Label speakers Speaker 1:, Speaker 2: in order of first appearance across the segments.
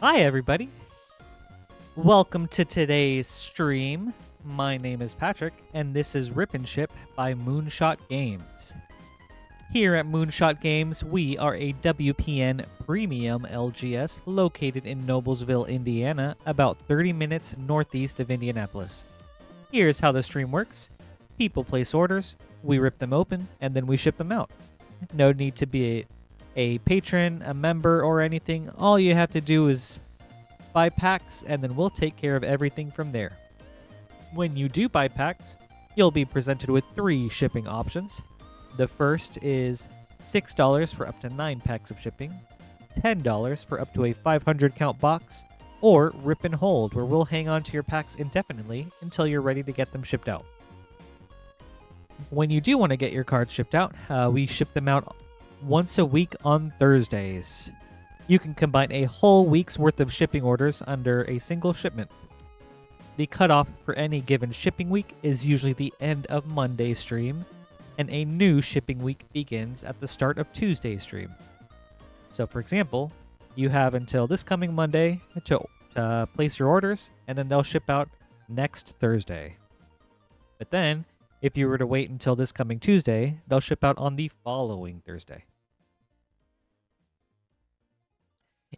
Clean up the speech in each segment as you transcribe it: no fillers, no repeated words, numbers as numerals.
Speaker 1: Hi, everybody. Welcome to today's stream. My name is Patrick, and this is Rip and Ship by Moonshot Games. Here at Moonshot Games, we are a WPN premium LGS located in Noblesville, Indiana, about 30 minutes northeast of Indianapolis. Here's how the stream works. People place orders, we rip them open, and then we ship them out. No need to be a patron, a member, or anything. All you have to do is buy packs, and then we'll take care of everything from there. When you do buy packs, you'll be presented with 3 shipping options. The first is $6 for up to 9 packs of shipping, $10 for up to a 500 count box, or Rip and Hold, where we'll hang on to your packs indefinitely until you're ready to get them shipped out. When you do want to get your cards shipped out, we ship them out once a week on Thursdays. You can combine a whole week's worth of shipping orders under a single shipment. The cutoff for any given shipping week is usually the end of Monday's stream, and a new shipping week begins at the start of Tuesday's stream. So, for example, you have until this coming Monday to place your orders, and then they'll ship out next Thursday. But then, if you were to wait until this coming Tuesday, they'll ship out on the following Thursday.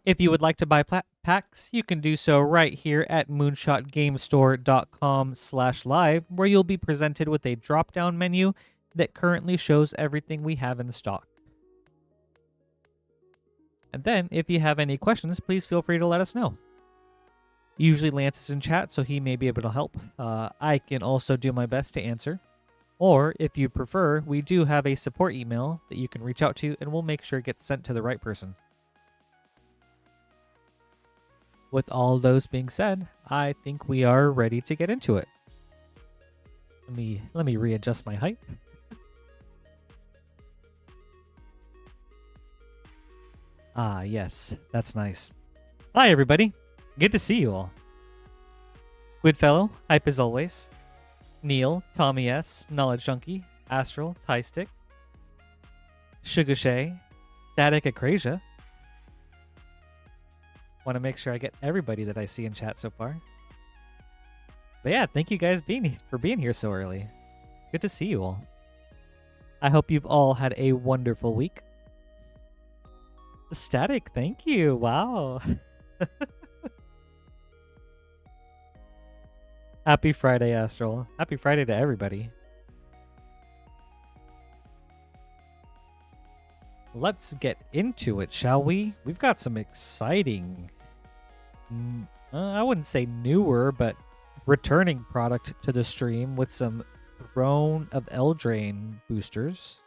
Speaker 1: If you would like to buy packs, you can do so right here at moonshotgamestore.com/live, where you'll be presented with a drop-down menu that currently shows everything we have in stock. And then, if you have any questions, please feel free to let us know. Usually Lance is in chat, so he may be able to help. I can also do my best to answer. Or, if you prefer, we do have a support email that you can reach out to, and we'll make sure it gets sent to the right person. With all those being said, I think we are ready to get into it. Let me readjust my height. Ah, yes, that's nice. Hi, everybody. Good to see you all. Squidfellow, hype as always. Neil, Tommy S, Knowledge Junkie, Astral, Tie Stick, Sugar Shay, Static Acrasia. Want to make sure I get everybody that I see in chat so far. But yeah, thank you guys for being here so early. Good to see you all. I hope you've all had a wonderful week. Static, thank you. Wow. Happy Friday, Astral. Happy Friday to everybody. Let's get into it, shall we? We've got some exciting, I wouldn't say newer, but returning product to the stream with some Throne of Eldraine boosters.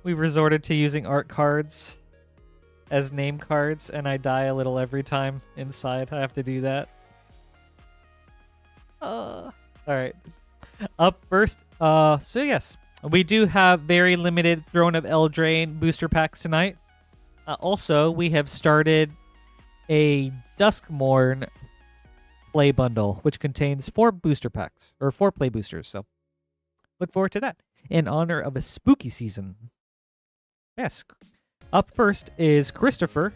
Speaker 1: We resorted to using art cards as name cards, and I die a little every time inside. I have to do that. Alright. Up first, so yes, we do have very limited Throne of Eldraine booster packs tonight. Also, we have started a Duskmourn play bundle, which contains 4 booster packs, or 4 play boosters, so look forward to that. In honor of a spooky season. Yes. Up first is Christopher.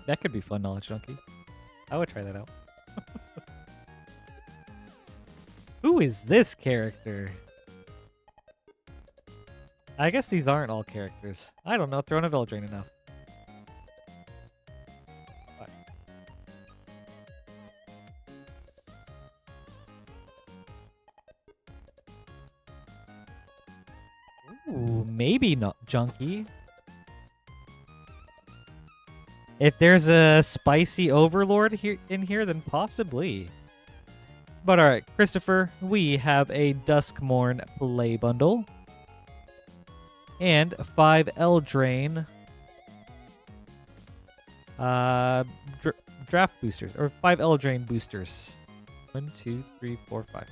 Speaker 1: That could be fun, Knowledge Junkie. I would try that out. Who is this character? I guess these aren't all characters. I don't know. Throne of Eldraine enough. What? Ooh, maybe not junkie. If there's a spicy overlord here in here, then possibly. But alright, Christopher, we have a Duskmorn play bundle. And 5 Eldraine draft boosters, or 5 Eldraine boosters. 1, 2, 3, 4, 5.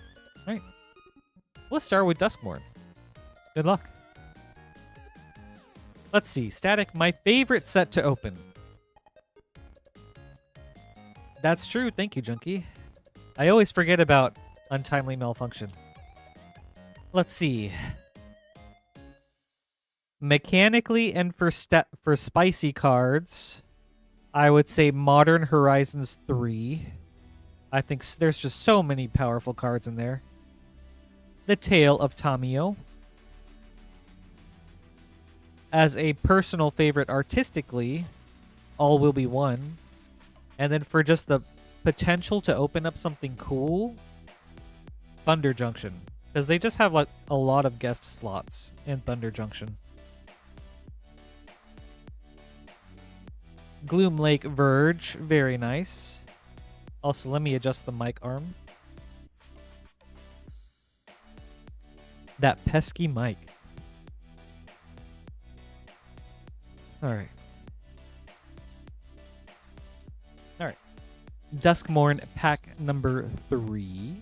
Speaker 1: Alright. We'll start with Duskmorn. Good luck. Let's see. Static, my favorite set to open. That's true. Thank you, Junkie. I always forget about Untimely Malfunction. Let's see. Mechanically and for spicy cards, I would say Modern Horizons 3. I think there's just so many powerful cards in there. The Tale of Tamio. As a personal favorite artistically, All Will Be One. And then for just the potential to open up something cool, Thunder Junction. Because they just have like a lot of guest slots in Thunder Junction. Gloom Lake Verge, very nice. Also, let me adjust the mic arm. That pesky mic. Alright. Alright. Duskmorn pack number 3.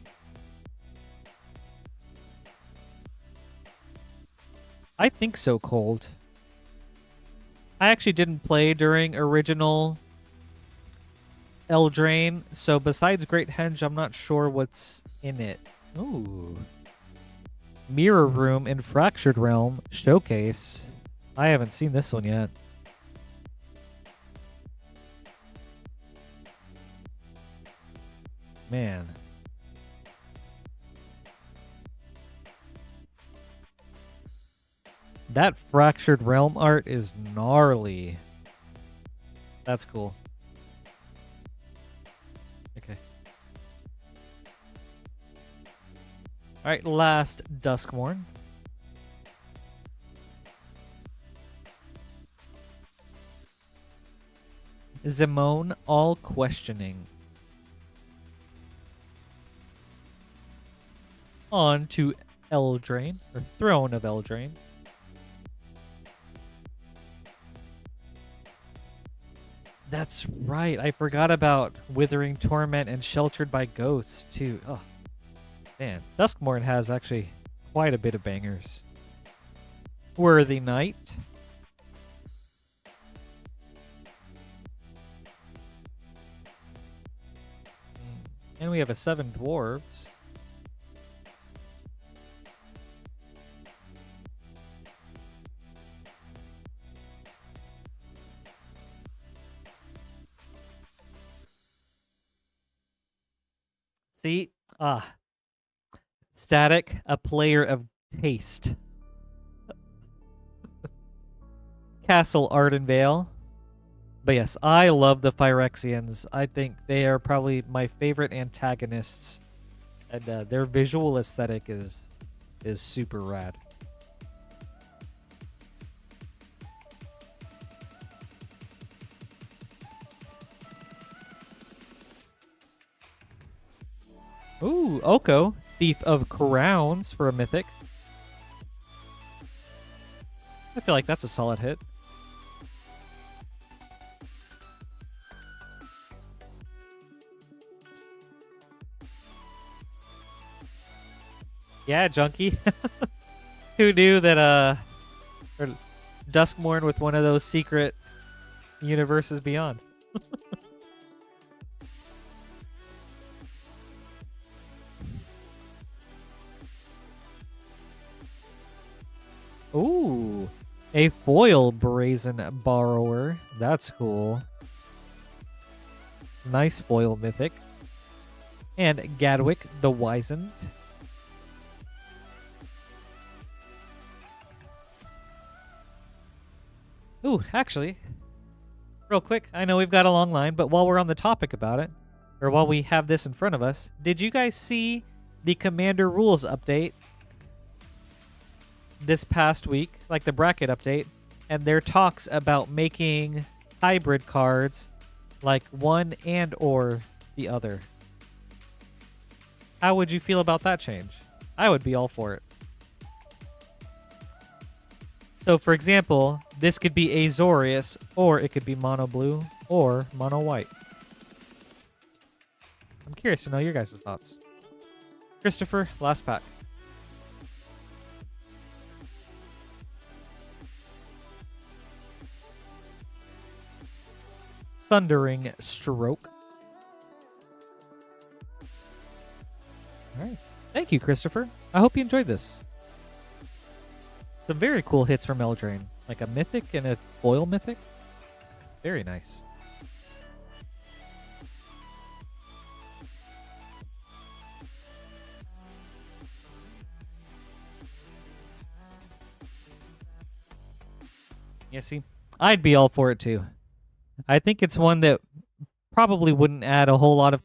Speaker 1: I think so cold. I actually didn't play during original Eldraine, so besides Great Henge, I'm not sure what's in it. Ooh. Mirror Room in Fractured Realm Showcase. I haven't seen this one yet. Man. That Fractured Realm art is gnarly. That's cool. Okay. Alright, last Duskmorn. Zimone, All Questioning. On to Eldraine, or Throne of Eldraine. That's right. I forgot about Withering Torment and Sheltered by Ghosts, too. Oh, man. Duskmorn has actually quite a bit of bangers. Worthy Knight. And we have a 7 Dwarves. See? Static, a player of taste. Castle Ardenvale. But yes, I love the Phyrexians. I think they are probably my favorite antagonists. And their visual aesthetic is super rad. Ooh, Oko, Thief of Crowns for a Mythic. I feel like that's a solid hit. Yeah, Junkie. Who knew that or Duskmorn with one of those secret universes beyond? Ooh, a foil Brazen Borrower. That's cool. Nice foil mythic. And Gadwick the Wizened. Ooh, actually, real quick, I know we've got a long line, but while we're on the topic about it, or while we have this in front of us, did you guys see the Commander Rules update? this past week, like the bracket update, and there talks about making hybrid cards like one and or the other. How would you feel about that change? I would be all for it. So, for example, this could be Azorius, or it could be mono blue, or mono white. I'm curious to know your guys' thoughts. Christopher, last pack. Thundering Stroke. All right. Thank you, Christopher. I hope you enjoyed this. Some very cool hits from Eldraine. Like a mythic and a foil mythic. Very nice. Yeah, see, I'd be all for it too. I think it's one that probably wouldn't add a whole lot of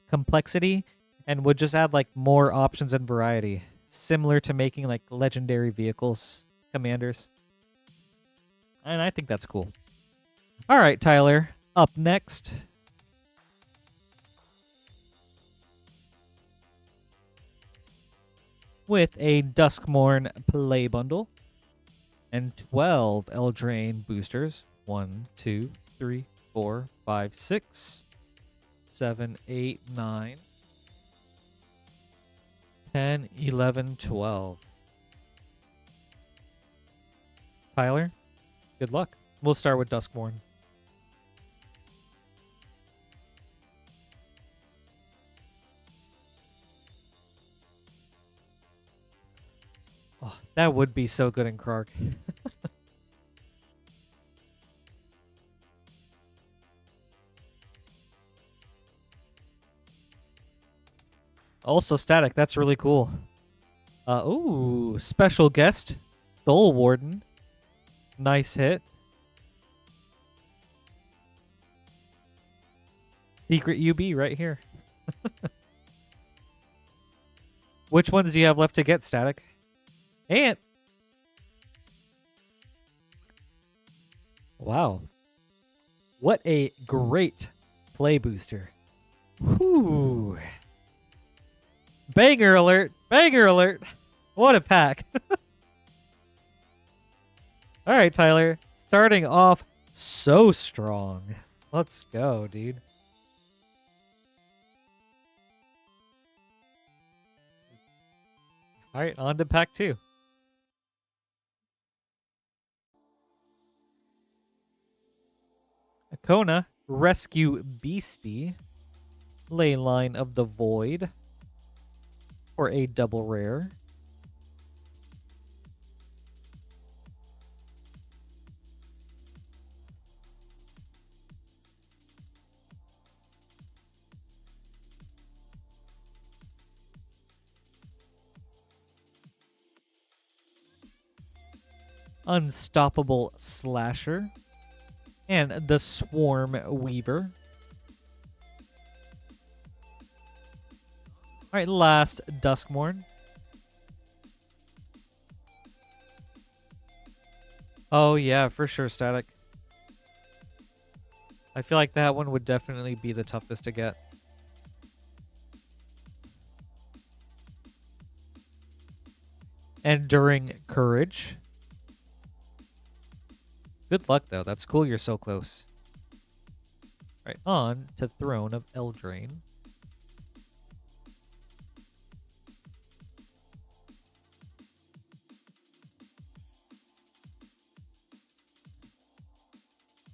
Speaker 1: complexity and would just add like more options and variety, similar to making like legendary vehicles, commanders. And I think that's cool. All right, Tyler, up next. With a Duskmourn play bundle and 12 Eldraine boosters. 1, 2, 3, 4, 5, 6, 7, 8, 9, 10, 11, 12. Tyler, good luck. We'll start with Duskmourn. Oh, that would be so good in Krark. Also static. That's really cool. Ooh, special guest, Soul Warden. Nice hit. Secret UB right here. Which ones do you have left to get, Static? And wow. What a great play booster. Whew. Banger alert! Banger alert! What a pack. All right, Tyler. Starting off so strong. Let's go, dude. All right, on to pack 2. Akona, Rescue Beastie. Leyline of the Void. For a double rare. Unstoppable Slasher. And the Swarm Weaver. All right, last Duskmourn. Oh, yeah, for sure, Static. I feel like that one would definitely be the toughest to get. Enduring Courage. Good luck, though. That's cool you're so close. All right, on to Throne of Eldraine.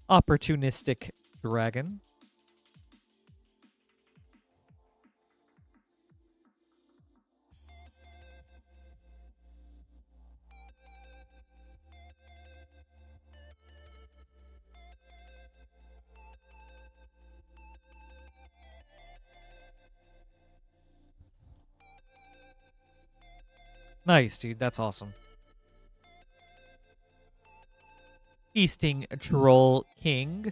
Speaker 1: Opportunistic Dragon. Nice, dude. That's awesome. Feasting Troll King.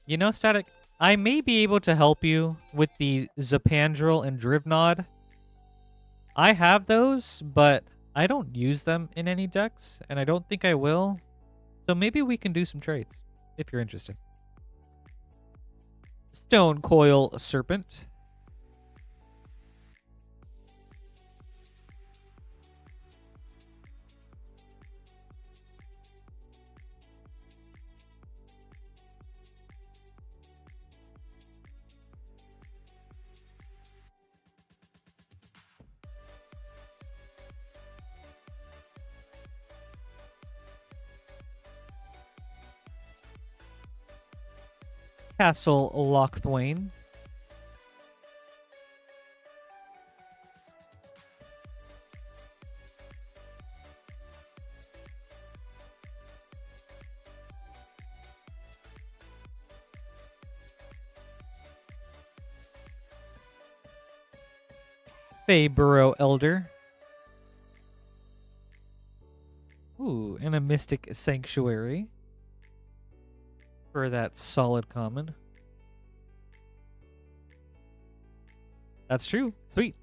Speaker 1: You know, Static, I may be able to help you with the Zapandrel and Drivnod. I have those, but I don't use them in any decks, and I don't think I will. So maybe we can do some trades, if you're interested. Stone Coil Serpent. Castle Lochthwain. Burrow Elder. Ooh, and a Mystic Sanctuary for that solid common. That's true. Sweet.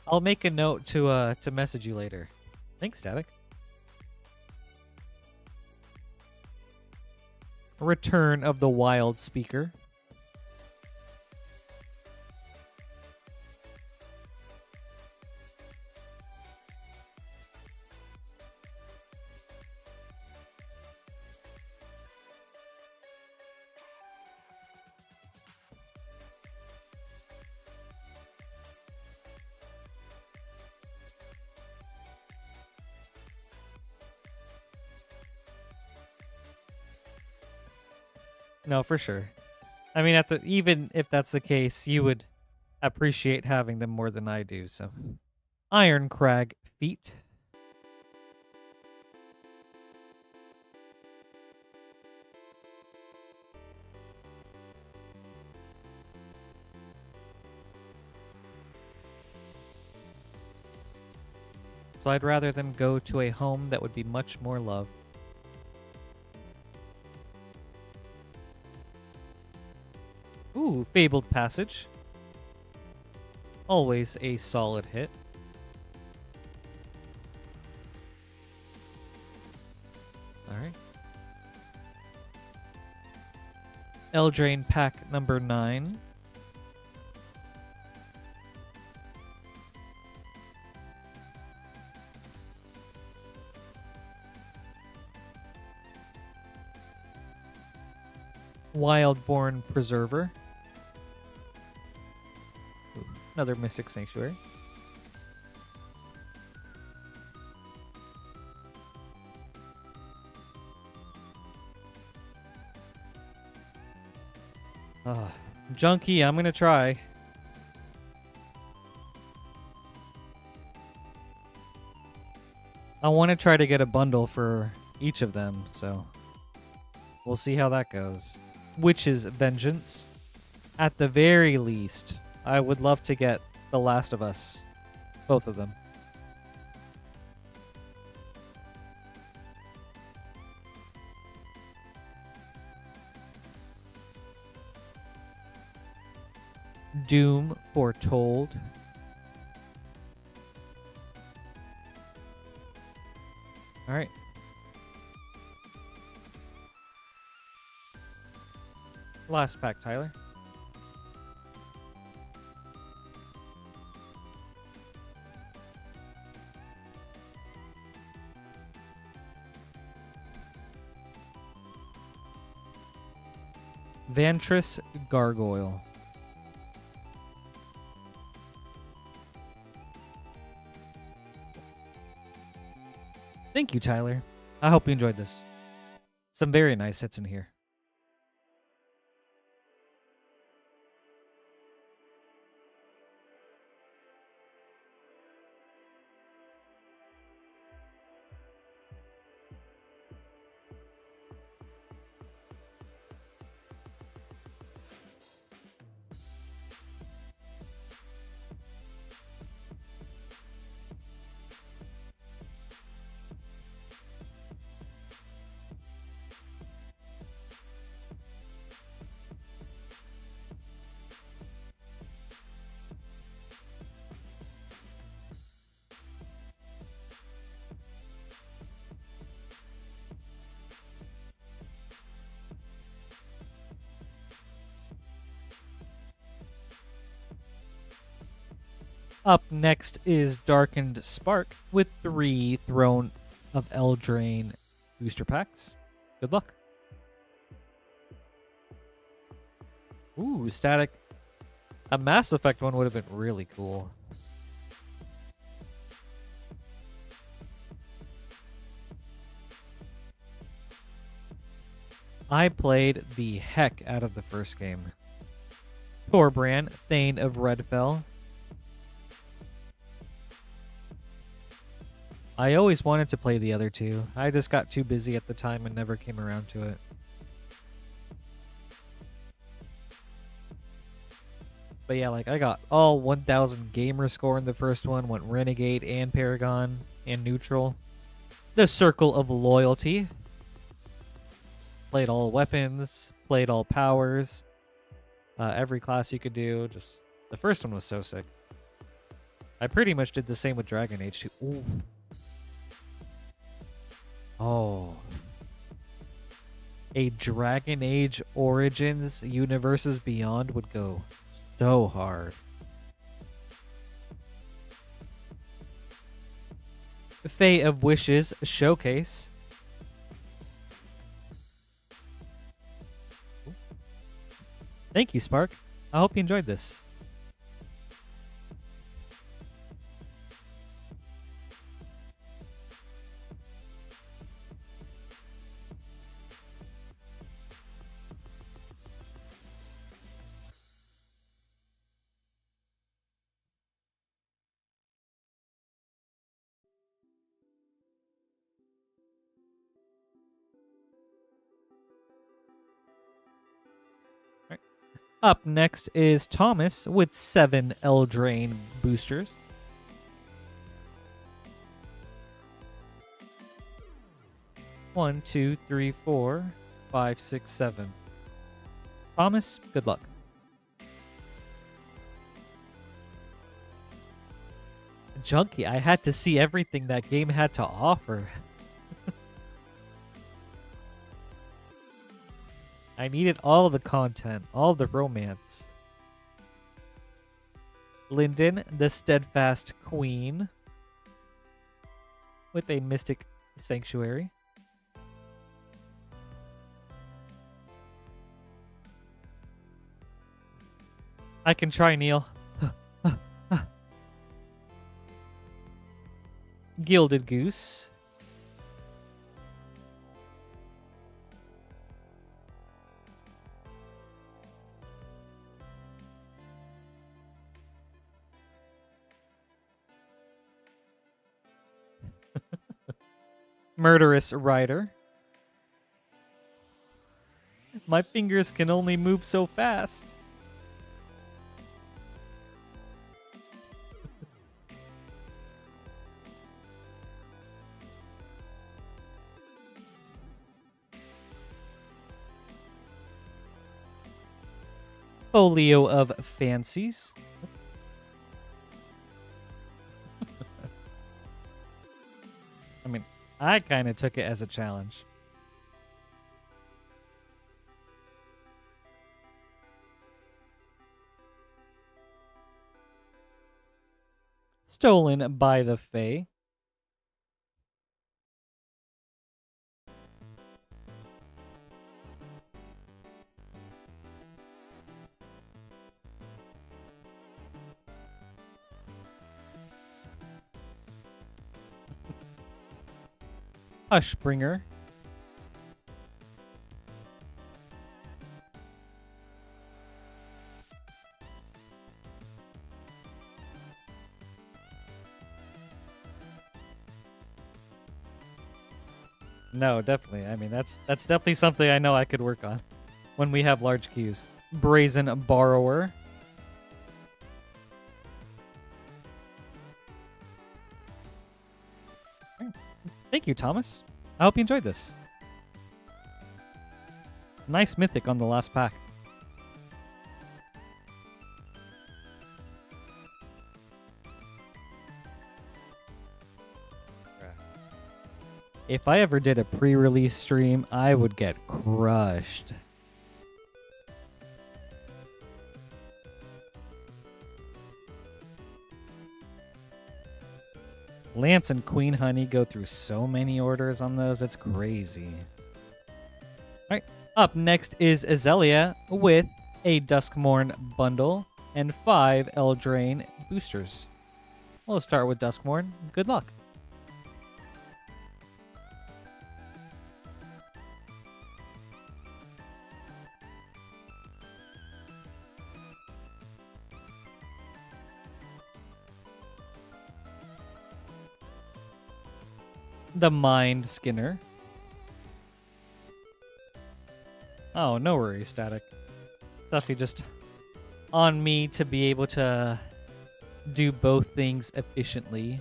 Speaker 1: I'll make a note to message you later. Thanks, Static. Return of the Wild Speaker. No, for sure. I mean, even if that's the case, you would appreciate having them more than I do. So, Iron Crag Feet. So I'd rather them go to a home that would be much more loved. Ooh, Fabled Passage. Always a solid hit. Alright. Eldraine pack number 9. Wildborn Preserver. Ooh, another Mystic Sanctuary. Junkie, I'm gonna try. I want to try to get a bundle for each of them, so we'll see how that goes. Witch's Vengeance. At the very least, I would love to get The Last of Us. Both of them. Doom Foretold. All right. Last pack, Tyler. Vantress Gargoyle. Thank you, Tyler. I hope you enjoyed this. Some very nice hits in here. Up next is Darkened Spark with 3 Throne of Eldraine booster packs. Good luck. Ooh, static. A Mass Effect one would have been really cool. I played the heck out of the first game. Torbran, Thane of Redfell. I always wanted to play the other two. I just got too busy at the time and never came around to it. But yeah, like I got all 1000 gamer score in the first one, went Renegade and Paragon and Neutral. The Circle of Loyalty. Played all weapons, played all powers, every class you could do. Just the first one was so sick. I pretty much did the same with Dragon Age 2. Ooh. Oh. A Dragon Age Origins Universes Beyond would go so hard. Fae of Wishes Showcase. Thank you, Spark. I hope you enjoyed this. Up next is Thomas with 7 Eldraine boosters. One, two, three, 4, 5, 6, 7. Thomas, good luck. Junkie, I had to see everything that game had to offer. I needed all the content, all the romance. Linden, the Steadfast Queen, with a Mystic Sanctuary. I can try, Neil. Gilded Goose. Murderous Rider. My fingers can only move so fast. Folio of Fancies. I mean, I kind of took it as a challenge. Stolen by the Fae. Hushbringer. No, definitely. I mean, that's definitely something I know I could work on when we have large queues. Brazen Borrower. Thank you, Thomas. I hope you enjoyed this. Nice mythic on the last pack. If I ever did a pre-release stream, I would get crushed. Lance and Queen Honey go through so many orders on those. It's crazy. All right. Up next is Aelia with a Duskmorn bundle and 5 Eldraine boosters. We'll start with Duskmorn. Good luck. The Mind Skinner. Oh, no worries, Static. Stuffy just on me to be able to do both things efficiently.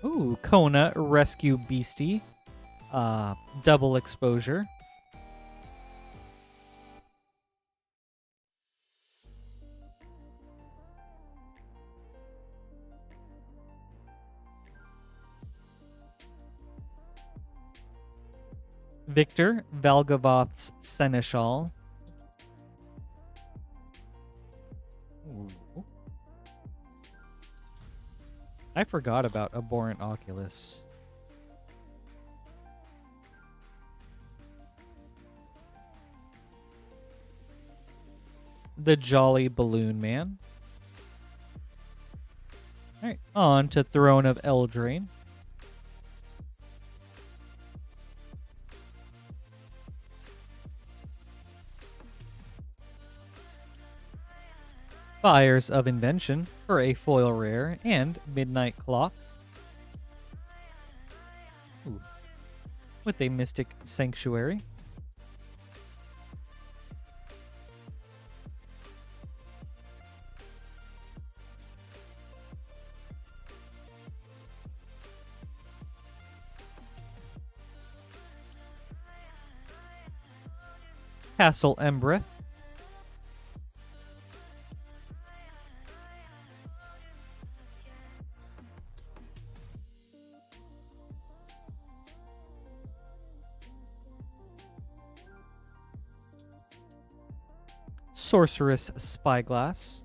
Speaker 1: Ooh, Kona Rescue Beastie. Double exposure. Victor Valgavoth's Seneschal. Ooh. I forgot about Abhorrent Oculus. The Jolly Balloon Man. Alright, on to Throne of Eldraine. Fires of Invention for a foil rare and Midnight Clock. Ooh. With a Mystic Sanctuary. Castle Embreth. Sorceress Spyglass.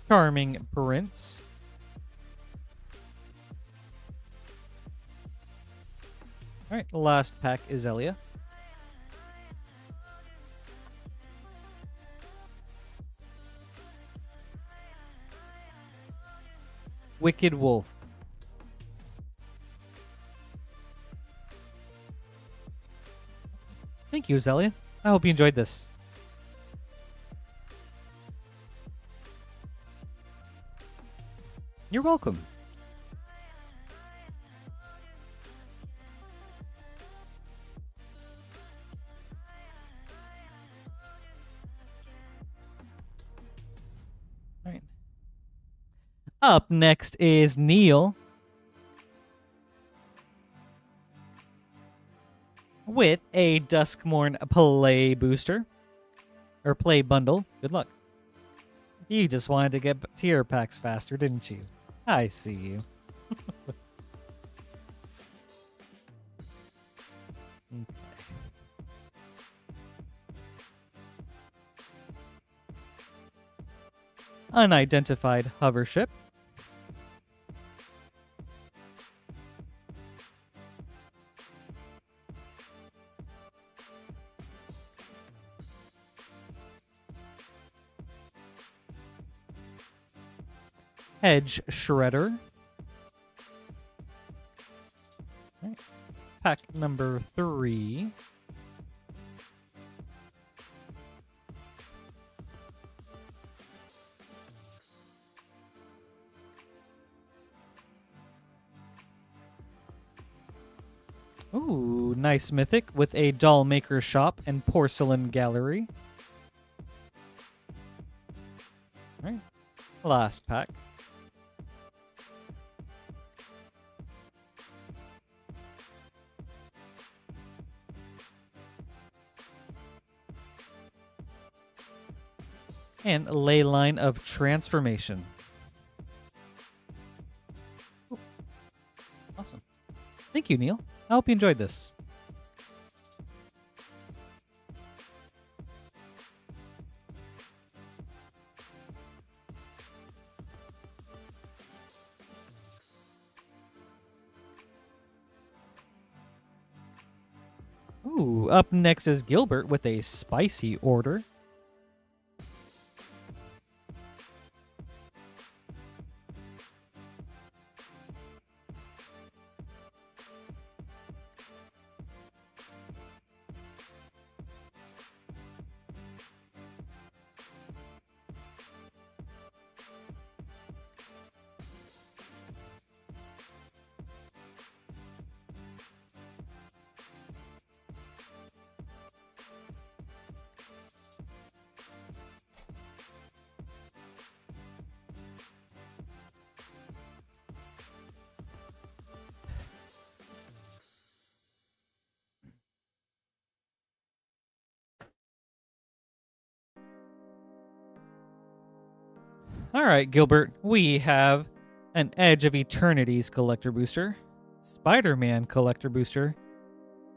Speaker 1: Charming Prince. Alright, the last pack is Aelia. Wicked Wolf. Thank you, Aelia. I hope you enjoyed this. You're welcome. All right. Up next is Neil with a Duskmorn Play Booster. Or Play Bundle. Good luck. You just wanted to get tier packs faster, didn't you? I see you. Okay. Unidentified hover ship. Hedge Shredder. Right. Pack number 3. Ooh, nice mythic with a doll maker shop and porcelain gallery. All right. Last pack. and Leyline of Transformation. Ooh, awesome. Thank you, Neil. I hope you enjoyed this. Ooh, up next is Gilbert with a spicy order. All right, Gilbert, we have an Edge of Eternities collector booster, Spider-Man collector booster,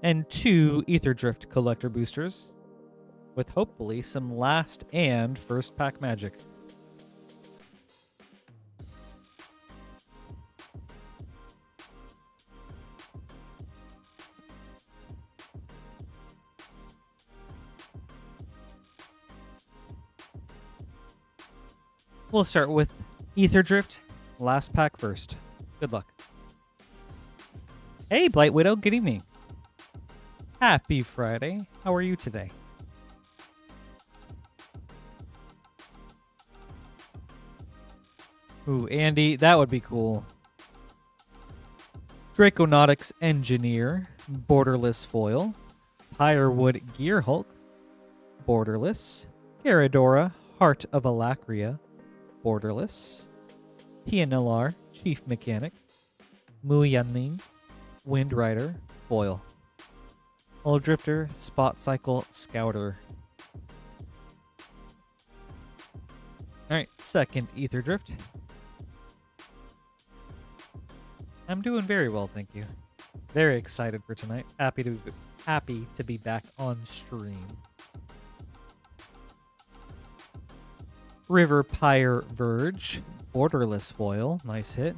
Speaker 1: and 2 Ether Drift collector boosters, with hopefully some last and first pack magic. We'll start with Ether Drift, last pack first. Good luck. Hey, Blight Widow, good evening. Happy Friday. How are you today? Ooh, Andy, that would be cool. Draconautics Engineer, borderless foil. Pyrewood Gearhulk, borderless. Caradora, Heart of Alacria, borderless. Pianilar, Chief Mechanic. Muyanling, Wind Rider, foil. Hull Drifter, Spot Cycle, Scouter. Alright, second Ether Drift. I'm doing very well, thank you. Very excited for tonight. Happy to be back on stream. River Pyre Verge, borderless foil, nice hit.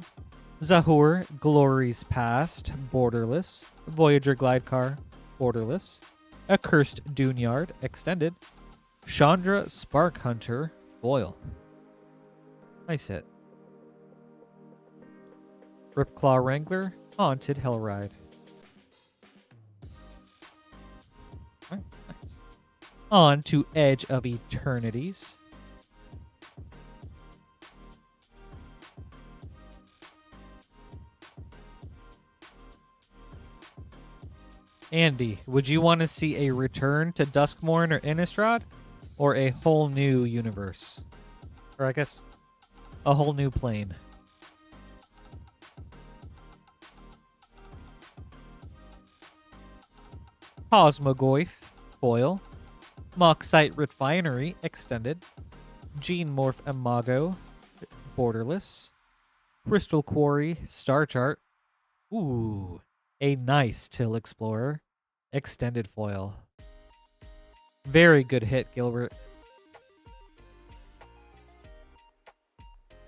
Speaker 1: Zahur, Glory's Past, borderless. Voyager Glidecar, borderless. Accursed Duneyard, extended. Chandra Spark Hunter, foil. Nice hit. Ripclaw Wrangler, Haunted Hellride. Alright, nice. On to Edge of Eternities. Andy, would you want to see a return to Duskmourn or Innistrad? Or a whole new universe? Or I guess, a whole new plane. Cosmogoyf, foil. Moxite Refinery, extended. Gene Morph Imago, borderless. Crystal Quarry, Star Chart. Ooh, a nice Till Explorer, extended foil. Very good hit, Gilbert.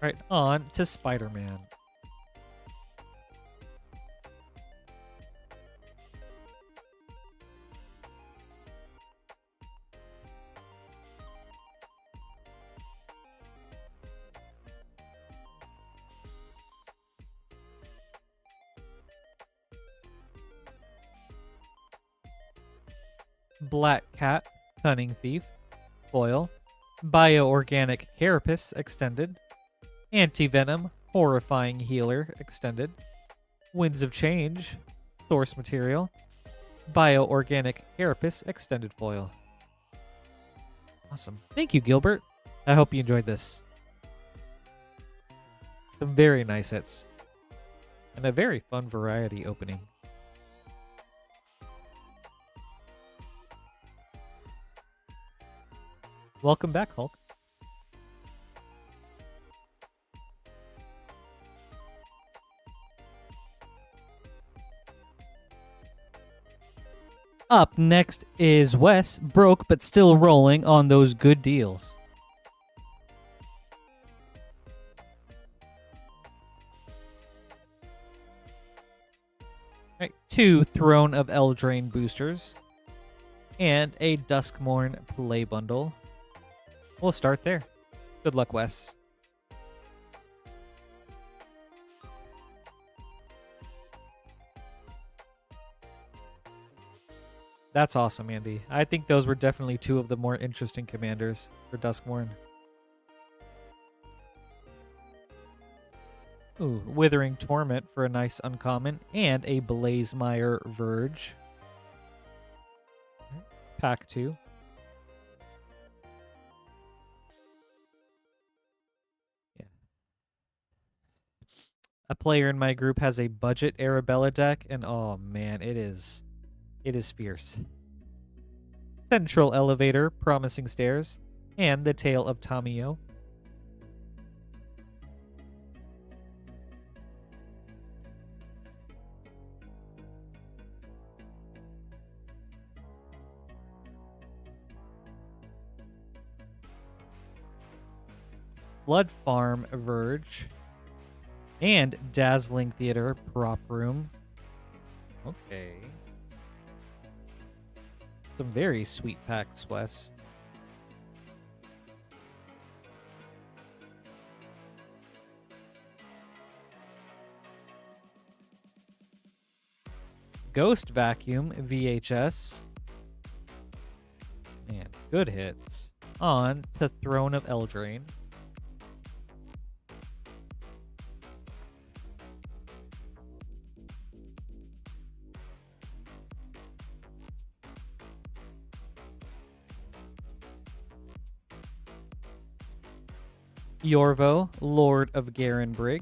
Speaker 1: Right, on to Spider-Man. Black Cat, Cunning Thief, foil. Bioorganic Carapace, extended. Anti-Venom, Horrifying Healer, extended. Winds of Change, source material. Bioorganic Carapace, extended foil. Awesome. Thank you, Gilbert. I hope you enjoyed this. Some very nice hits. And a very fun variety opening. Welcome back, Hulk. Up next is Wes, broke but still rolling on those good deals. Right, 2 Throne of Eldraine boosters and a Duskmourn play bundle. We'll start there. Good luck, Wes. That's awesome, Andy. I think those were definitely 2 of the more interesting commanders for Duskmourn. Ooh, Withering Torment for a nice uncommon, and a Blazemire Verge. Pack 2. Yeah. A player in my group has a budget Arabella deck, and oh man, it is fierce. Central Elevator, Promising Stairs, and the Tale of Tamio. Blood Farm Verge, and Dazzling Theater Prop Room. Okay. Some very sweet packs, Wes. Ghost Vacuum VHS. Man, good hits. On to Throne of Eldraine. Yorvo, Lord of Garenbrig.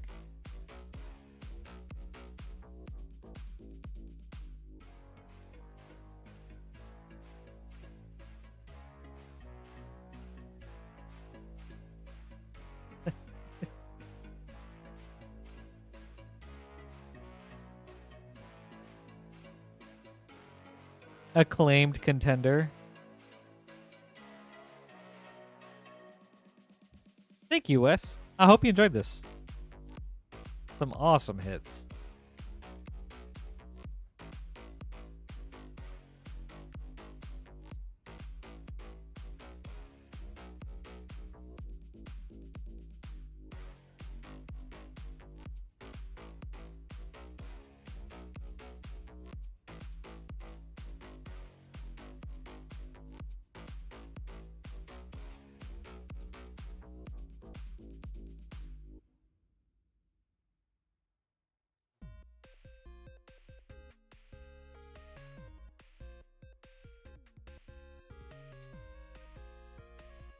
Speaker 1: Acclaimed Contender. Thank you, Wes. I hope you enjoyed this. Some awesome hits.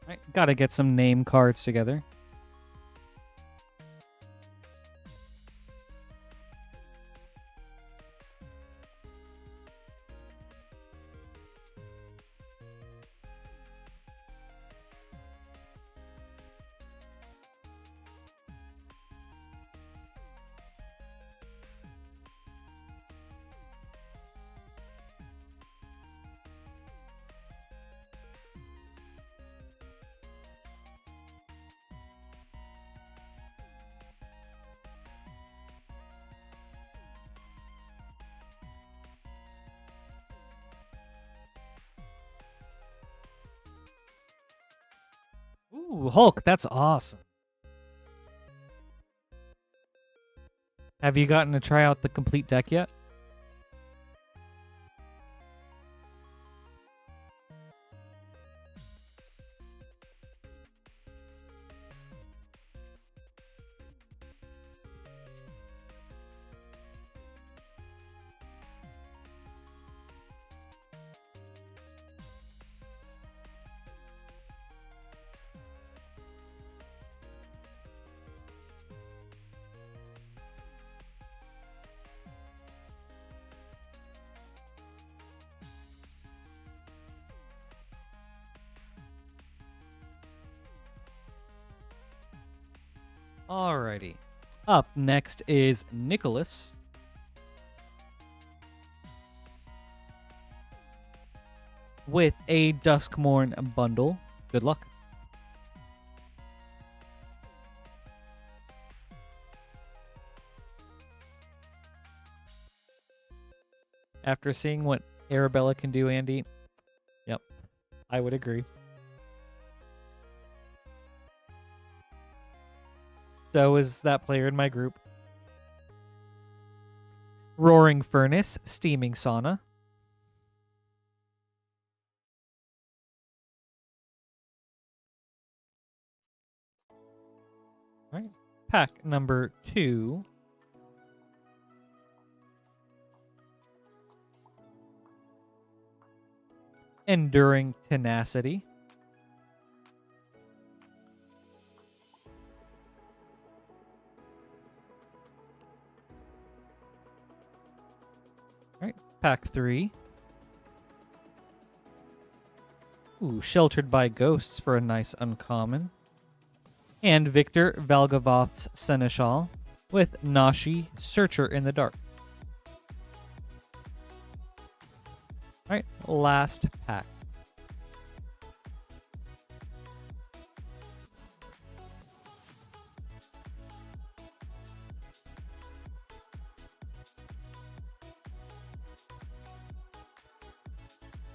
Speaker 1: Right, gotta get some name cards together. Ooh, Hulk, that's awesome. Have you gotten to try out the complete deck yet? Alrighty. Up next is Nicholas. with a Duskmorn bundle. Good luck. After seeing what Arabella can do, Andy, yep, I would agree. So is that player in my group. Roaring Furnace, Steaming Sauna. All right, pack number 2. Enduring Tenacity. All right, pack 3. Ooh, Sheltered by Ghosts for a nice uncommon. And Victor Valgavoth's Seneschal with Nashi, Searcher in the Dark. All right, last pack.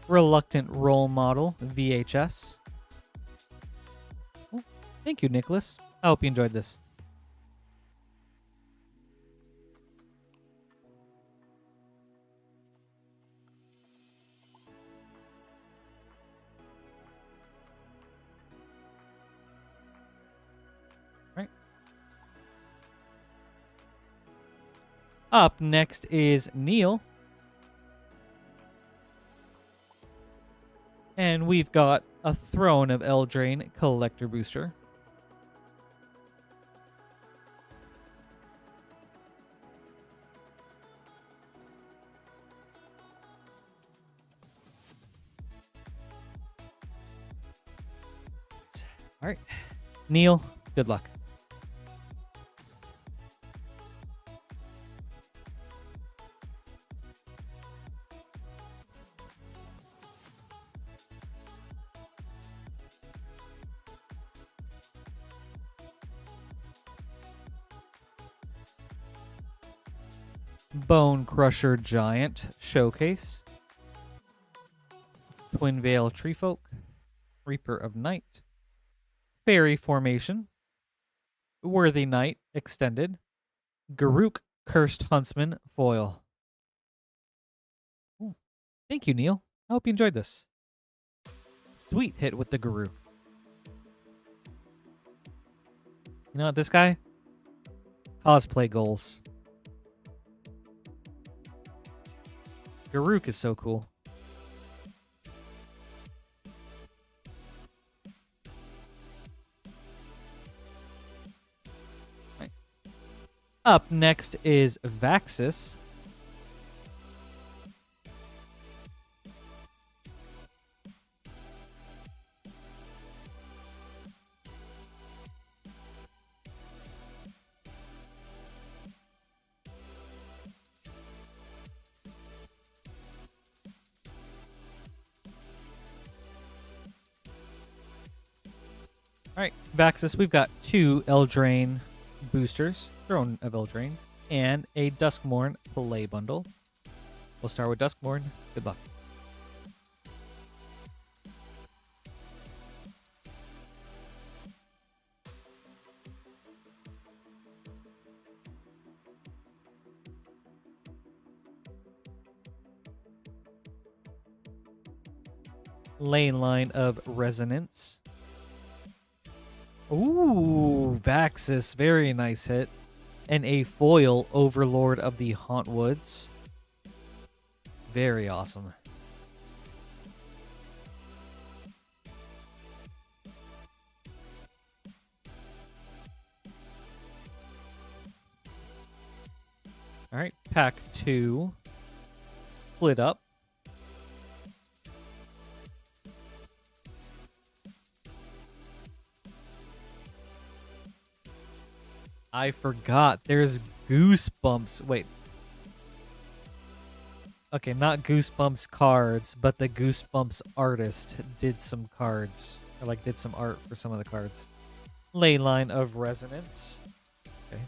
Speaker 1: Reluctant Role Model VHS. Oh, thank you, Nicholas. I hope you enjoyed this. Right. Up next is Neil. And we've got a Throne of Eldraine Collector Booster. All right. Neil, good luck. Bone Crusher Giant Showcase. Twin Veil Treefolk. Reaper of Night. Fairy Formation. Worthy Knight Extended. Garruk Cursed Huntsman Foil. Ooh. Thank you, Neil. I hope you enjoyed this. Sweet hit with the Garruk. You know what, this guy? Cosplay goals. Garruk is so cool. Right. Up next is Vaxis. All right, Vaxis, we've got 2 Eldraine boosters, Throne of Eldraine, and a Duskmorn play bundle. We'll start with Duskmorn. Good luck. Lane Line of Resonance. Ooh, Vaxis, very nice hit. And a foil Overlord of the Hauntwoods. Very awesome. All right, pack 2. Split up. I forgot. There's Goosebumps. Wait. Okay, not Goosebumps cards, but the Goosebumps artist did some cards. Or like did some art for some of the cards. Leyline of Resonance. Okay.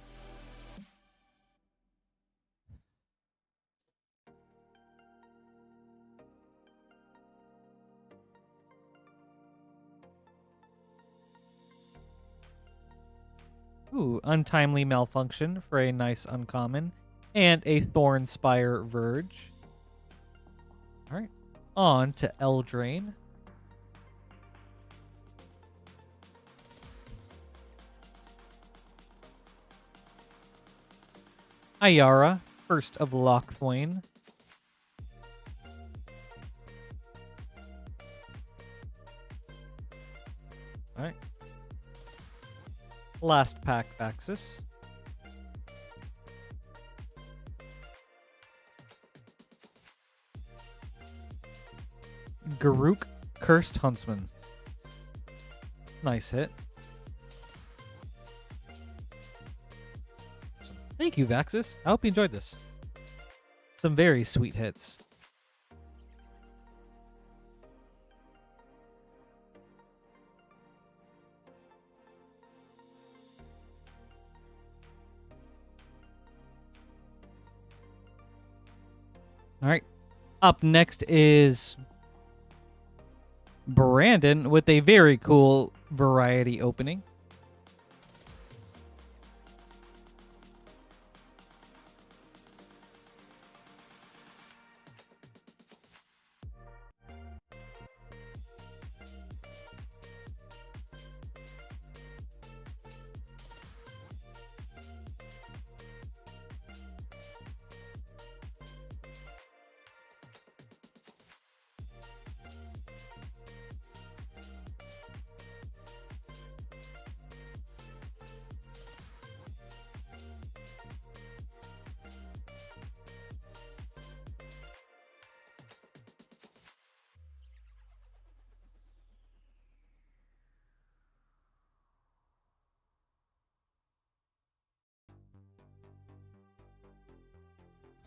Speaker 1: Ooh, Untimely Malfunction for a nice uncommon. And a Thornspire Verge. Alright. On to Eldraine. Ayara, First of Lochthwain. Alright. Last pack Vaxis. Garruk, Cursed Huntsman. Nice hit. Thank you, Vaxis. I hope you enjoyed this. Some very sweet hits. All right. Up next is Brandon with a very cool variety opening.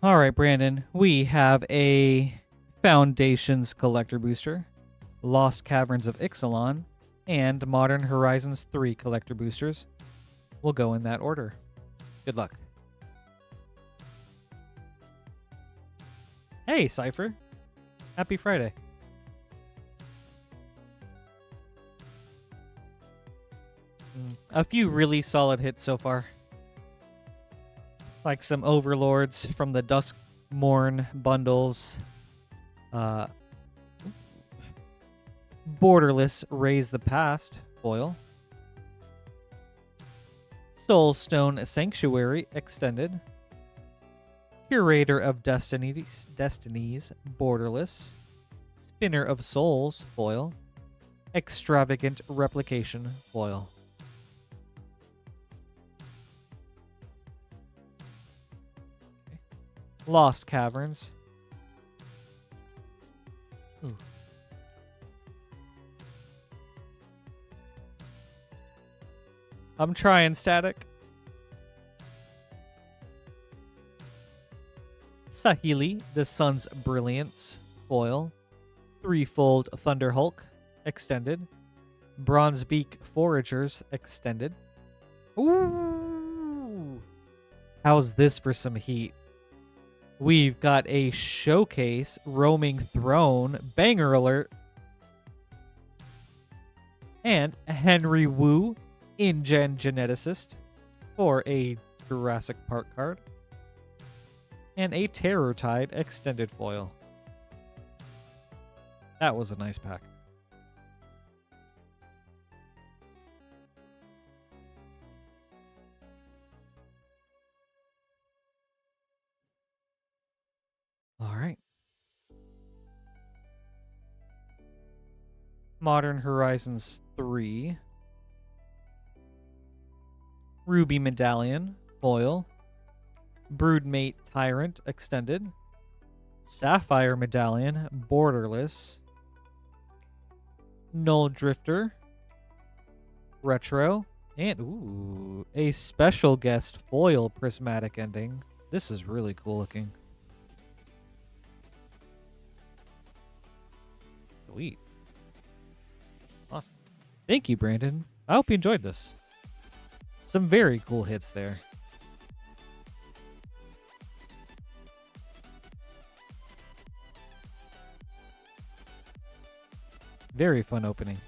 Speaker 1: All right, Brandon, we have a Foundations Collector Booster, Lost Caverns of Ixalan, and Modern Horizons 3 Collector Boosters. We'll go in that order. Good luck. Hey, Cipher. Happy Friday. A few really solid hits so far. Like some Overlords from the Duskmorn bundles. Borderless Raise the Past foil. Soulstone Sanctuary extended. Curator of Destinies borderless. Spinner of Souls foil. Extravagant Replication foil. Lost Caverns. Ooh. I'm trying, Static. Sahili, the Sun's Brilliance foil. Threefold Thunder Hulk extended. Bronzebeak Foragers extended. Ooh! How's this for some heat? We've got a Showcase Roaming Throne banger alert. And Henry Wu, InGen Geneticist for a Jurassic Park card. And a Terror Tide extended foil. That was a nice pack. All right. Modern Horizons 3. Ruby Medallion, foil. Broodmate Tyrant, extended. Sapphire Medallion, borderless. Null Drifter, retro. And, ooh, a special guest foil prismatic ending. This is really cool looking. Sweet. Awesome. Thank you, Brandon. I hope you enjoyed this. Some very cool hits there. Very fun opening.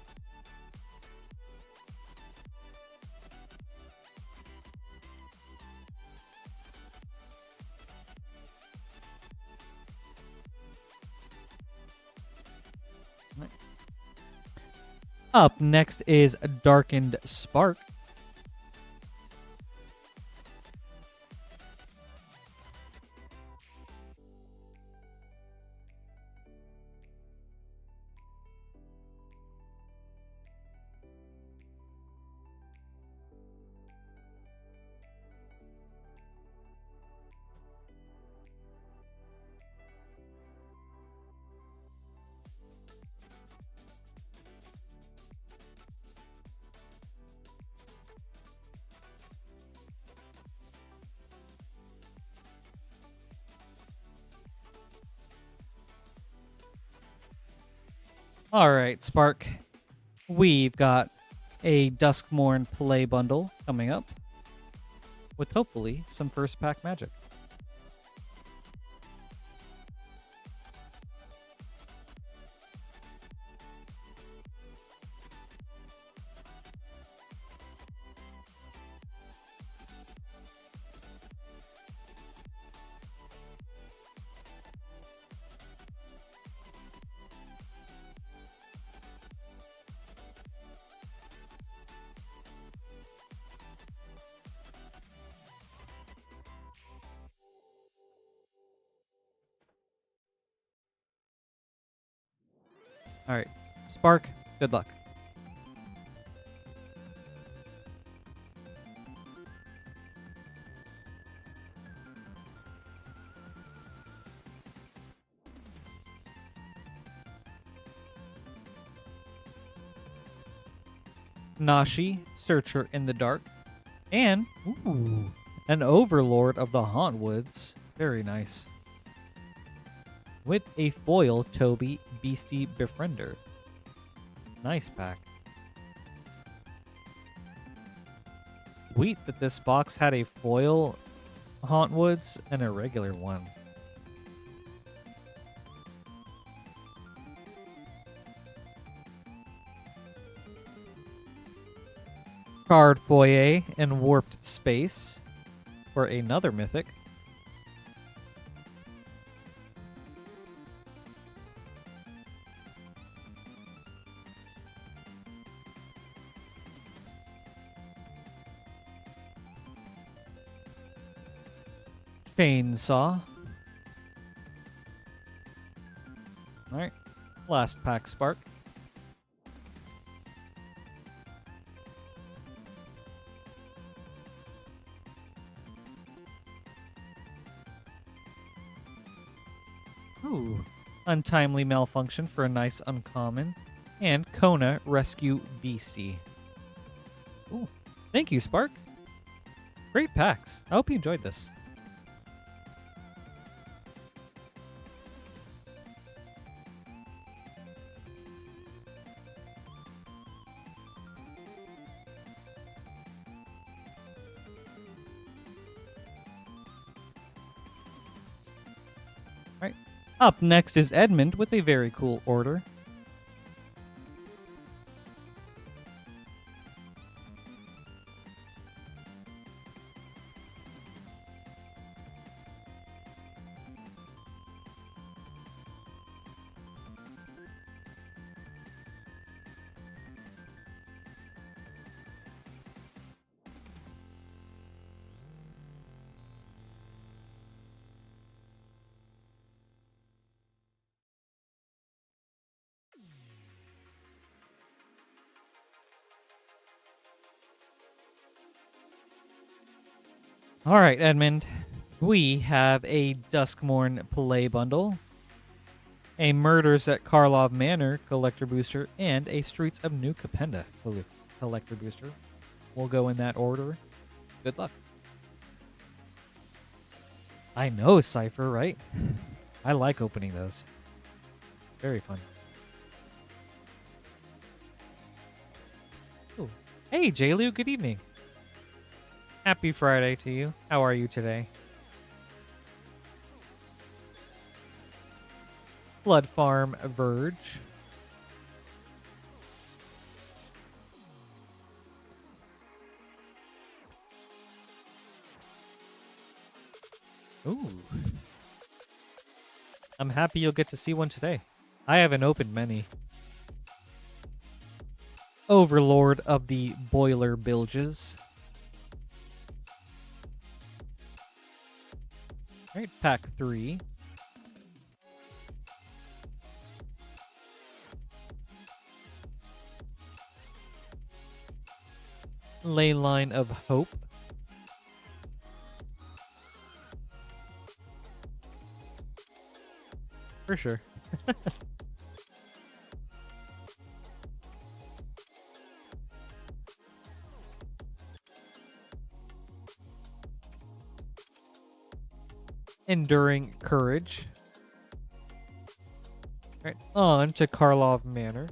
Speaker 1: Up next is Darkened Spark. All right, Spark. We've got a Duskmorn play bundle coming up with hopefully some first pack magic. All right, Spark, good luck. Nashi, Searcher in the Dark, and an Overlord of the Hauntwoods. Very nice. With a foil Toby Beastie Befriender. Nice pack. Sweet that this box had a foil Hauntwoods and a regular one. Card Foyer and Warped Space for another mythic. Chainsaw. Alright. Last pack, Spark. Ooh. Untimely Malfunction for a nice uncommon. And Kona Rescue Beastie. Ooh. Thank you, Spark. Great packs. I hope you enjoyed this. All right. Up next is Edmmond with a very cool order. All right, Edmmond. We have a Duskmorn play bundle, a Murders at Karlov Manor collector booster, and a Streets of New Capenna collector booster. We'll go in that order. Good luck. I know, Cipher, right? I like opening those. Very fun. Hey, Jaylu, good evening. Happy Friday to you. How are you today? Blood Farm Verge. Ooh. I'm happy you'll get to see one today. I haven't opened many. Overlord of the Boiler Bilges. Alright, pack 3. Leyline of Hope. For sure. Enduring Courage. Right, on to Karlov Manor.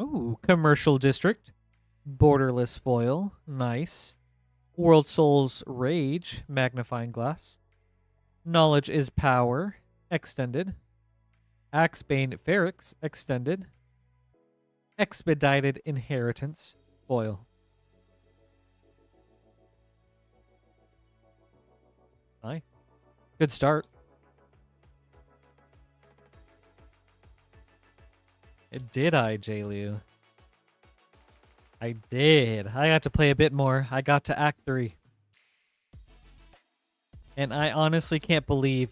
Speaker 1: Ooh, Commercial District. Borderless Foil. Nice. World Soul's Rage. Magnifying Glass. Knowledge is Power. Extended. Axebane Ferrix. Extended. Expedited Inheritance. Foil. Nice. Good start. Did I, Jaylu? I did. I got to play a bit more. I got to Act 3. And I honestly can't believe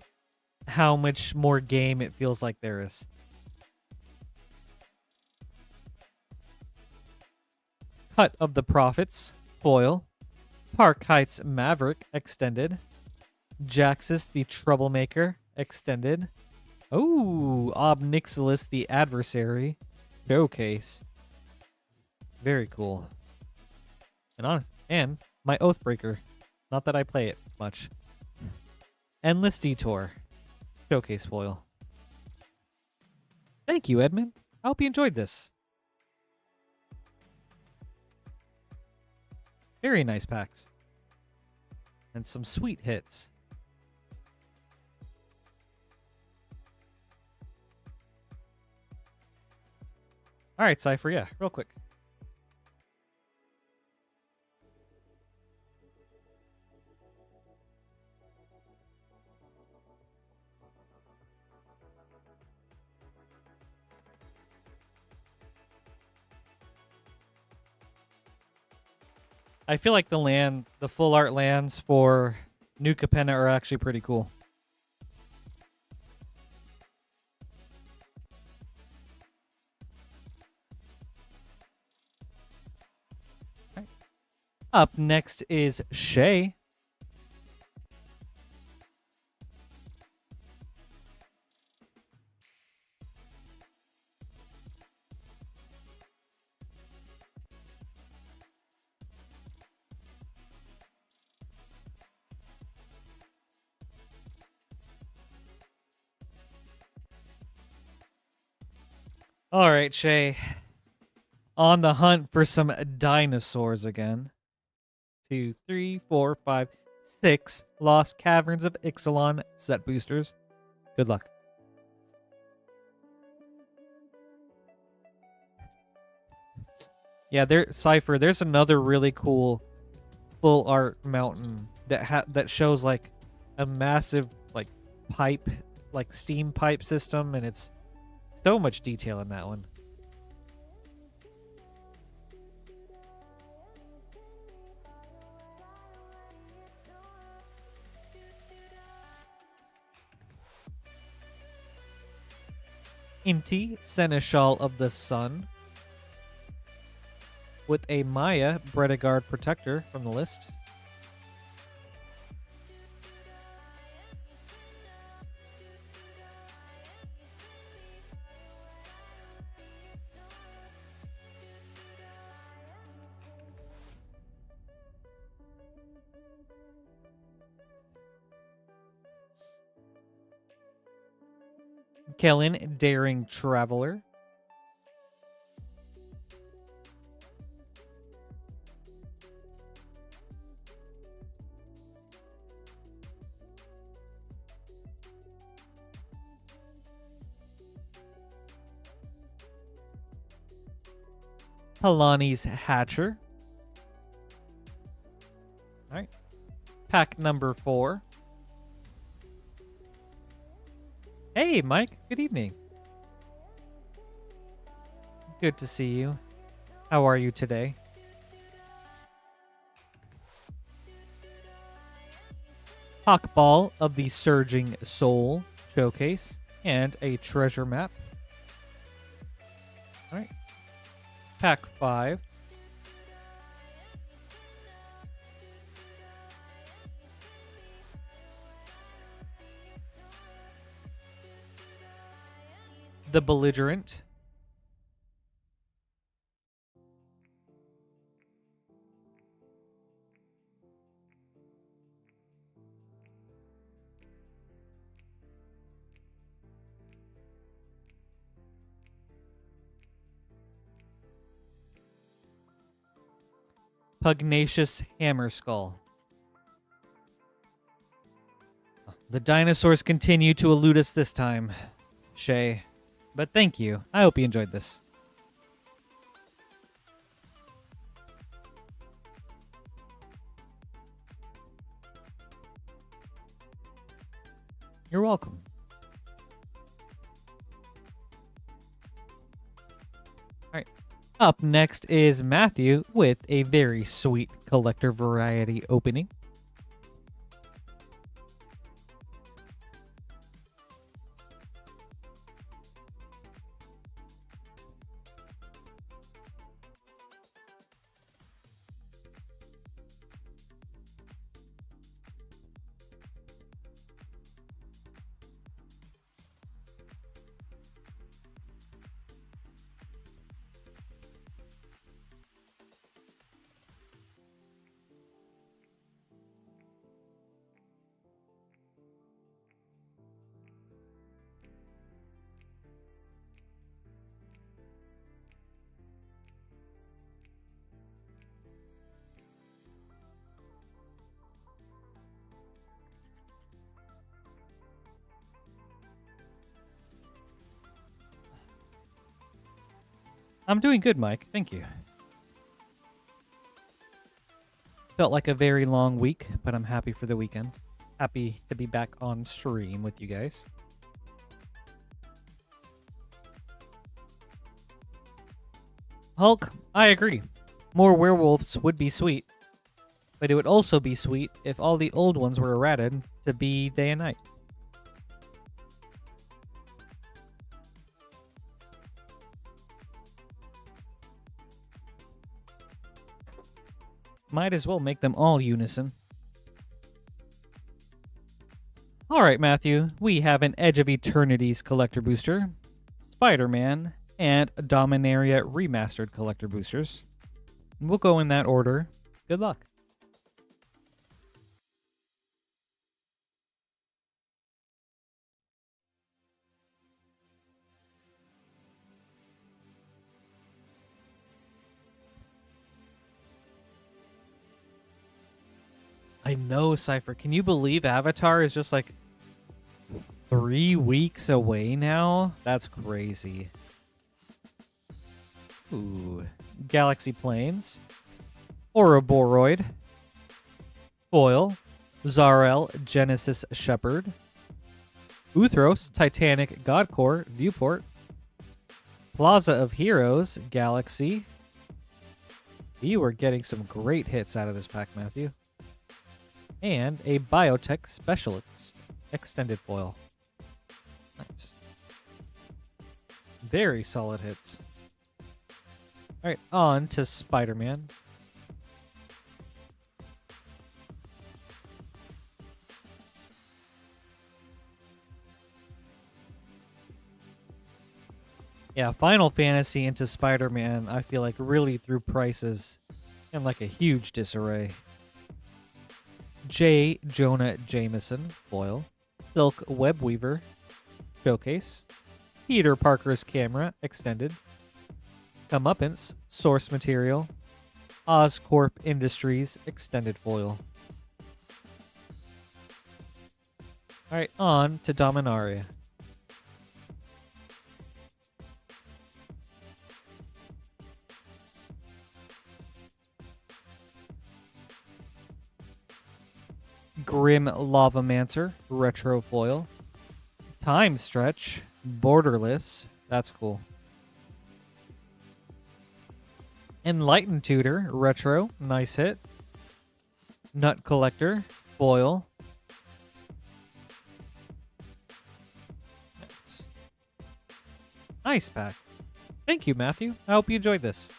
Speaker 1: how much more game it feels like there is. Cut of the Prophets. Foil. Park Heights Maverick. Extended. Jaxus the Troublemaker. Extended. Oh, Obnixilis the Adversary. Showcase. Very cool. And my Oathbreaker. Not that I play it much. Endless Detour. Showcase foil. Thank you, Edmund. I hope you enjoyed this. Very nice packs. And some sweet hits. All right, Cipher, yeah, real quick. I feel like the full art lands for New Capenna are actually pretty cool. Right. Up next is Shay. All right, Shay. On the hunt for some dinosaurs again. 2, 3, 4, 5, 6 Lost Caverns of Ixalan set boosters. Good luck. Yeah, Cipher. There's another really cool full art mountain that shows like a massive like pipe, like steam pipe system, and it's so much detail in that one. Inti, Seneschal of the Sun. With a Maya Bredegard Protector from the list. Kellen, Daring Traveler. Palani's Hatcher. All right. Pack number 4. Hey, Mike. Good evening. Good to see you. How are you today? Hawkball of the Surging Soul Showcase and a treasure map. All right. Pack 5. The Belligerent. Pugnacious Hammerskull. The dinosaurs continue to elude us this time, Shay. But thank you. I hope you enjoyed this. You're welcome. All right. Up next is Matthew with a very sweet collector variety opening. I'm doing good, Mike. Thank you. Felt like a very long week, but I'm happy for the weekend. Happy to be back on stream with you guys. Hulk, I agree. More werewolves would be sweet, but it would also be sweet if all the old ones were errated to be day and night. Might as well make them all unison. Alright, Matthew, we have an Edge of Eternity's collector booster, Spider-Man, and Dominaria Remastered collector boosters. We'll go in that order. Good luck. I know, Cipher. Can you believe Avatar is just like 3 weeks away now? That's crazy. Ooh. Galaxy Plains. Ouroboros. Foil. Zarel Genesis Shepherd. Uthros Titanic Godcore Viewport. Plaza of Heroes Galaxy. You are getting some great hits out of this pack, Matthew. And a Biotech Specialist Extended Foil. Nice. Very solid hits. Alright, on to Spider-Man. Yeah, Final Fantasy into Spider-Man, I feel like really threw prices in like a huge disarray. J. Jonah Jameson, foil. Silk Webweaver, showcase. Peter Parker's camera extended. Comeuppance source material. Oscorp Industries extended foil. Alright, on to Dominaria. Grim Lavamancer, retro foil. Time Stretch, borderless. That's cool. Enlightened Tutor, retro. Nice hit. Nut Collector, foil. Nice. Ice Pack. Thank you, Matthew. I hope you enjoyed this.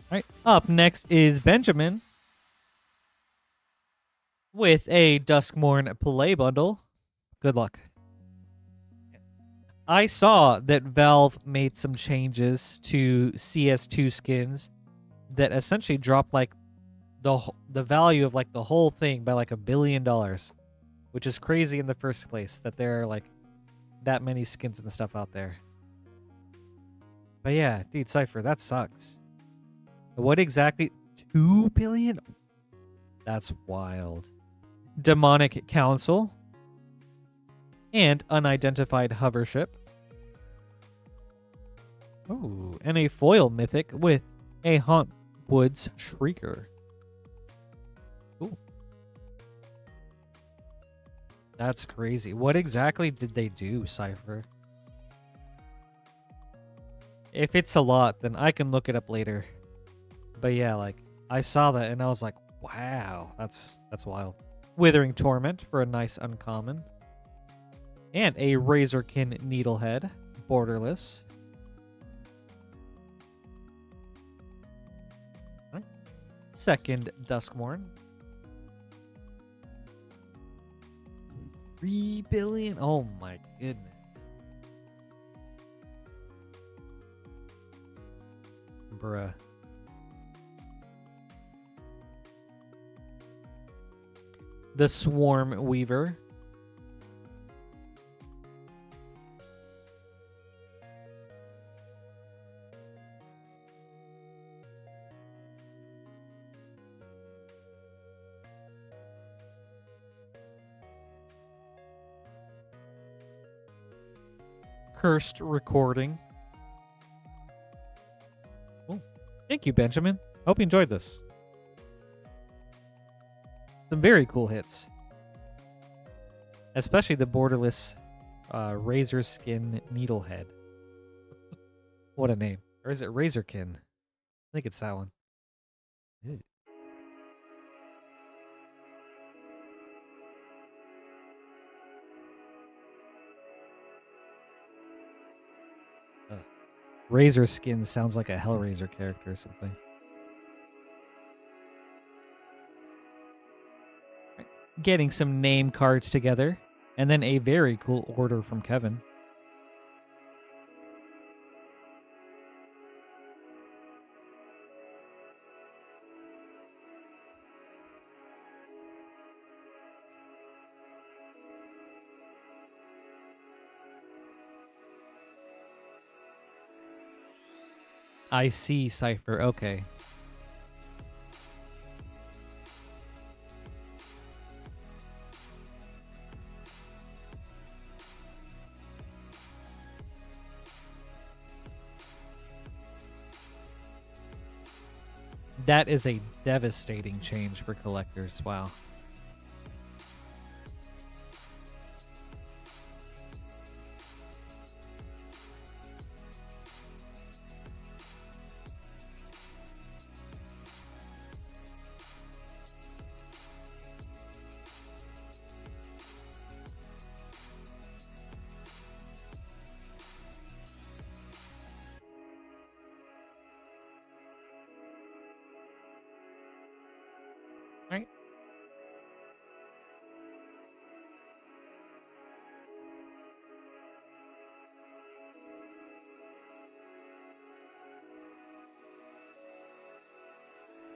Speaker 1: All right, up next is Benjamin with a Duskmorn Play Bundle. Good luck. I saw that Valve made some changes to CS2 skins that essentially dropped like the value of like the whole thing by like $1 billion, which is crazy in the first place that there are like that many skins and stuff out there. But yeah, dude, Cipher, that sucks. What exactly? 2 billion? That's wild. Demonic Council. And Unidentified Hover Ship. Ooh, and a foil mythic with a Haunt Woods Shrieker. Ooh. That's crazy. What exactly did they do, Cipher? If it's a lot, then I can look it up later. But yeah, like, I saw that and I was like, wow, that's wild. Withering Torment for a nice uncommon. And a Razorkin Needlehead, borderless. Right. Second Duskmorn. 3 billion? Oh my goodness. Bruh. The Swarm Weaver. Cursed Recording. Oh, thank you, Benjamin. Hope you enjoyed this. Some very cool hits. Especially the borderless Razor Skin Needlehead. What a name. Or is it Razorkin? I think it's that one. Ew. Razor Skin sounds like a Hellraiser character or something. Getting some name cards together, and then a very cool order from Kevin. I see, Cipher. Okay. That is a devastating change for collectors. Wow.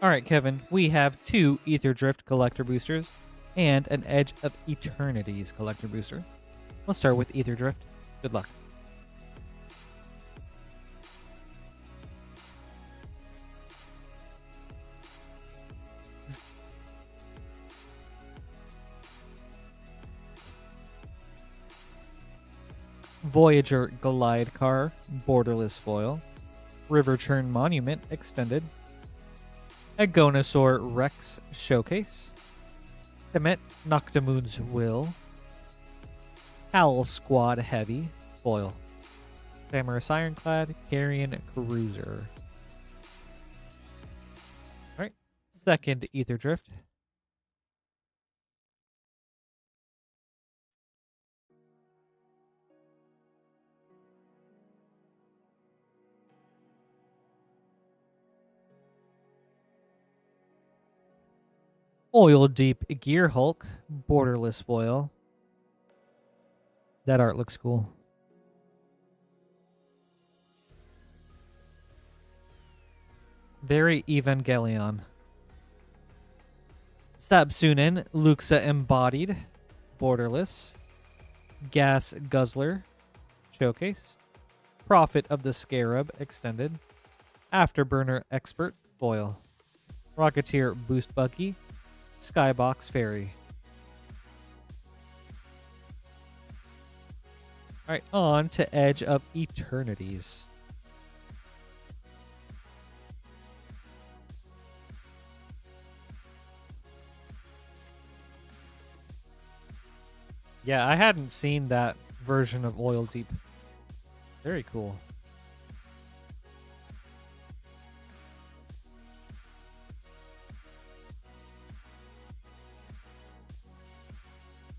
Speaker 1: All right, Kevin, we have 2 Ether Drift collector boosters and an Edge of Eternities collector booster. Let's start with Ether Drift. Good luck. Voyager Glide Car, Borderless Foil. River Churn Monument, Extended. Dinosaur Rex Showcase. Temet Noctamoon's Will. Howl Squad Heavy, Foil. Samurai Ironclad, Carrion Cruiser. Alright, second Ether Drift. Oil Deep Gear Hulk, Borderless Foil. That art looks cool. Very Evangelion. Sabsunen, Luxa Embodied, Borderless. Gas Guzzler, Showcase. Prophet of the Scarab, Extended. Afterburner Expert, Foil. Rocketeer Boost Buggy, Skybox Fairy. Alright, on to Edge of Eternities. Yeah, I hadn't seen that version of Oil Deep. Very cool.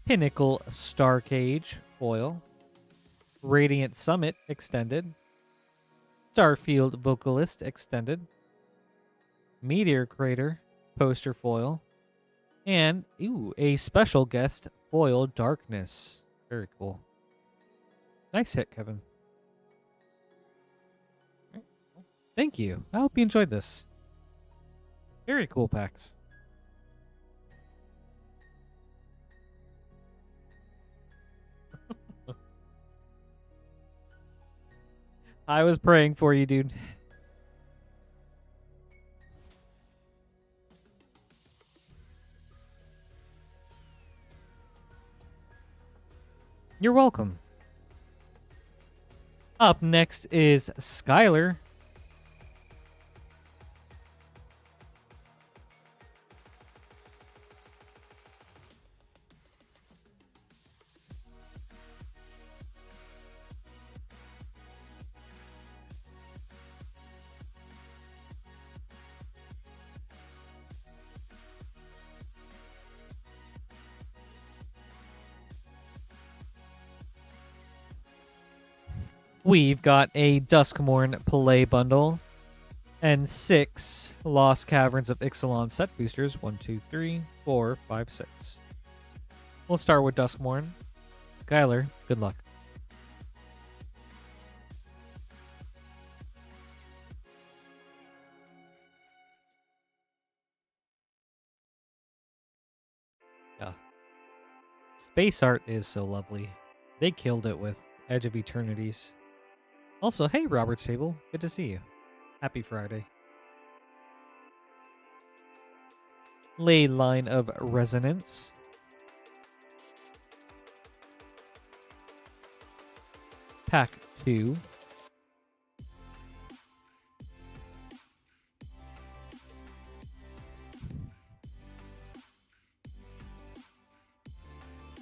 Speaker 1: Pinnacle Starcage, Foil. Radiant Summit, Extended. Starfield Vocalist, Extended. Meteor Crater, Poster Foil. And, a special guest, Foil Darkness. Very cool. Nice hit, Kevin. Right. Thank you. I hope you enjoyed this. Very cool packs. I was praying for you, dude. You're welcome. Up next is Skyler. We've got a Duskmorn Play Bundle and 6 Lost Caverns of Ixalan set boosters. 1, 2, 3, 4, 5, 6. We'll start with Duskmorn. Skyler, good luck. Yeah. Space art is so lovely. They killed it with Edge of Eternities. Also, hey, Robert Sable. Good to see you. Happy Friday. Ley Line of Resonance. Pack 2.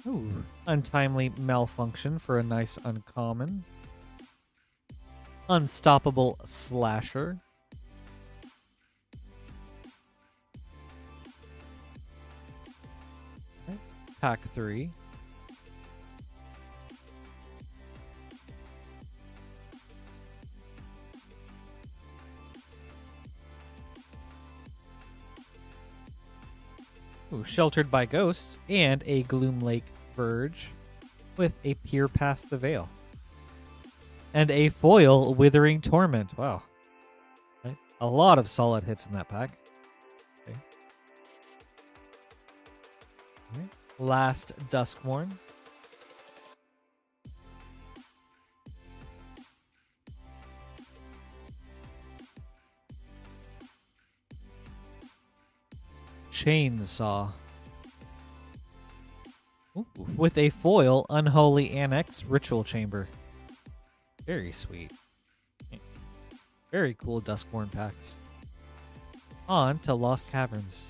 Speaker 1: Ooh, Untimely Malfunction for a nice uncommon. Unstoppable Slasher. Okay. Pack 3. Ooh, Sheltered by Ghosts and a Gloom Lake Verge with a Peer Past the Veil. And a foil Withering Torment. Wow. Okay. A lot of solid hits in that pack. Okay. Last Duskmourn. Chainsaw. Ooh, with a foil Unholy Annex Ritual Chamber. Very sweet. Very cool Duskmourn packs. On to Lost Caverns.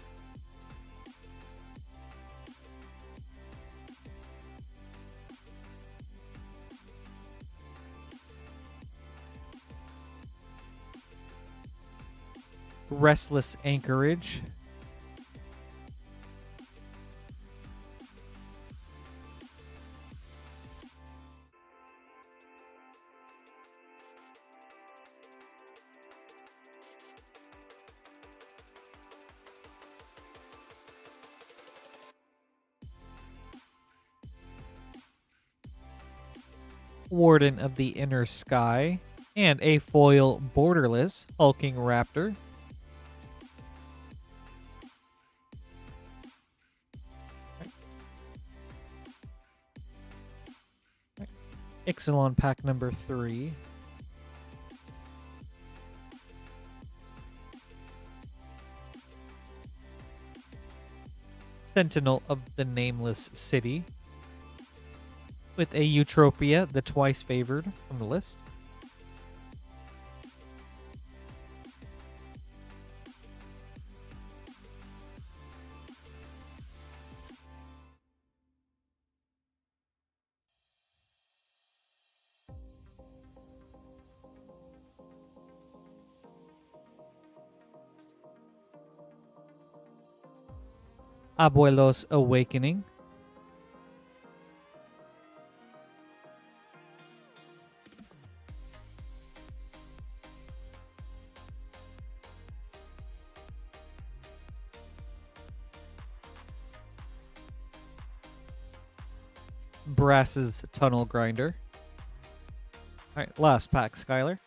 Speaker 1: Restless Anchorage. Warden of the Inner Sky, and a foil borderless hulking raptor. Ixalan pack number 3. Sentinel of the Nameless City. With a Eutropia, the twice favored from the list. Abuelo's Awakening. Brass's Tunnel Grinder. All right, last pack, Skyler.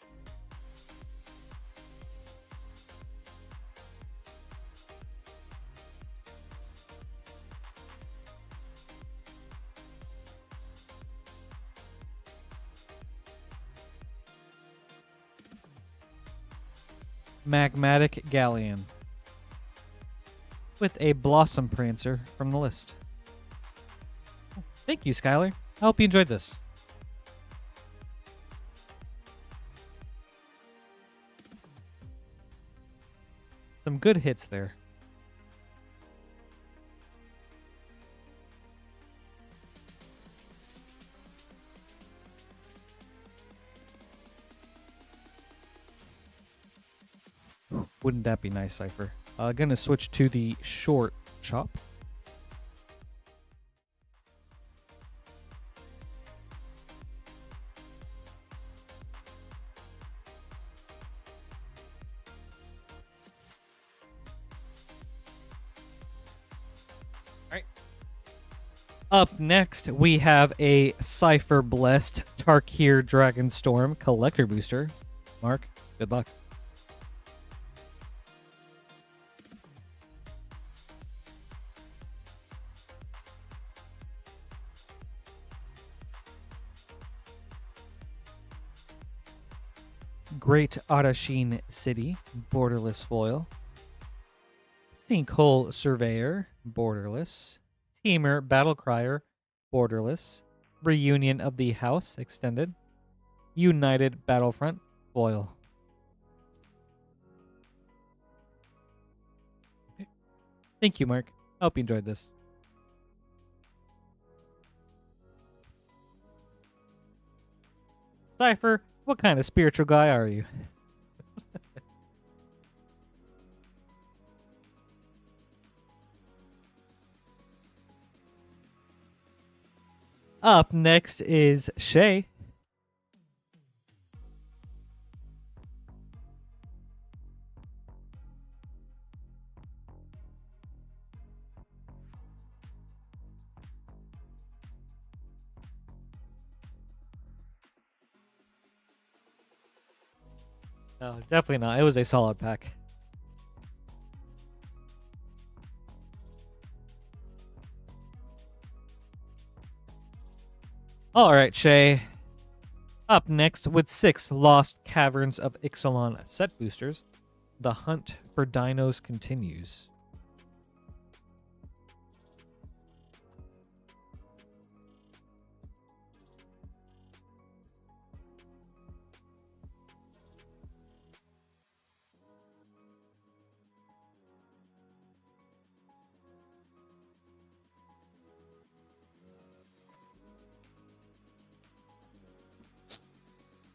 Speaker 1: Magmatic Galleon. With a Blossom Prancer from the list. Thank you, Skyler. I hope you enjoyed this. Some good hits there. Wouldn't that be nice, Cipher? Gonna switch to the short chop. Up next, we have a Cipher Blessed Tarkir Dragonstorm Collector Booster. Mark, good luck. Great Arasheen City, borderless foil. Sinkhole Surveyor, borderless. Teamer Battlecrier, borderless. Reunion of the House, extended. United Battlefront, foil. Okay. Thank you, Mark. I hope you enjoyed this. Cipher, what kind of spiritual guy are you? Up next is Shay. No, definitely not. It was a solid pack. All right, Shay. Up next with 6 Lost Caverns of Ixalan set boosters, the hunt for dinos continues.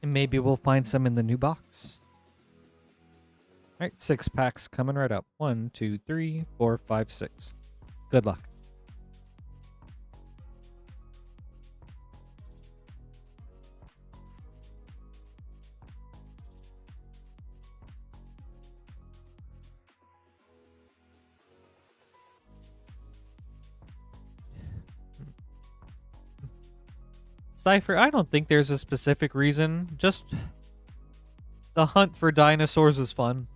Speaker 1: And maybe we'll find some in the new box. All right, 6 packs coming right up. 1, 2, 3, 4, 5, 6. Good luck. Cipher, I don't think there's a specific reason. Just the hunt for dinosaurs is fun.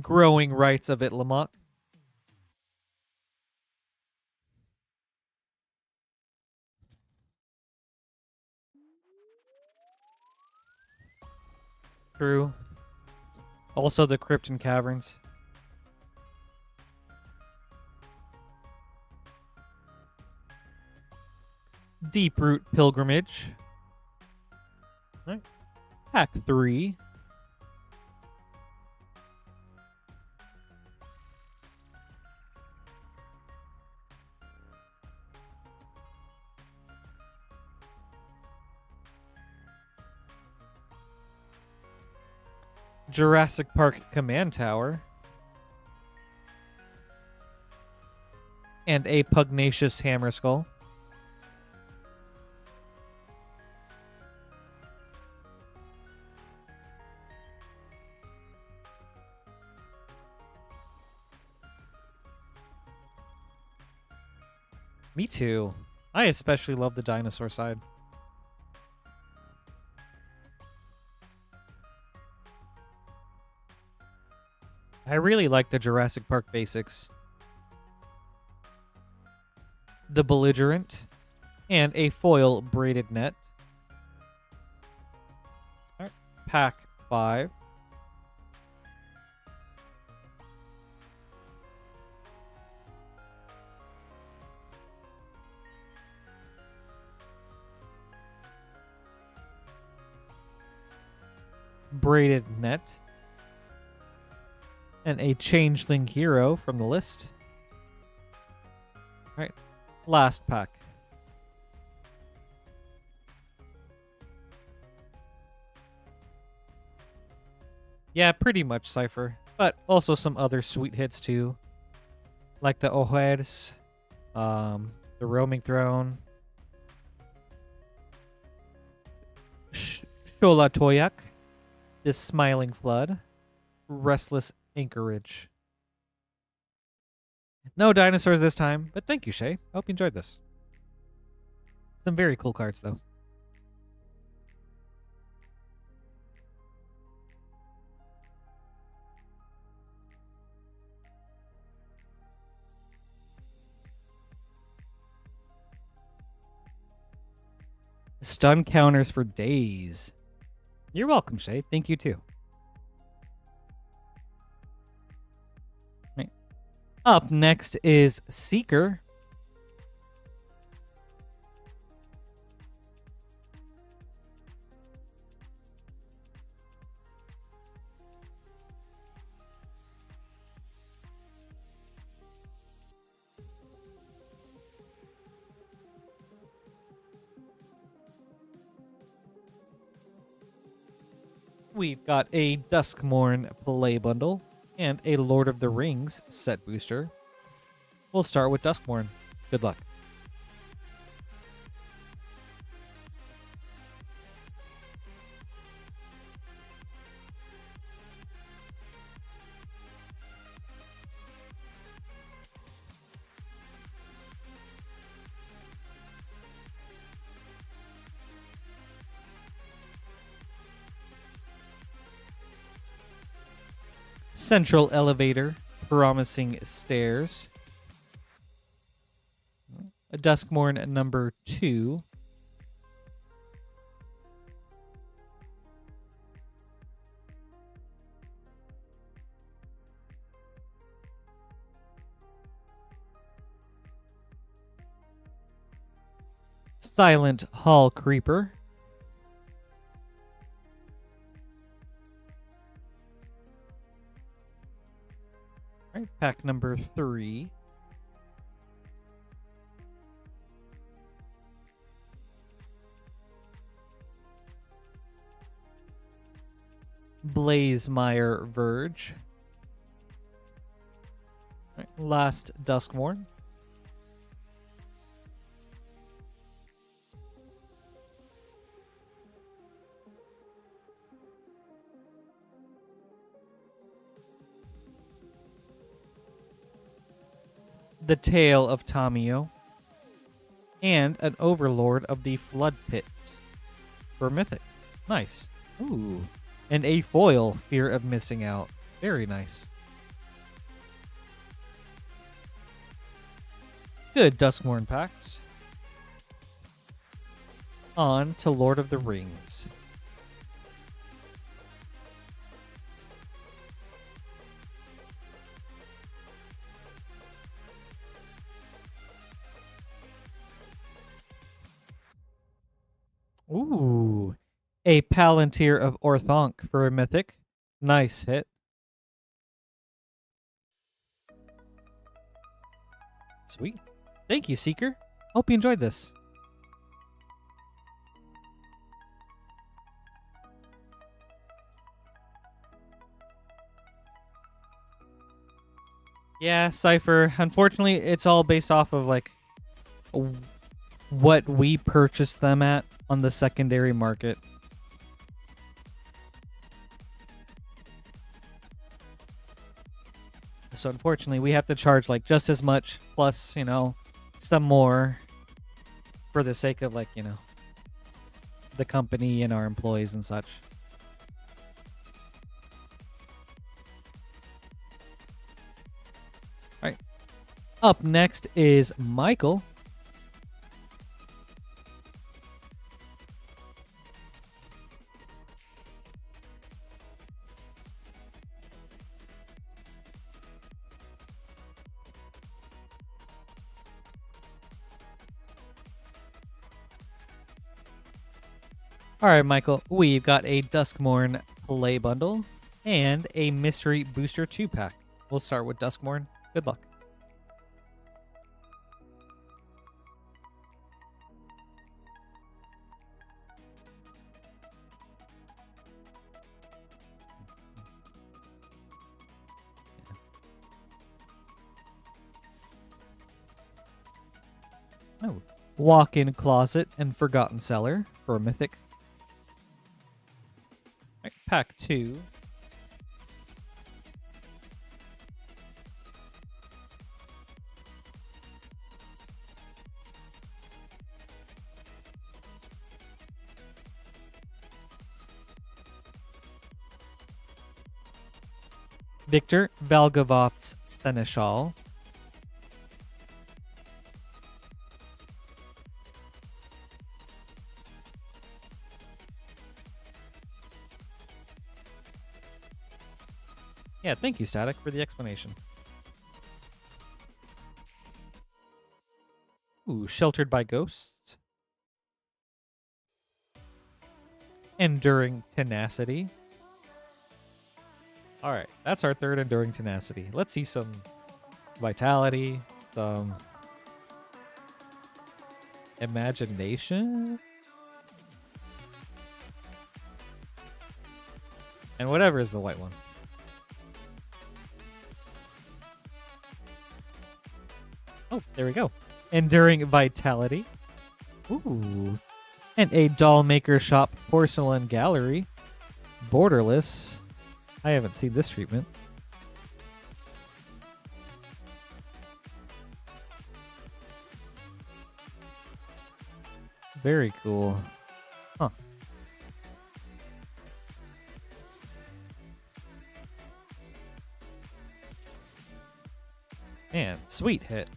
Speaker 1: Growing rights of Edmmond. True. Also the Krypton Caverns. Deeproot Pilgrimage. All right. Pack 3. Jurassic Park Command Tower. And a Pugnacious Hammer Skull. Me too. I especially love the dinosaur side. I really like the Jurassic Park basics. The Belligerent and a foil braided net. All right, pack 5. Braided net. And a changeling hero from the list. All right, last pack. Yeah, pretty much Cipher, but also some other sweet hits too, like the Ojeres, the Roaming Throne, Shola Toyak, this Smiling Flood, Restless Anchorage. No dinosaurs this time, but thank you, Shay. Hope you enjoyed this. Some very cool cards, though. Stun counters for days. You're welcome, Shay. Thank you, too. Right. Up next is Seeker. We've got a Duskmorn play bundle and a Lord of the Rings set booster. We'll start with Duskmorn. Good luck. Central Elevator, Promising Stairs. Duskmorn number 2. Silent Hall Creeper. All right, pack number 3. Blazemeyer Verge. All right, last Duskmorn. The Tale of Tamio, and an Overlord of the Flood Pits for Mythic. Nice. Ooh. And a foil, Fear of Missing Out. Very nice. Good Duskmorn packs. On to Lord of the Rings. Ooh. A Palantir of Orthonk for a Mythic. Nice hit. Sweet. Thank you, Seeker. Hope you enjoyed this. Yeah, Cipher. Unfortunately, it's all based off of like what we purchased them at on the secondary market. So unfortunately, we have to charge like just as much plus, you know, some more for the sake of like, you know, the company and our employees and such. All right. Up next is Michael. All right, Michael, we've got a Duskmorn Play Bundle and a Mystery Booster 2-pack. We'll start with Duskmorn. Good luck. Oh, Walk-in Closet and Forgotten Cellar for a Mythic. Right, pack 2. Victor Valgavoth's Seneschal. Yeah, thank you, Static, for the explanation. Ooh, Sheltered by Ghosts. Enduring Tenacity. All right, that's our third Enduring Tenacity. Let's see some Vitality, some Imagination, and whatever is the white one. Oh, there we go. Enduring Vitality. Ooh. And a Doll Maker Shop Porcelain Gallery. Borderless. I haven't seen this treatment. Very cool. Huh. Man, sweet hit.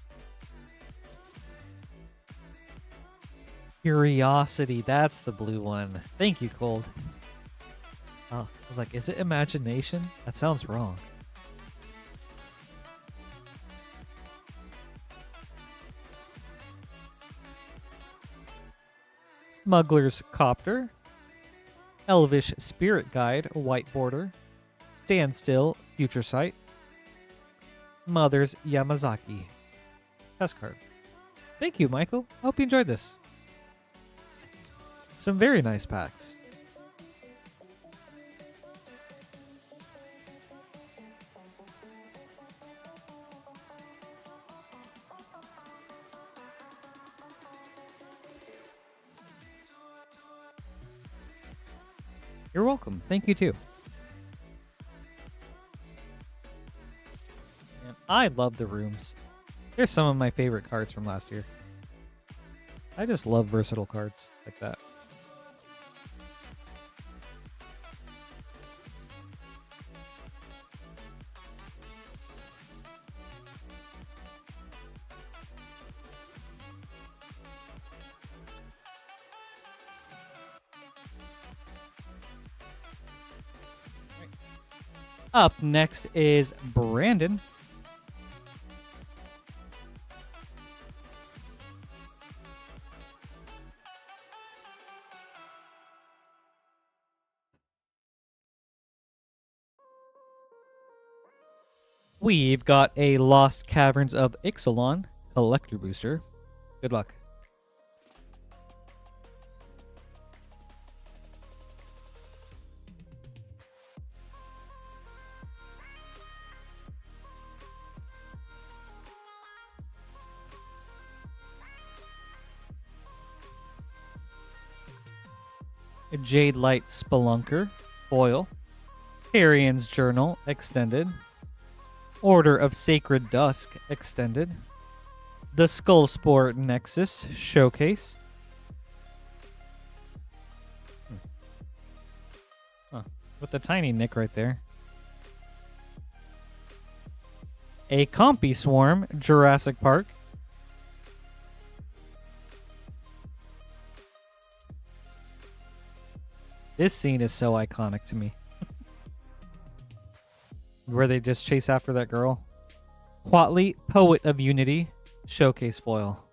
Speaker 1: Curiosity, that's the blue one. Thank you, Cold. Oh, I was like, is it imagination? That sounds wrong. Smuggler's Copter. Elvish Spirit Guide, white border. Standstill, Future Sight. Mother's Yamazaki. Test card. Thank you, Michael. I hope you enjoyed this. Some very nice packs. You're welcome. Thank you too. And I love the rooms. They're some of my favorite cards from last year. I just love versatile cards like that. Up next is Brandon. We've got a Lost Caverns of Ixalan collector booster. Good luck. Jade Light Spelunker, foil. Arian's Journal, extended. Order of Sacred Dusk, extended. The Skullspore Nexus, showcase. Huh. With the tiny nick right there. A Compy Swarm, Jurassic Park. This scene is so iconic to me. Where they just chase after that girl. Huatli, Poet of Unity, showcase foil.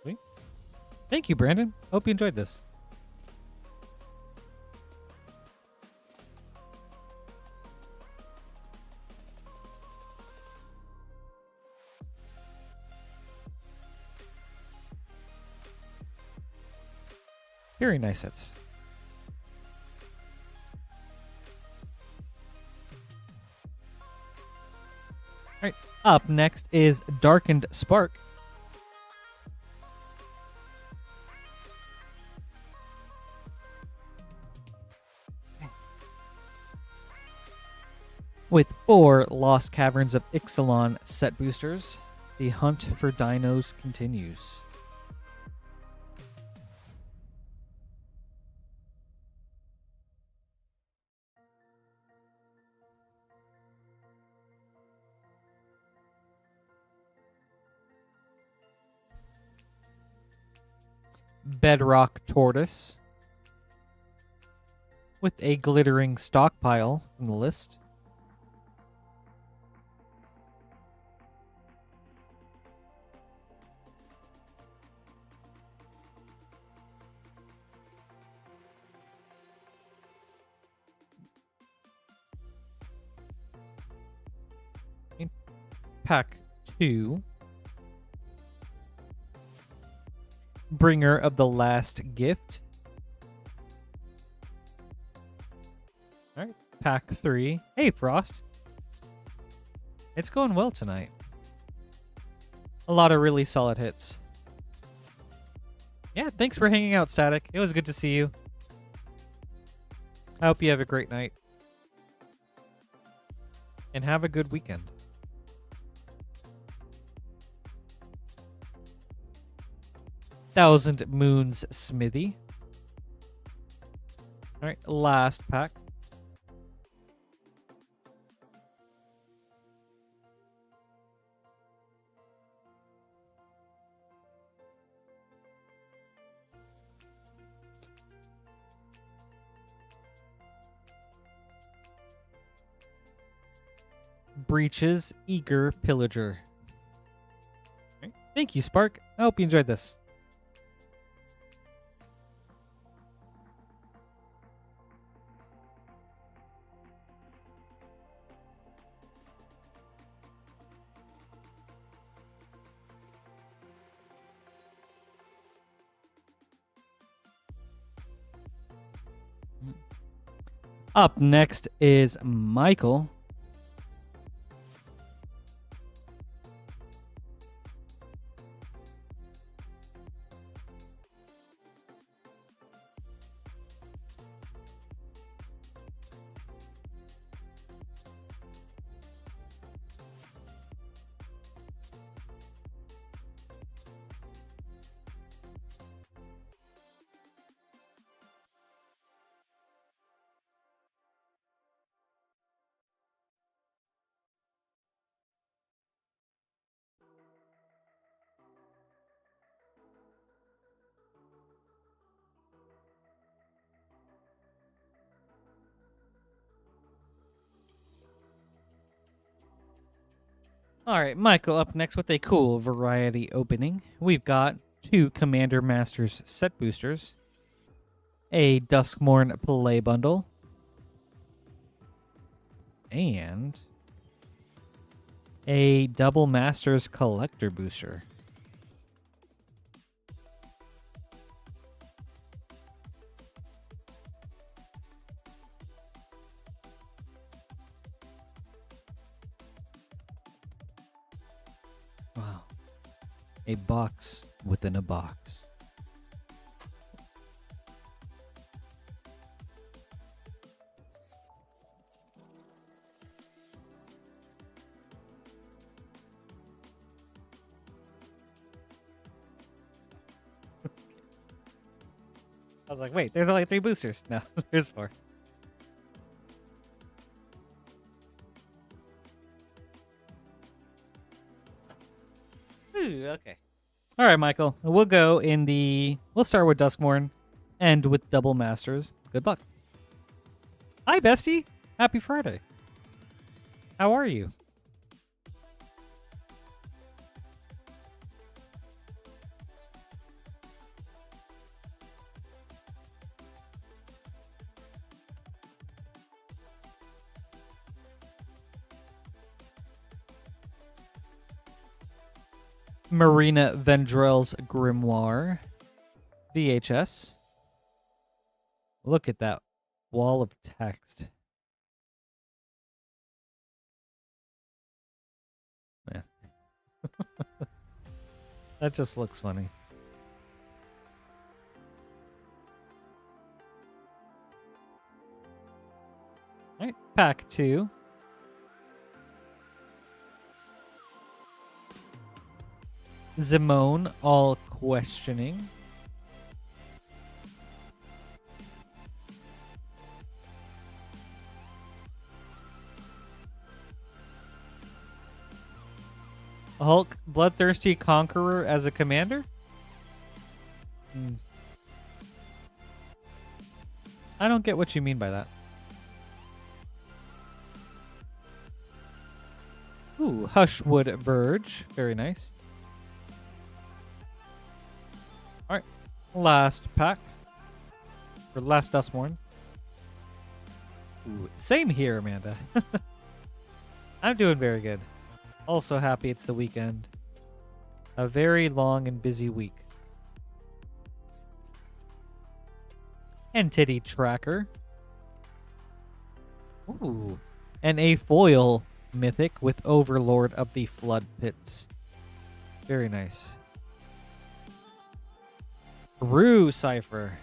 Speaker 1: Sweet. Thank you, Brandon. Hope you enjoyed this. Very nice hits. Alright, up next is Darkened Spark. With 4 Lost Caverns of Ixalan set boosters, the hunt for dinos continues. Bedrock Tortoise. With a glittering stockpile in the list. Pack 2. Bringer of the Last Gift. Alright, pack 3. Hey, Frost. It's going well tonight. A lot of really solid hits. Yeah, thanks for hanging out, Static. It was good to see you. I hope you have a great night. And have a good weekend. Thousand Moons Smithy. Alright, last pack. Breaches Eager Pillager. Okay. Thank you, Spark. I hope you enjoyed this. Up next is Michael. All right, Michael up next with a cool variety opening. We've got 2 Commander Masters set boosters, a Duskmorn play bundle, and a Double Masters collector booster. Wow. A box within a box. I was like, wait, there's only 3 boosters. No, there's 4. Ooh, okay. All right, Michael. We'll start with Duskmorn, end with Double Masters. Good luck. Hi, bestie. Happy Friday. How are you? Marina Vendrell's Grimoire. VHS. Look at that wall of text. Man. That just looks funny. All right, pack 2. Zimone, all questioning. Hulk, Bloodthirsty Conqueror as a commander? I don't get what you mean by that. Ooh, Hushwood Verge. Very nice. Alright. Last pack. Or last Duskmorn. Ooh, same here, Amanda. I'm doing very good. Also happy it's the weekend. A very long and busy week. Entity Tracker. Ooh. And a foil mythic with Overlord of the Flood Pits. Very nice. Rue Cipher.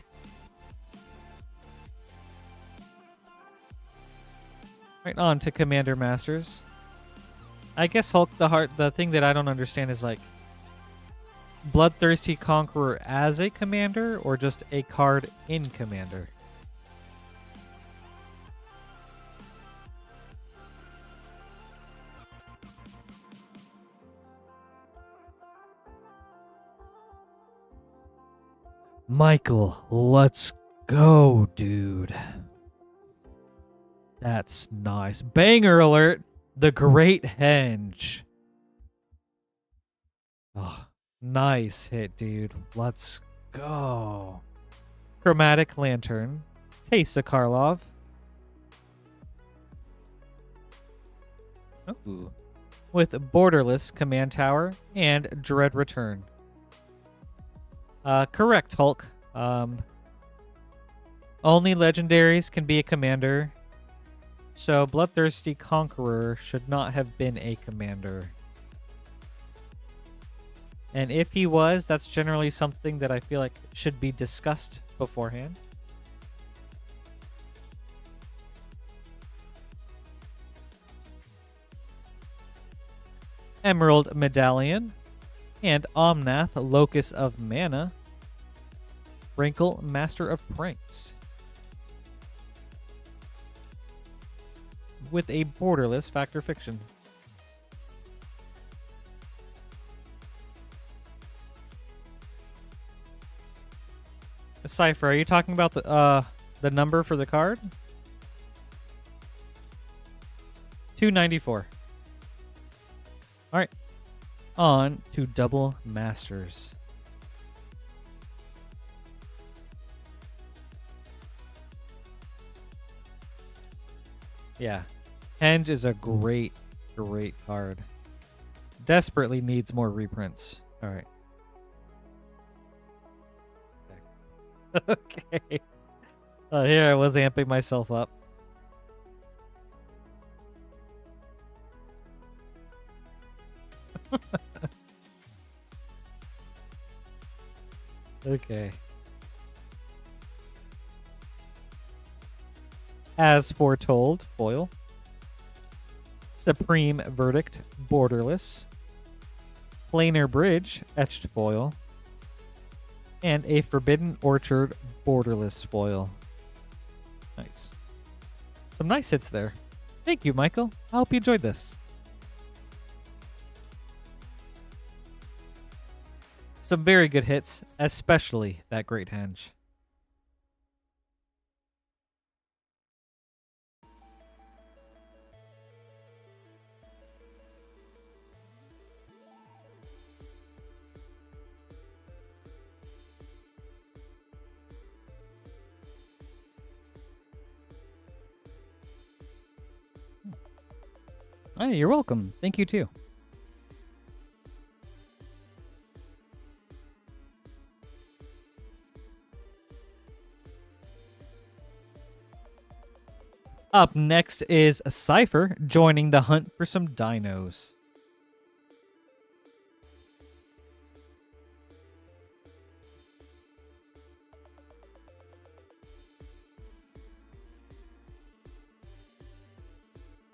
Speaker 1: Right on to Commander Masters. I guess Hulk, the thing that I don't understand is like Bloodthirsty Conqueror as a commander or just a card in Commander? Michael, let's go, dude. That's nice. Banger alert. The Great Henge. Oh, nice hit, dude. Let's go. Chromatic Lantern. Taste of Karlov. Ooh. With Borderless Command Tower and Dread Return. Correct, Hulk. Only legendaries can be a commander. So Bloodthirsty Conqueror should not have been a commander. And if he was, that's generally something that I feel like should be discussed beforehand. Emerald Medallion. And Omnath, Locus of Mana. Wrinkle, Master of Pranks. With a borderless Factor Fiction. Cipher, are you talking about the number for the card? 294. All right. On to Double Masters. Yeah. Henge is a great card. Desperately needs more reprints. All right. Okay. Here I was amping myself up. Okay. As Foretold, foil. Supreme Verdict, borderless. Planar Bridge, etched foil. And a Forbidden Orchard, borderless foil. Nice. Some nice hits there. Thank you, Michael. I hope you enjoyed this. Some very good hits, especially that Great Henge. Hey, you're welcome. Thank you too. Up next is Cipher joining the hunt for some dinos.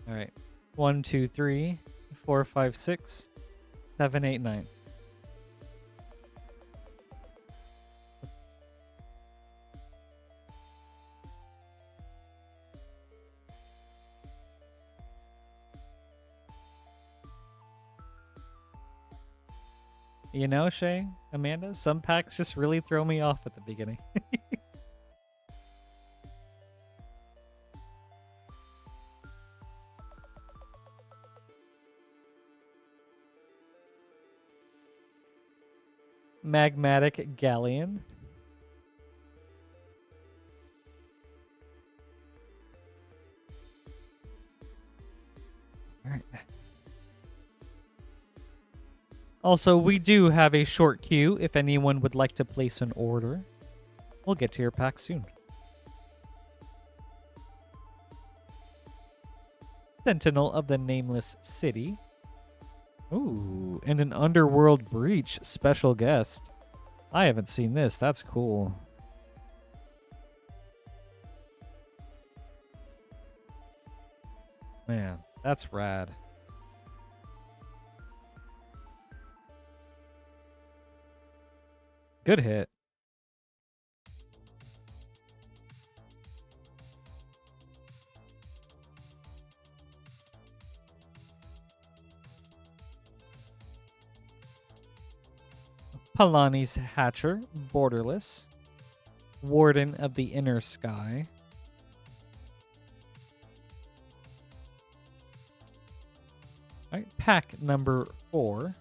Speaker 1: All right. 1, 2, 3, 4, 5, 6, 7, 8, 9. You know, Shay, Amanda, some packs just really throw me off at the beginning. Magmatic Galleon. All right. Also, we do have a short queue if anyone would like to place an order. We'll get to your pack soon. Sentinel of the Nameless City. Ooh, and an Underworld Breach special guest. I haven't seen this. That's cool. Man, that's rad. Good hit. Palani's Hatcher, borderless. Warden of the Inner Sky. All right, pack number 4.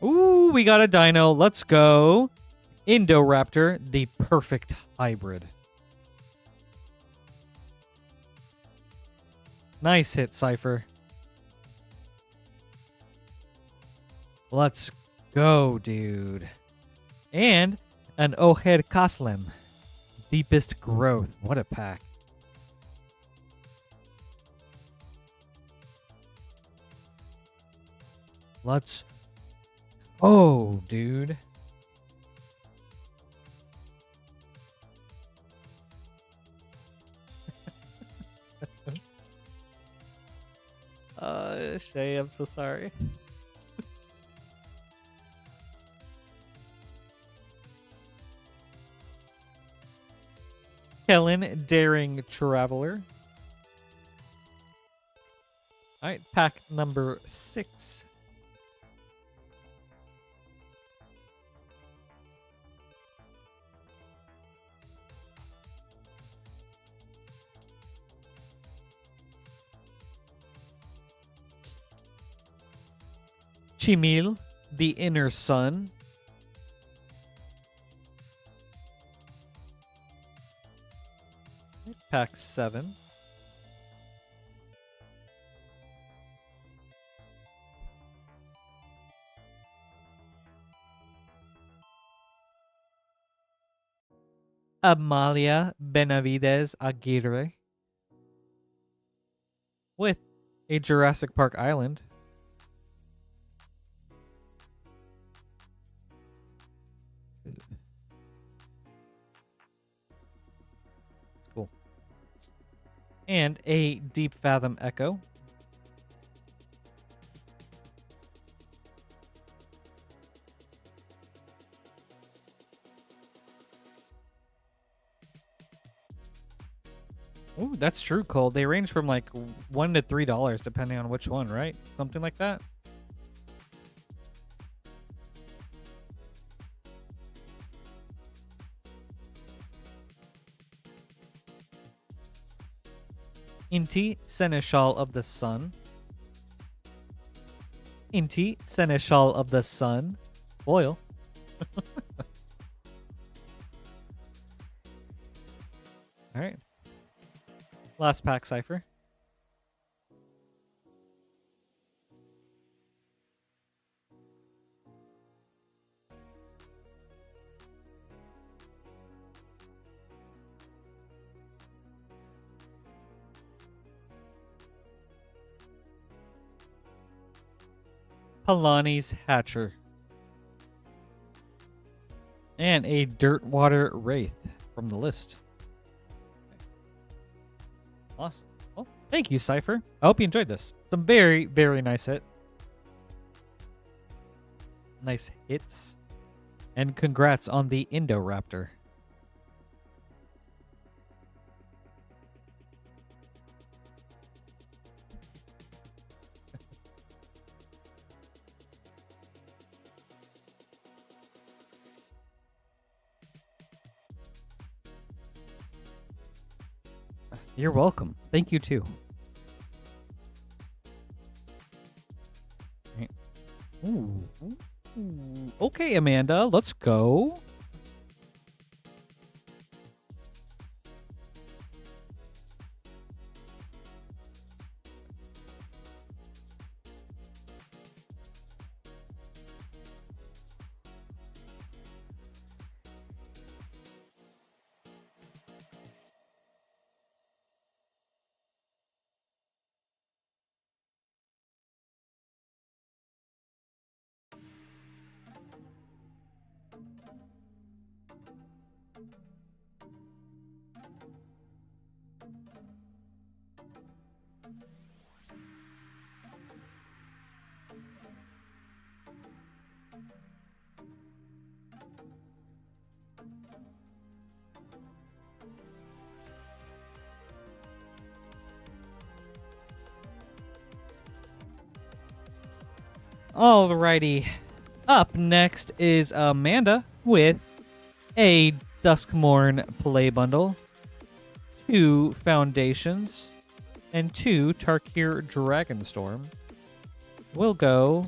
Speaker 1: Ooh, we got a dino. Let's go. Indoraptor, the perfect hybrid. Nice hit, Cipher. Let's go, dude. And an Oher Kaslem. Deepest growth. What a pack. Let's... Oh, dude. Shay, I'm so sorry. Kellen, Daring Traveler. All right, pack number 6. Chimil, the Inner Sun. Pack 7. Amalia Benavides Aguirre with a Jurassic Park Island. Cool. And a Deep Fathom Echo. Ooh, that's true, Cole. They range from like $1 to $3 depending on which one, right? Something like that. Inti, Seneschal of the Sun. Inti, Seneschal of the Sun. Foil. All right. Last pack, Cipher. Palani's Hatcher. And a Dirtwater Wraith from the list. Awesome. Well, thank you, Cipher. I hope you enjoyed this. Some very, very nice nice hits. And congrats on the Indoraptor. You're welcome. Thank you, too. Ooh. Ooh. Okay, Amanda, let's go. Alrighty. Up next is Amanda with a Duskmorn play bundle, 2 Foundations, and 2 Tarkir Dragonstorm. We'll go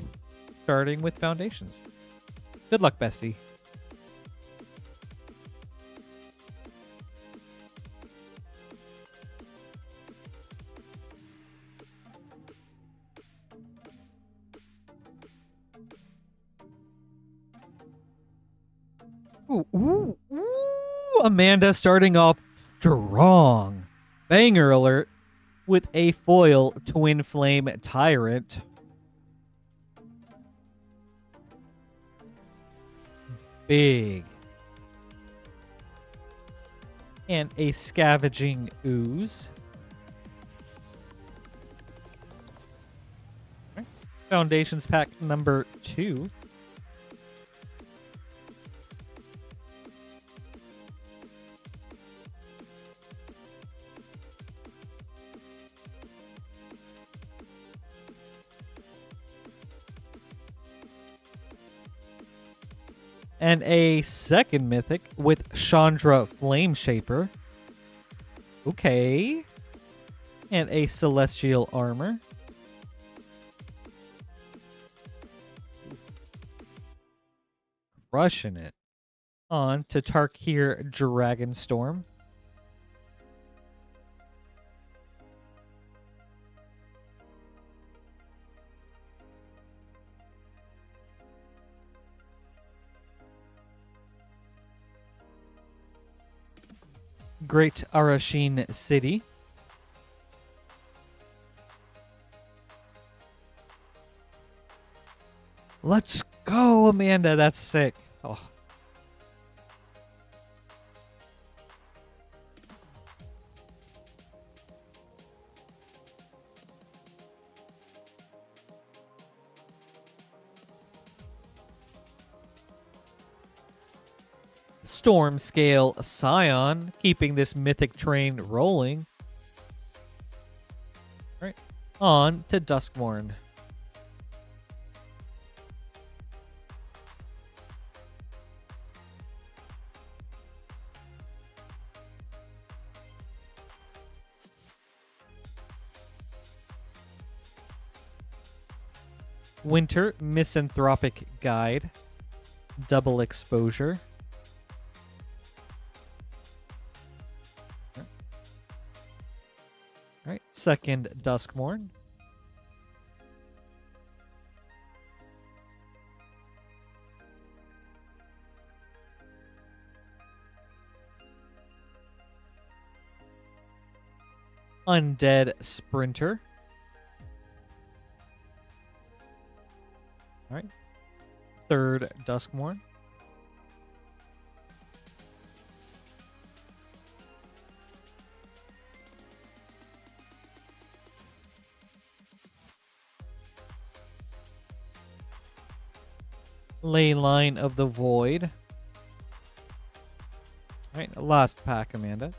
Speaker 1: starting with Foundations. Good luck, bestie. Ooh. Amanda starting off strong. Banger alert with a foil Twin Flame Tyrant. Big. And a Scavenging Ooze. Okay. Foundations pack number 2. And a second mythic with Chandra Flameshaper. Okay. And a Celestial Armor. Crushing it. On to Tarkir Dragonstorm. Great Arashin City. Let's go, Amanda. That's sick. Oh. Storm Scale Scion, keeping this mythic train rolling. All right, on to Duskmorn. Winter Misanthropic Guide, double exposure. All right, second Duskmorn. Undead Sprinter. All right, third Duskmorn. Leyline of the Void. All right, last pack, Amanda.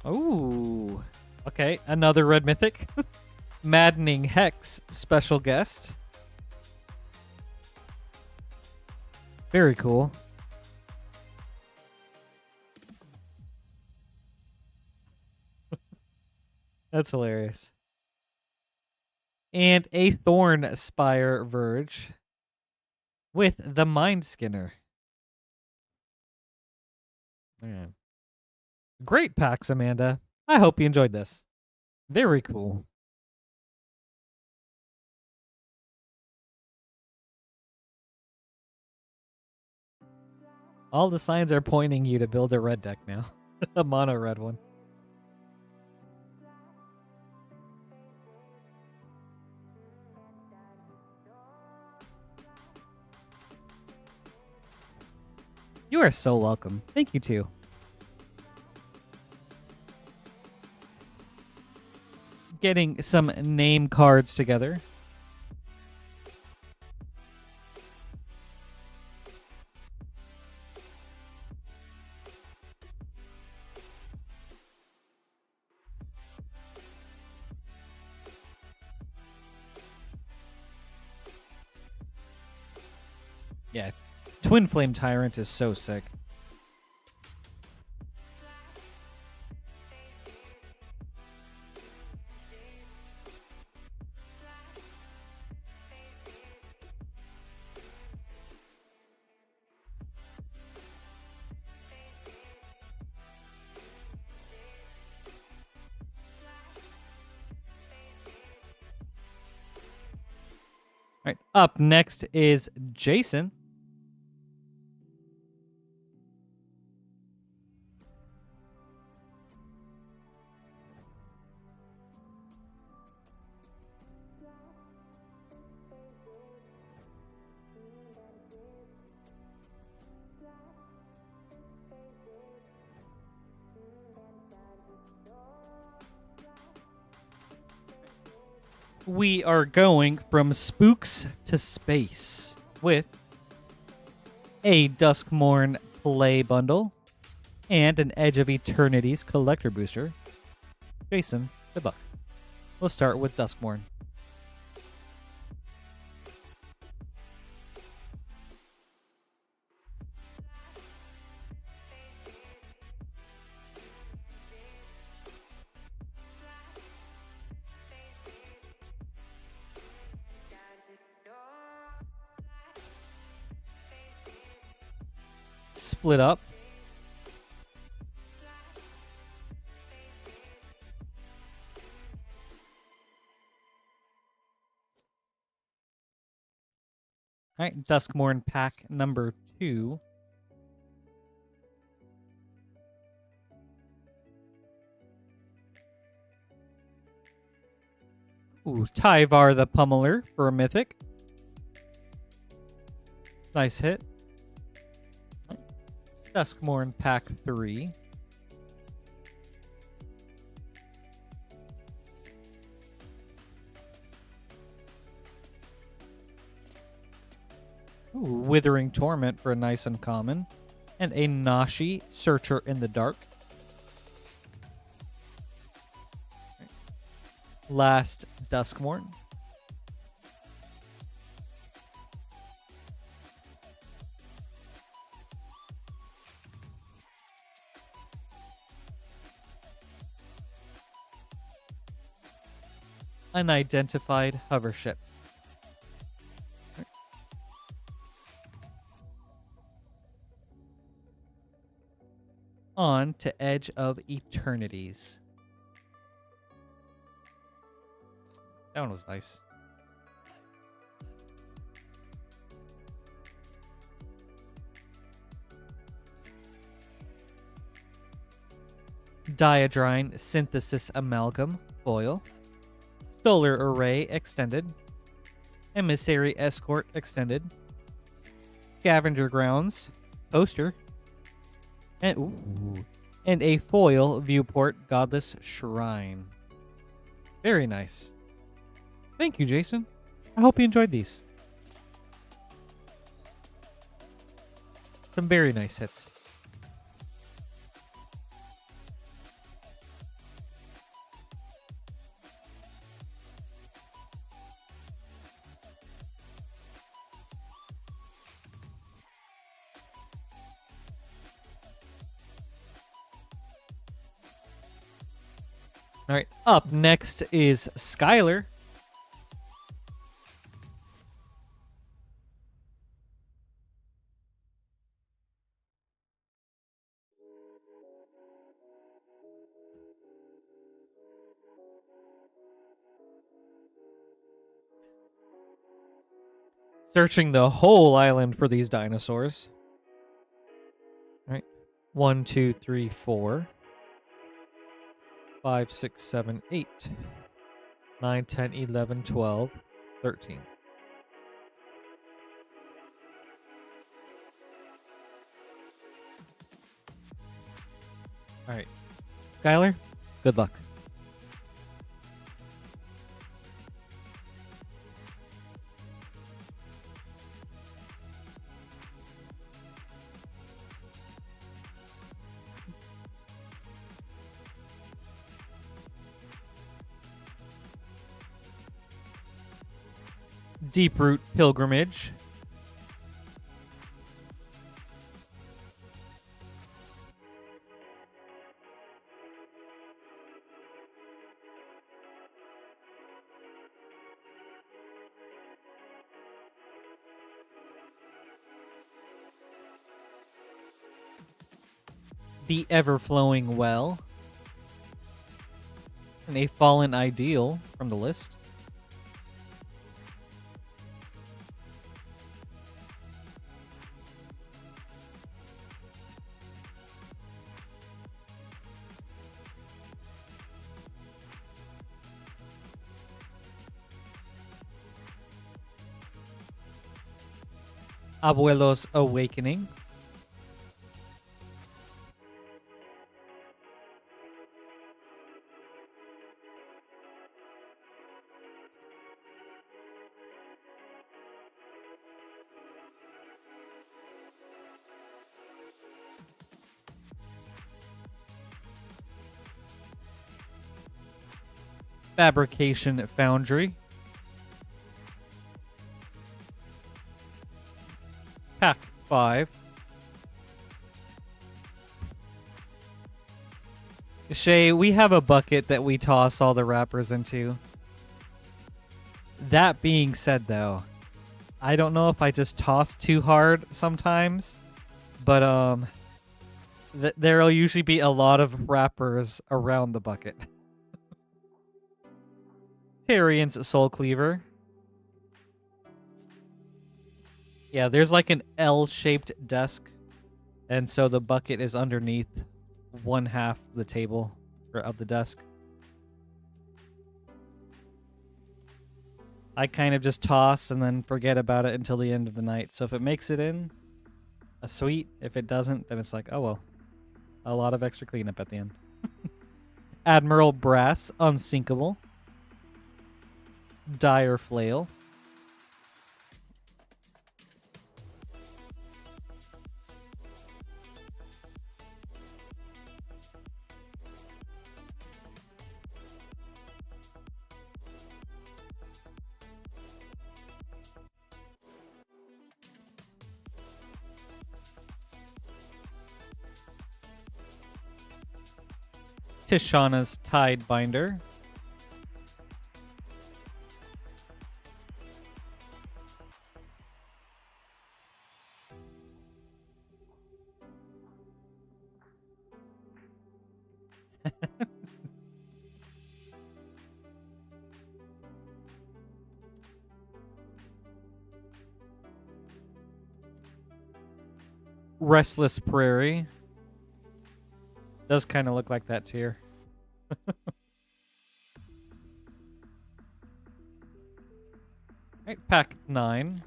Speaker 1: Ooh. Okay, another red mythic. Maddening Hex special guest. Very cool. That's hilarious. And a Thorn Spire Verge with the Mind Skinner. Man. Great packs, Amanda. I hope you enjoyed this. Very cool. All the signs are pointing you to build a red deck now. A mono red one. You are so welcome. Thank you too. Getting some name cards together. Yeah, Twin Flame Tyrant is so sick. All right, up next is Jason. We are going from spooks to space with a Duskmorn play bundle and an Edge of Eternity's collector booster. Jason, good luck. We'll start with Duskmorn. Split up. All right, Duskmorn pack number 2. Ooh, Tyvar the Pummeler for a mythic. Nice hit. Duskmorn pack 3. Ooh, Withering Torment for a nice uncommon. And a Nashi, Searcher in the Dark. Last Duskmorn. Unidentified hover ship. On to Edge of Eternities. That one was nice. Diadrine Synthesis Amalgam foil. Solar Array extended. Emissary Escort extended. Scavenger Grounds poster. And a foil Viewport Godless Shrine. Very nice. Thank you, Jason. I hope you enjoyed these. Some very nice hits. All right, up next is Skyler. Searching the whole island for these dinosaurs. All right, 1, 2, 3, 4. 5, 6, 7, 8, 9, 10, 11, 12, 13. All right. Skyler, good luck. Deeproot Pilgrimage. the ever-flowing well. And a fallen ideal from the list. Abuelo's Awakening. Fabrication Foundry. Pack 5. Shay, we have a bucket that we toss all the wrappers into. That being said, though, I don't know if I just toss too hard sometimes, but there'll usually be a lot of wrappers around the bucket. Tyrion's Soul Cleaver. Yeah, there's like an L-shaped desk, and so the bucket is underneath one half the table of the desk. I kind of just toss and then forget about it until the end of the night. So if it makes it in, a sweet. If it doesn't, then it's like, oh well. A lot of extra cleanup at the end. Admiral Brass, Unsinkable. Dire Flail. Tishana's Tide Binder. Restless Prairie. Does kind of look like that tier. Right, pack 9.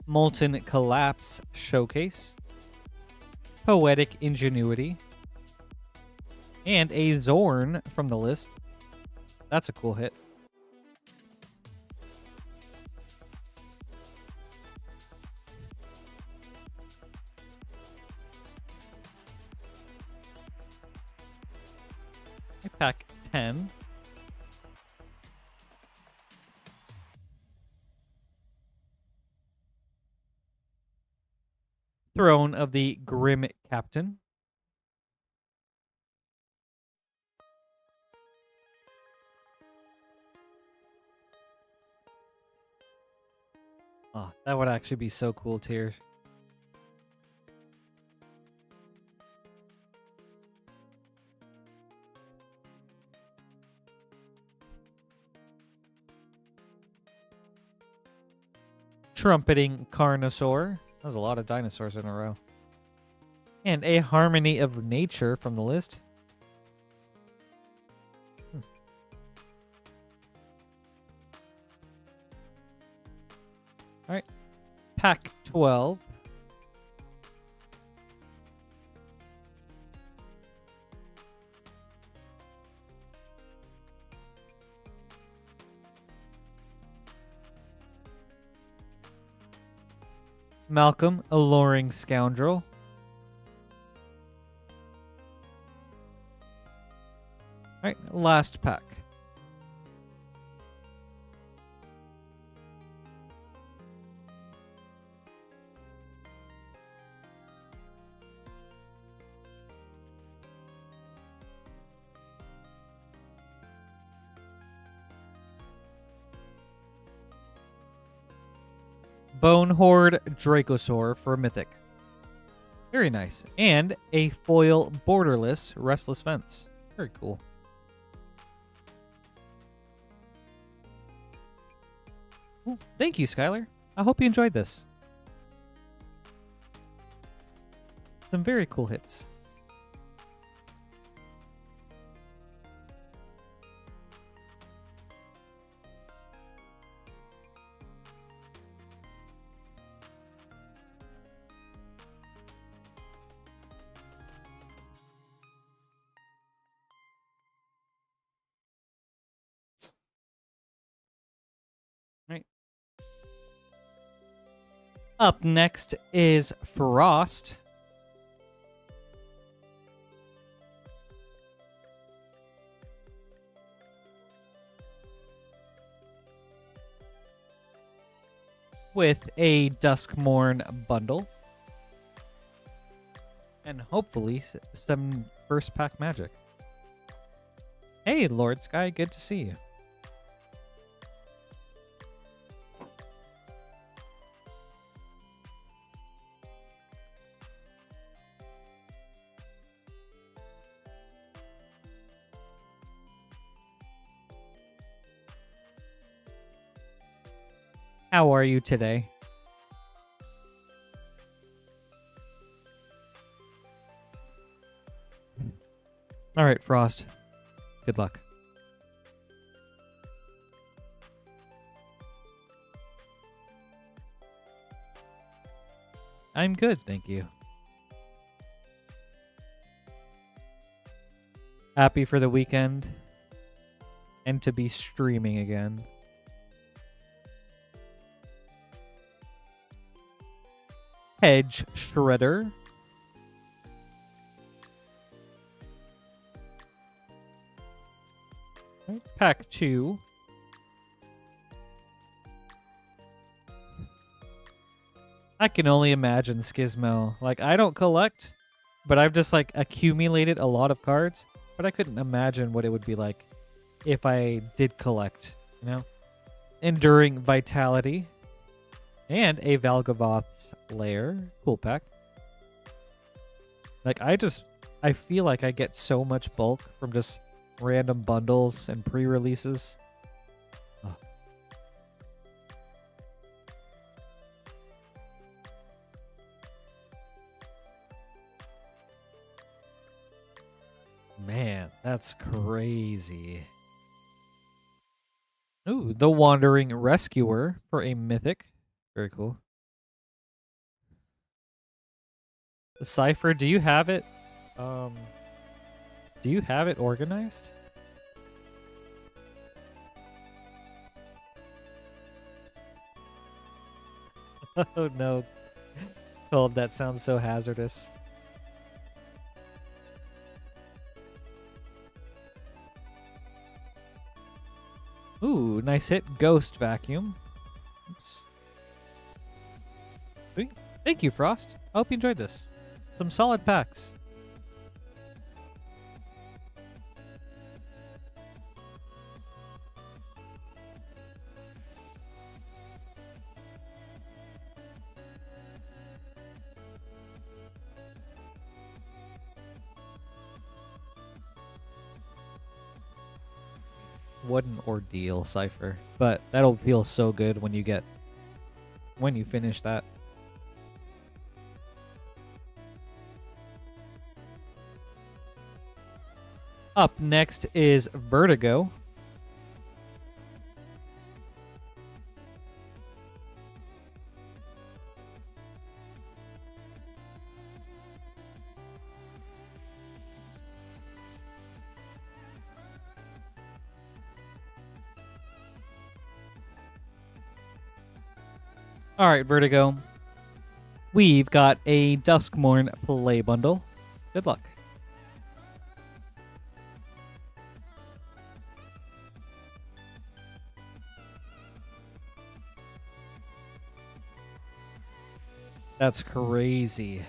Speaker 1: Molten Collapse Showcase. Poetic Ingenuity. And a Zorn from the list. That's a cool hit. Pack 10. Throne of the Grim Captain. Oh, that would actually be so cool tier. Trumpeting Carnosaur. That was a lot of dinosaurs in a row. And a Harmony of Nature from the list. All right. Pack 12. Malcolm, Alluring Scoundrel. All right, last pack. Bone Horde Dracosaur for a mythic. Very nice. And a foil borderless Restless Fence. Very cool. Ooh, thank you, Skyler. I hope you enjoyed this. Some very cool hits. Right. Up next is Frost. With a Duskmourn bundle. And hopefully some first pack magic. Hey, Lord Sky, good to see you. How are you today? All right, Frost. Good luck. I'm good, thank you. Happy for the weekend and to be streaming again. Hedge Shredder. Pack 2. I can only imagine Schismo. Like, I don't collect, but I've just, like, accumulated a lot of cards. But I couldn't imagine what it would be like if I did collect, you know? Enduring Vitality. And a Valgavoth's Lair. Cool pack. Like, I feel like I get so much bulk from just random bundles and pre-releases. Oh. Man, that's crazy. Ooh, the Wandering Rescuer for a mythic. Very cool. The Cipher, do you have it? Do you have it organized? Oh no. Oh, that sounds so hazardous. Ooh, nice hit. Ghost Vacuum. Oops. Sweet. Thank you, Frost. I hope you enjoyed this. Some solid packs. What an ordeal, Cipher. But that'll feel so good when you finish that. Up next is Vertigo. All right, Vertigo. We've got a Duskmourn play bundle. Good luck. That's crazy.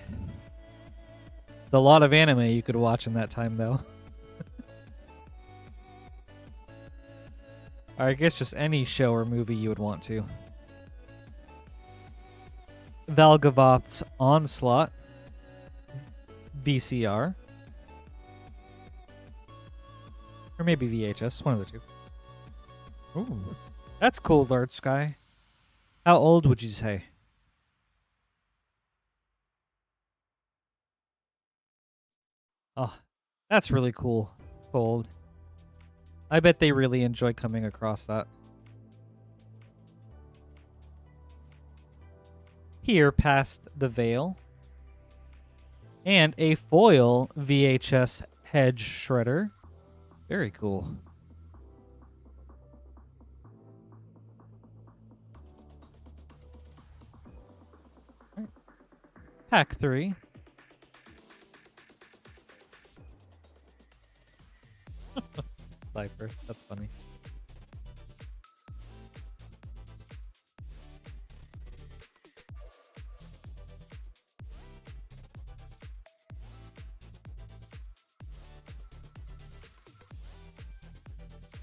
Speaker 1: It's a lot of anime you could watch in that time, though. Or I guess just any show or movie you would want to. Valgavoth's Onslaught VCR. Or maybe VHS, one of the two. Ooh, that's cool, Lord Sky. How old would you say? Oh, that's really cool. Cold. I bet they really enjoy coming across that. Here, past the veil. And a foil VHS hedge shredder. Very cool. Right. Pack 3. Cipher. That's funny.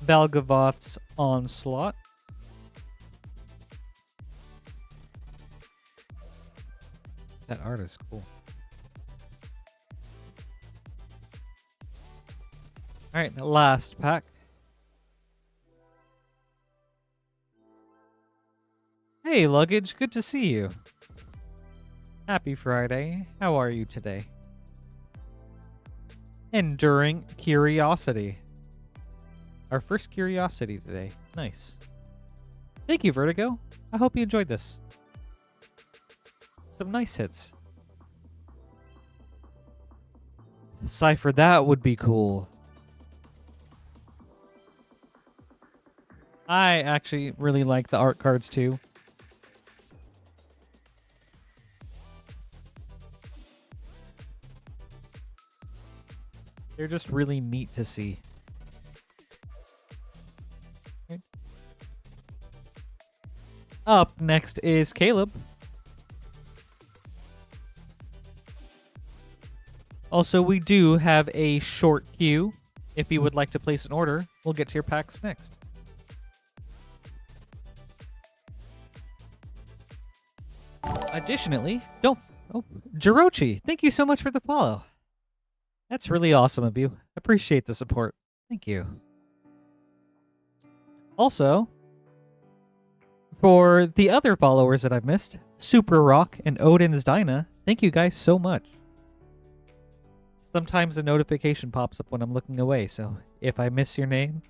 Speaker 1: Valgavoth's Onslaught. That art is cool. All right, last pack. Hey, Luggage, good to see you. Happy Friday. How are you today? Enduring Curiosity. Our first Curiosity today. Nice. Thank you, Vertigo. I hope you enjoyed this. Some nice hits. Cipher, that would be cool. I actually really like the art cards too. They're just really neat to see. Okay. Up next is Caleb. Also, we do have a short queue. If you would like to place an order, we'll get to your packs next. Additionally, Jirochi, thank you so much for the follow. That's really awesome of you. Appreciate the support. Thank you. Also, for the other followers that I've missed, Super Rock and Odin's Dinah, thank you guys so much. Sometimes a notification pops up when I'm looking away, so if I miss your name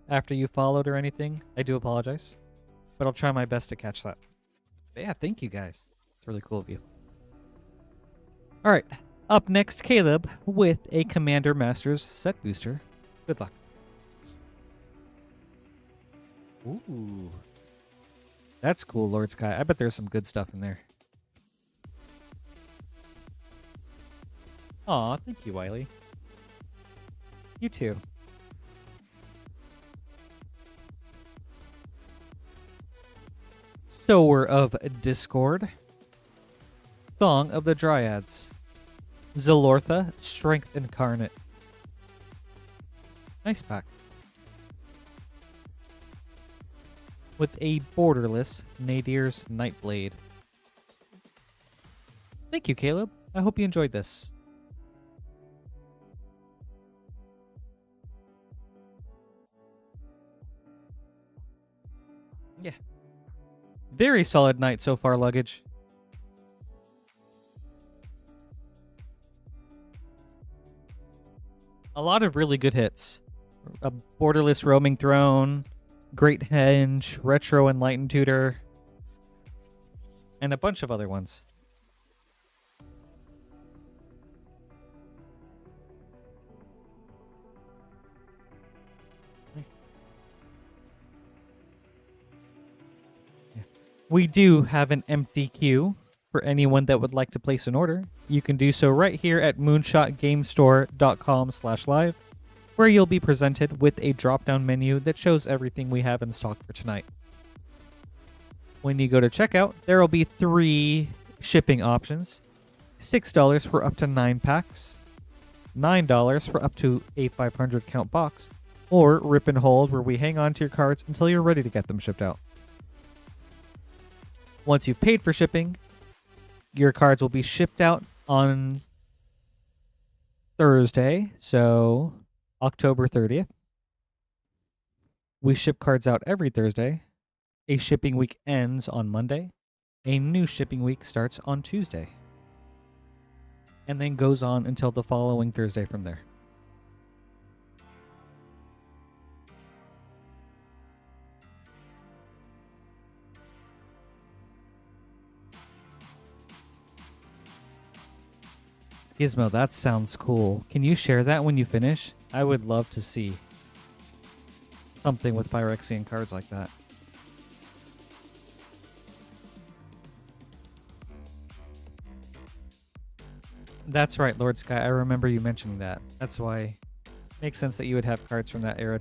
Speaker 1: after you followed or anything, I do apologize. But I'll try my best to catch that. But yeah, thank you guys. It's really cool of you. All right. Up next, Caleb with a Commander Masters set booster. Good luck. Ooh. That's cool, Lord Sky. I bet there's some good stuff in there. Aw, thank you, Wiley. You too. Sower of Discord. Song of the Dryads. Zalortha, Strength Incarnate. Nice pack. With a borderless Nadir's Nightblade. Thank you, Caleb. I hope you enjoyed this. Yeah. Very solid night so far, Luggage. A lot of really good hits. A borderless Roaming Throne, Great Henge, Retro Enlightened Tutor, and a bunch of other ones. We do have an empty queue for anyone that would like to place an order. You can do so right here at moonshotgamestore.com/live, where you'll be presented with a drop-down menu that shows everything we have in stock for tonight. When you go to checkout, there will be 3 shipping options. $6 for up to 9 packs, $9 for up to a 500 count box, or Rip and Hold, where we hang on to your cards until you're ready to get them shipped out. Once you've paid for shipping, your cards will be shipped out on Thursday, so October 30th. We ship cards out every Thursday. A shipping week ends on Monday. A new shipping week starts on Tuesday. And then goes on until the following Thursday from there. Gizmo, that sounds cool. Can you share that when you finish? I would love to see something with Phyrexian cards like that. That's right, Lord Sky. I remember you mentioning that. That's why it makes sense that you would have cards from that era.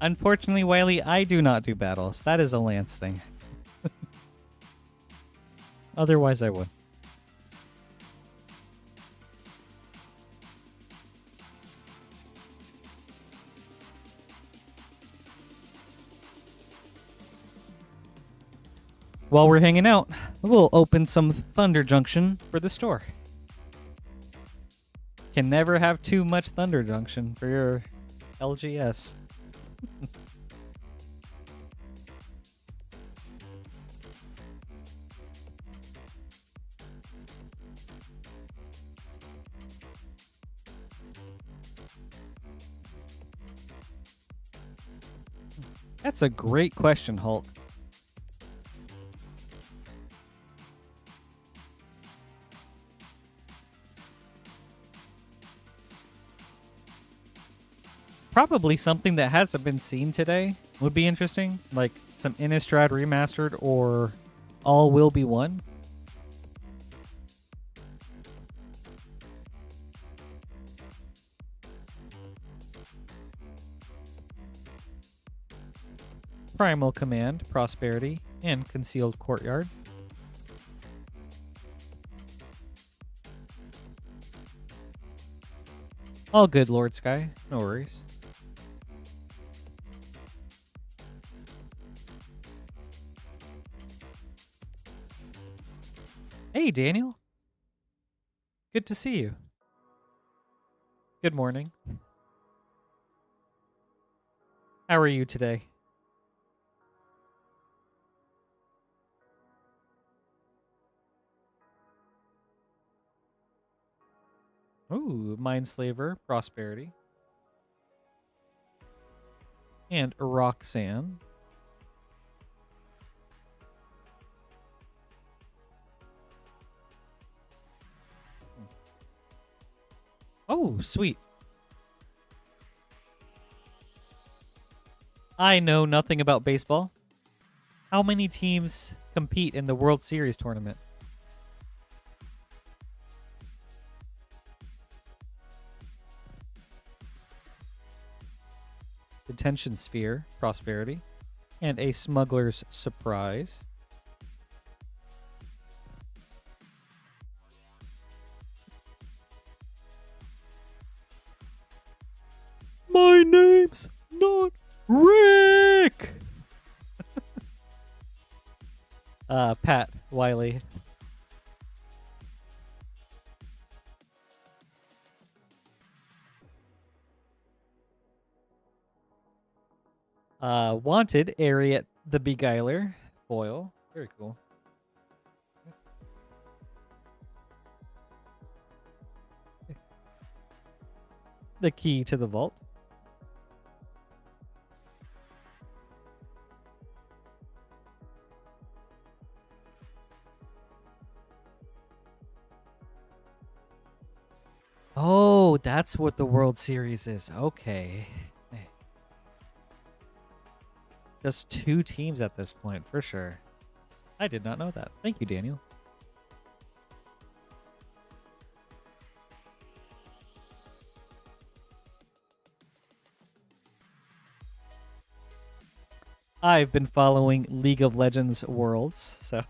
Speaker 1: Unfortunately, Wiley, I do not do battles. That is a Lance thing. Otherwise, I would. While we're hanging out, we'll open some Thunder Junction for the store. Can never have too much Thunder Junction for your LGS. That's a great question, Hulk. Probably something that hasn't been seen today would be interesting, like some Innistrad Remastered or All Will Be One. Primal Command, Prosperity, and Concealed Courtyard. All good, Lord Sky. No worries. Hey, Daniel. Good to see you. Good morning. How are you today? Ooh, Mindslaver, Prosperity. And Roxanne. Oh, sweet. I know nothing about baseball. How many teams compete in the World Series tournament? Detention Sphere, Prosperity, and a Smuggler's Surprise. My name's not Rick! Pat, Wiley. Wanted, Ariat the Beguiler, foil. Very cool. The Key to the Vault. Oh, that's what the World Series is. Okay. Just 2 teams at this point, for sure. I did not know that. Thank you, Daniel. I've been following League of Legends Worlds, so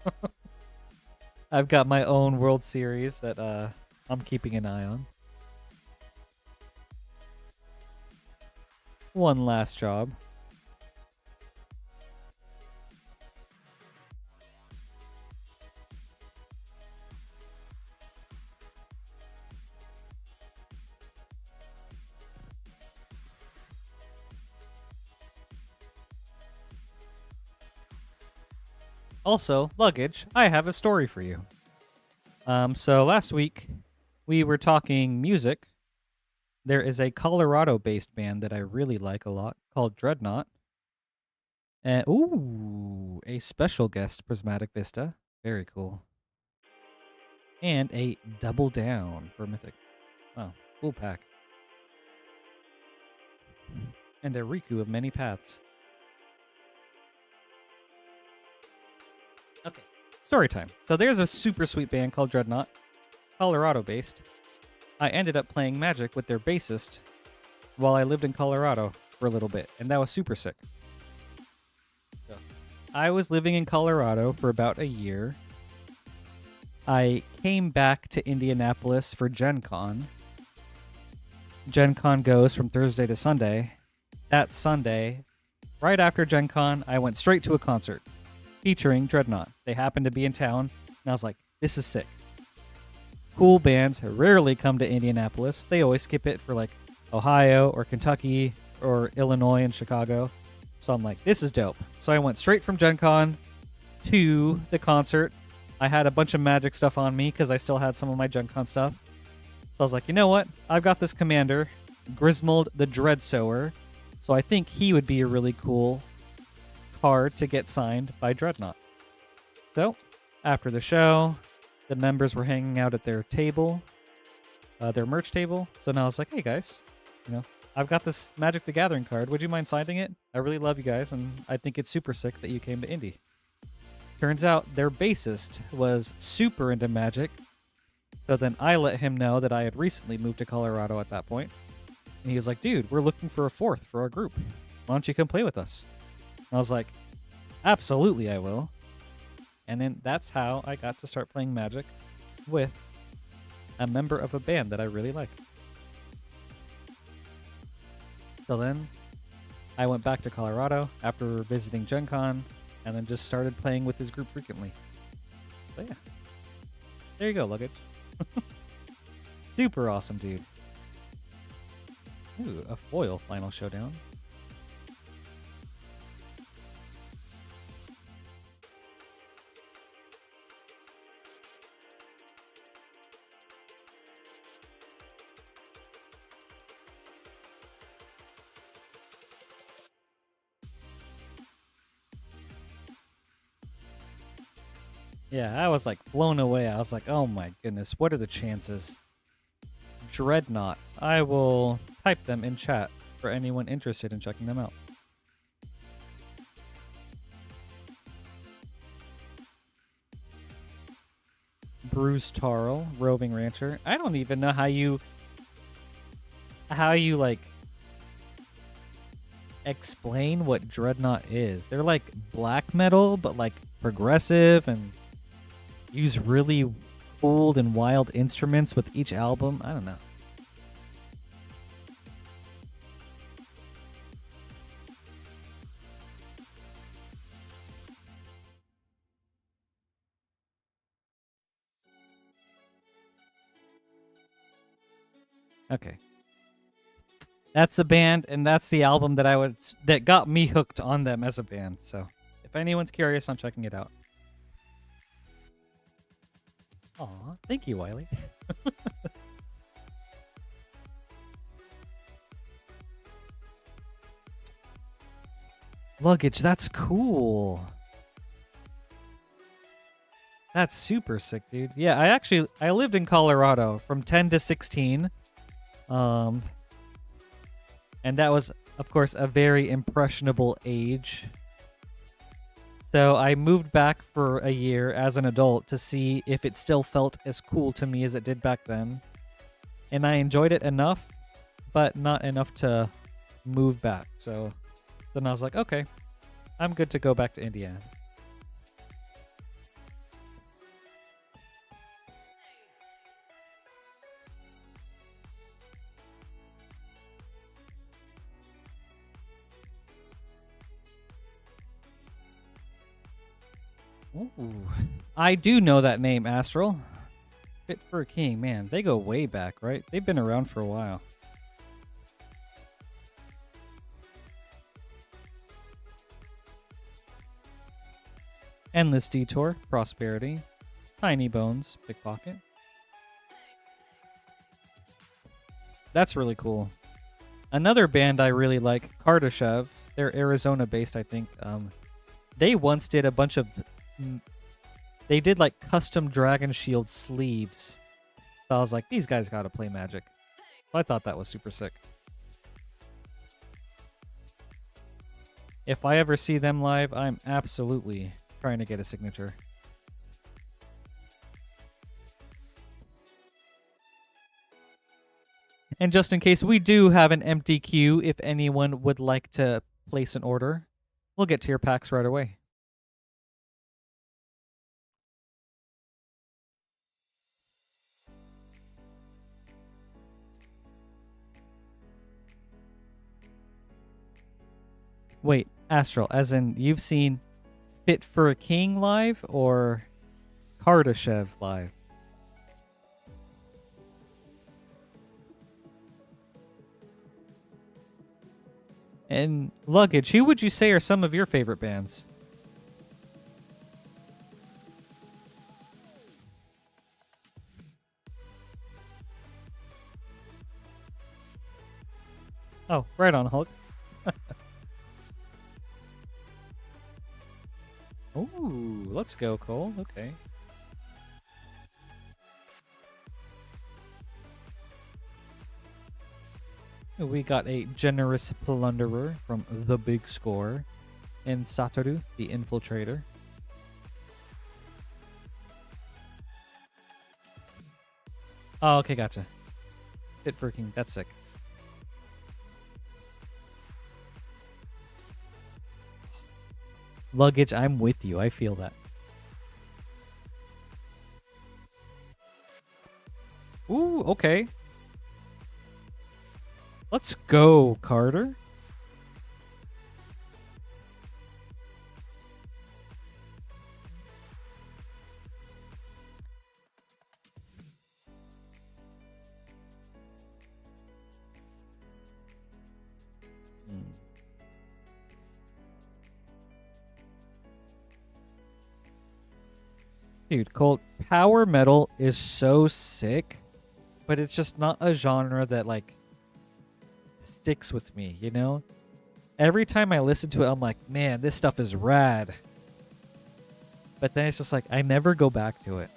Speaker 1: I've got my own World Series that I'm keeping an eye on. One last job. Also, luggage, I have a story for you. So last week, we were talking music. There is a Colorado-based band that I really like a lot called Dreadnought. And ooh, a special guest, Prismatic Vista. Very cool. And a Double Down for Mythic. Oh, cool pack. And a Riku of Many Paths. Okay, story time. So there's a super sweet band called Dreadnought, Colorado-based. I ended up playing Magic with their bassist while I lived in Colorado for a little bit, and that was super sick. So, I was living in Colorado for about a year. I came back to Indianapolis for Gen Con. Gen Con goes from Thursday to Sunday. That Sunday, right after Gen Con, I went straight to a concert featuring Dreadnought. They happened to be in town, and I was like, this is sick. Cool bands rarely come to Indianapolis. They always skip it for like Ohio or Kentucky or Illinois and Chicago. So I'm like, this is dope. So I went straight from Gen Con to the concert. I had a bunch of Magic stuff on me because I still had some of my Gen Con stuff. So I was like, you know what? I've got this commander, Grismold the Dreadsower. So I think he would be a really cool card to get signed by Dreadnought. So after the show, the members were hanging out at their table, their merch table. So now I was like, hey guys, I've got this Magic the Gathering card. Would you mind signing it? I really love you guys, and I think it's super sick that you came to Indy. Turns out their bassist was super into Magic. So then I let him know that I had recently moved to Colorado at that point. And he was like, dude, we're looking for a fourth for our group. Why don't you come play with us? And I was like, absolutely I will. And then that's how I got to start playing Magic with a member of a band that I really like. So then I went back to Colorado after visiting Gen Con and then just started playing with his group frequently. So yeah. There you go, luggage. Super awesome, dude. Ooh, a foil final showdown. Yeah, I was like blown away. I was like, oh my goodness, what are the chances? Dreadnought. I will type them in chat for anyone interested in checking them out. Bruce Tarl, Roving Rancher. I don't even know how you like explain what Dreadnought is. They're like black metal, but like progressive and use really cool and wild instruments with each album. I don't know. Okay. That's the band, and that's the album that got me hooked on them as a band. So, if anyone's curious on checking it out. Aw, thank you, Wiley. Luggage, that's cool. That's super sick, dude. Yeah, I lived in Colorado from 10 to 16. And that was, of course, a very impressionable age. So I moved back for a year as an adult to see if it still felt as cool to me as it did back then. And I enjoyed it enough, but not enough to move back. So then I was like, okay, I'm good to go back to Indiana. Ooh. I do know that name, Astral. Fit for a King, man. They go way back, right? They've been around for a while. Endless Detour, Prosperity, Tiny Bones, Pickpocket. That's really cool. Another band I really like, Kardashev. They're Arizona-based, I think. They once did a bunch of... They did like custom Dragon Shield sleeves. So I was like, these guys gotta play Magic. So I thought that was super sick. If I ever see them live, I'm absolutely trying to get a signature. And just in case we do have an empty queue, if anyone would like to place an order, we'll get to your packs right away. Wait, Astral, as in you've seen Fit for a King live or Kardashev live? And Luggage, who would you say are some of your favorite bands? Oh, right on, Hulk. Ooh, let's go, Cole. Okay. We got a Generous Plunderer from The Big Score, and Satoru, the Infiltrator. Oh, okay, gotcha. Fit for a King, that's sick. Luggage, I'm with you. I feel that. Ooh, okay. Let's go, Carter. Dude, Colt, power metal is so sick, but it's just not a genre that, like, sticks with me, you know? Every time I listen to it, I'm like, man, this stuff is rad. But then it's just like, I never go back to it.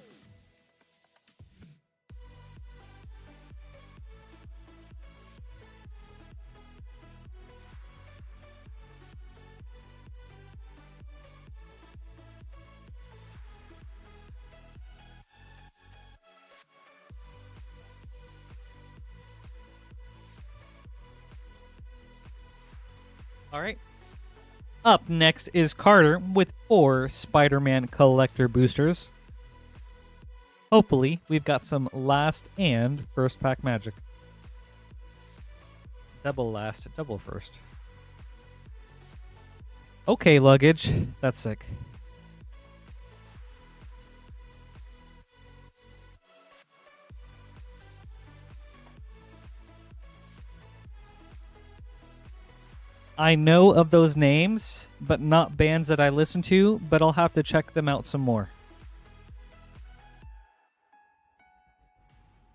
Speaker 1: All right. Up next is Carter with 4 Spider-Man collector boosters. Hopefully, we've got some last and first pack magic. Double last, double first. Okay, Luggage. That's sick. I know of those names, but not bands that I listen to, but I'll have to check them out some more.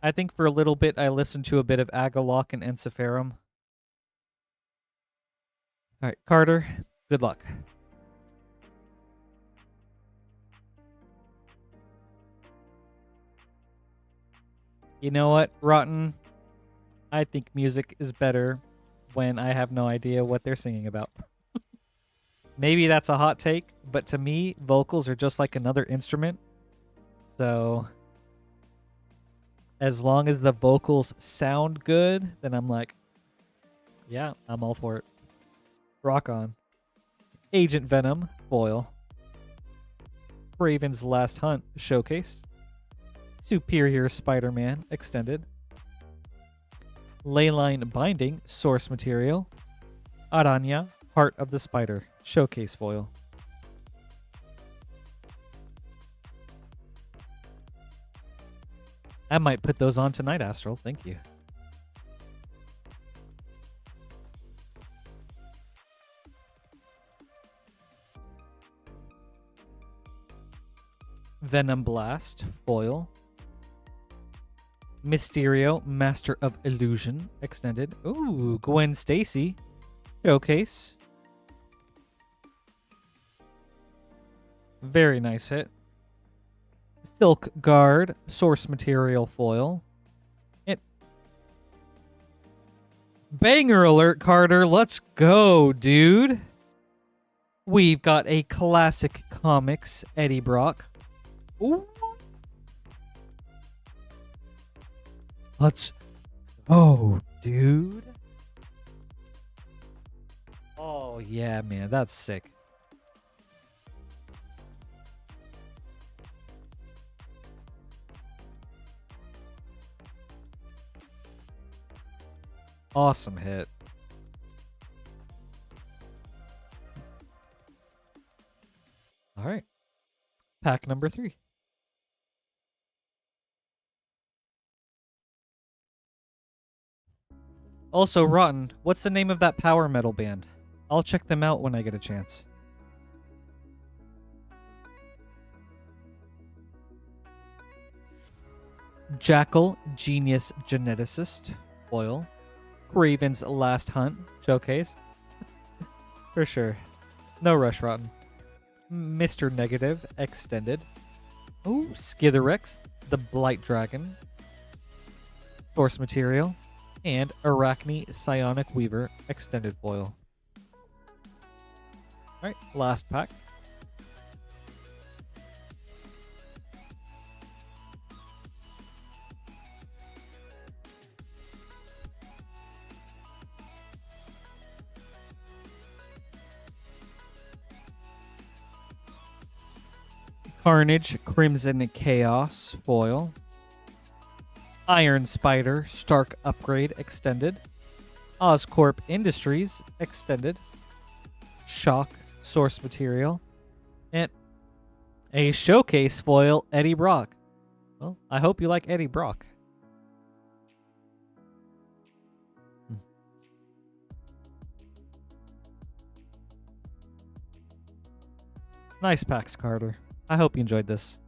Speaker 1: I think for a little bit I listened to a bit of Agalock and Encepharum. Alright, Carter, good luck. You know what, Rotten? I think music is better when I have no idea what they're singing about. Maybe that's a hot take, but to me, vocals are just like another instrument. So, as long as the vocals sound good, then I'm like, yeah, I'm all for it. Rock on. Agent Venom foil. Raven's Last Hunt showcase. Superior Spider-Man extended. Leyline Binding source material. Aelia, Heart of the Spider showcase foil. I might put those on tonight, Astral. Thank you. Venom Blast foil. Mysterio, Master of Illusion extended. Ooh, Gwen Stacy showcase. Very nice hit. Silk Guard, source material foil. Banger alert, Carter. Let's go, dude. We've got a classic comics Eddie Brock. Ooh. Let's go, dude. Oh, yeah, man. That's sick. Awesome hit. All right. Pack number 3. Also, Rotten, what's the name of that power metal band? I'll check them out when I get a chance. Jackal, Genius Geneticist, foil. Raven's Last Hunt, showcase. For sure. No rush, Rotten. Mr. Negative, extended. Ooh, Skitherex, the Blight Dragon. Source material. And Arachne Psionic Weaver, extended foil. Alright, last pack. Carnage, Crimson Chaos, foil. Iron Spider, Stark Upgrade, extended. Oscorp Industries, extended. Shock, source material. And a showcase foil, Eddie Brock. Well, I hope you like Eddie Brock. Nice packs, Carter. I hope you enjoyed this.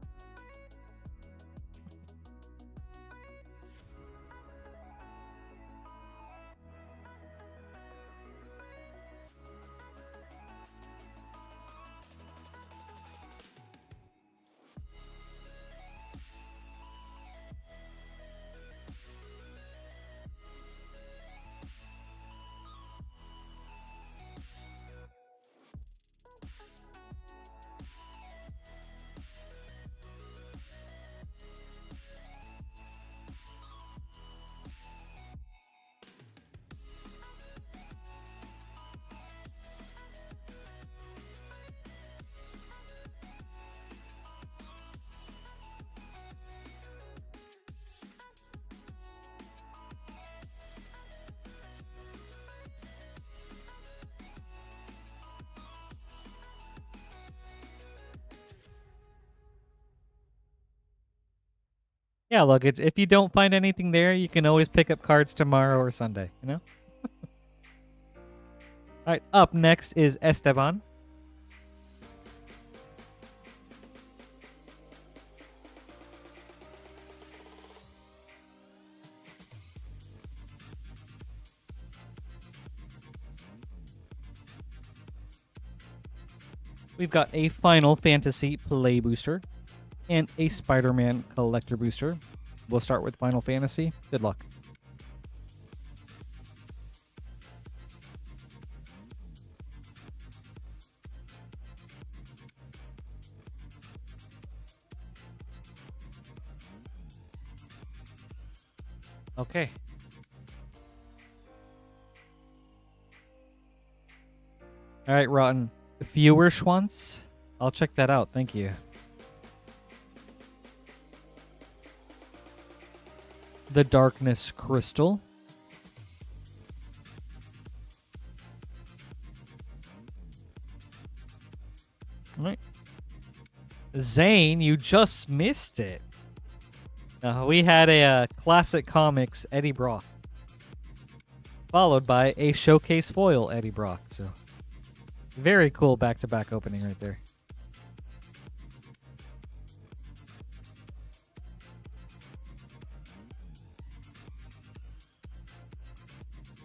Speaker 1: Yeah, look, if you don't find anything there, you can always pick up cards tomorrow or Sunday, you know? All right, up next is Esteban. We've got a Final Fantasy Play Booster and a Spider-Man Collector Booster. We'll start with Final Fantasy. Good luck. Okay. All right, Rotten. Fewer Schwantz? I'll check that out. Thank you. The Darkness Crystal. All right. Zane, you just missed it. We had a classic comics Eddie Brock, followed by a showcase foil Eddie Brock. So very cool back-to-back opening right there.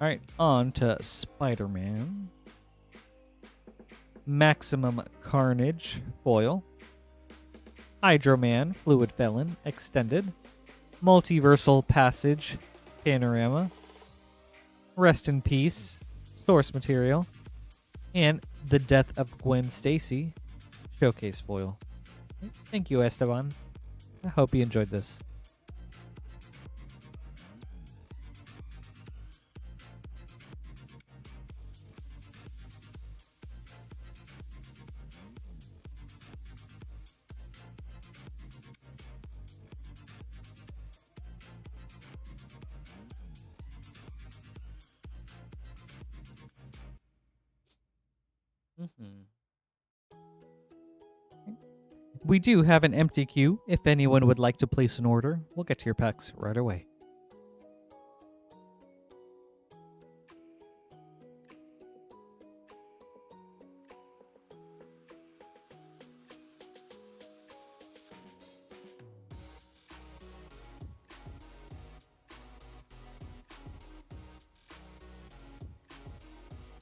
Speaker 1: All right, on to Spider-Man. Maximum Carnage foil. Hydro-Man Fluid Felon extended. Multiversal Passage Panorama. Rest in Peace source material. And The Death of Gwen Stacy showcase foil. Thank you, Esteban. I hope you enjoyed this. We do have an empty queue. If anyone would like to place an order, we'll get to your packs right away.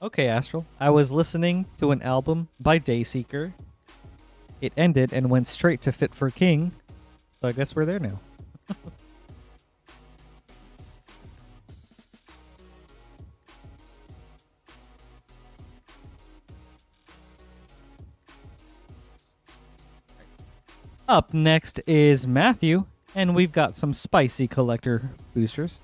Speaker 1: Okay, Astral. I was listening to an album by Dayseeker. It ended and went straight to Fit for King, so I guess we're there now. Up next is Matthew, and we've got some spicy collector boosters.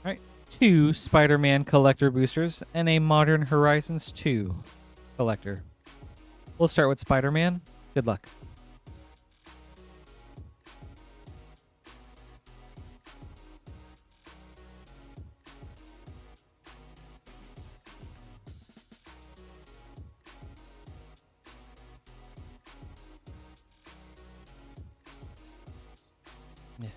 Speaker 1: Alright, 2 Spider-Man collector boosters and a Modern Horizons 2 collector. We'll start with Spider-Man. Good luck. Yeah.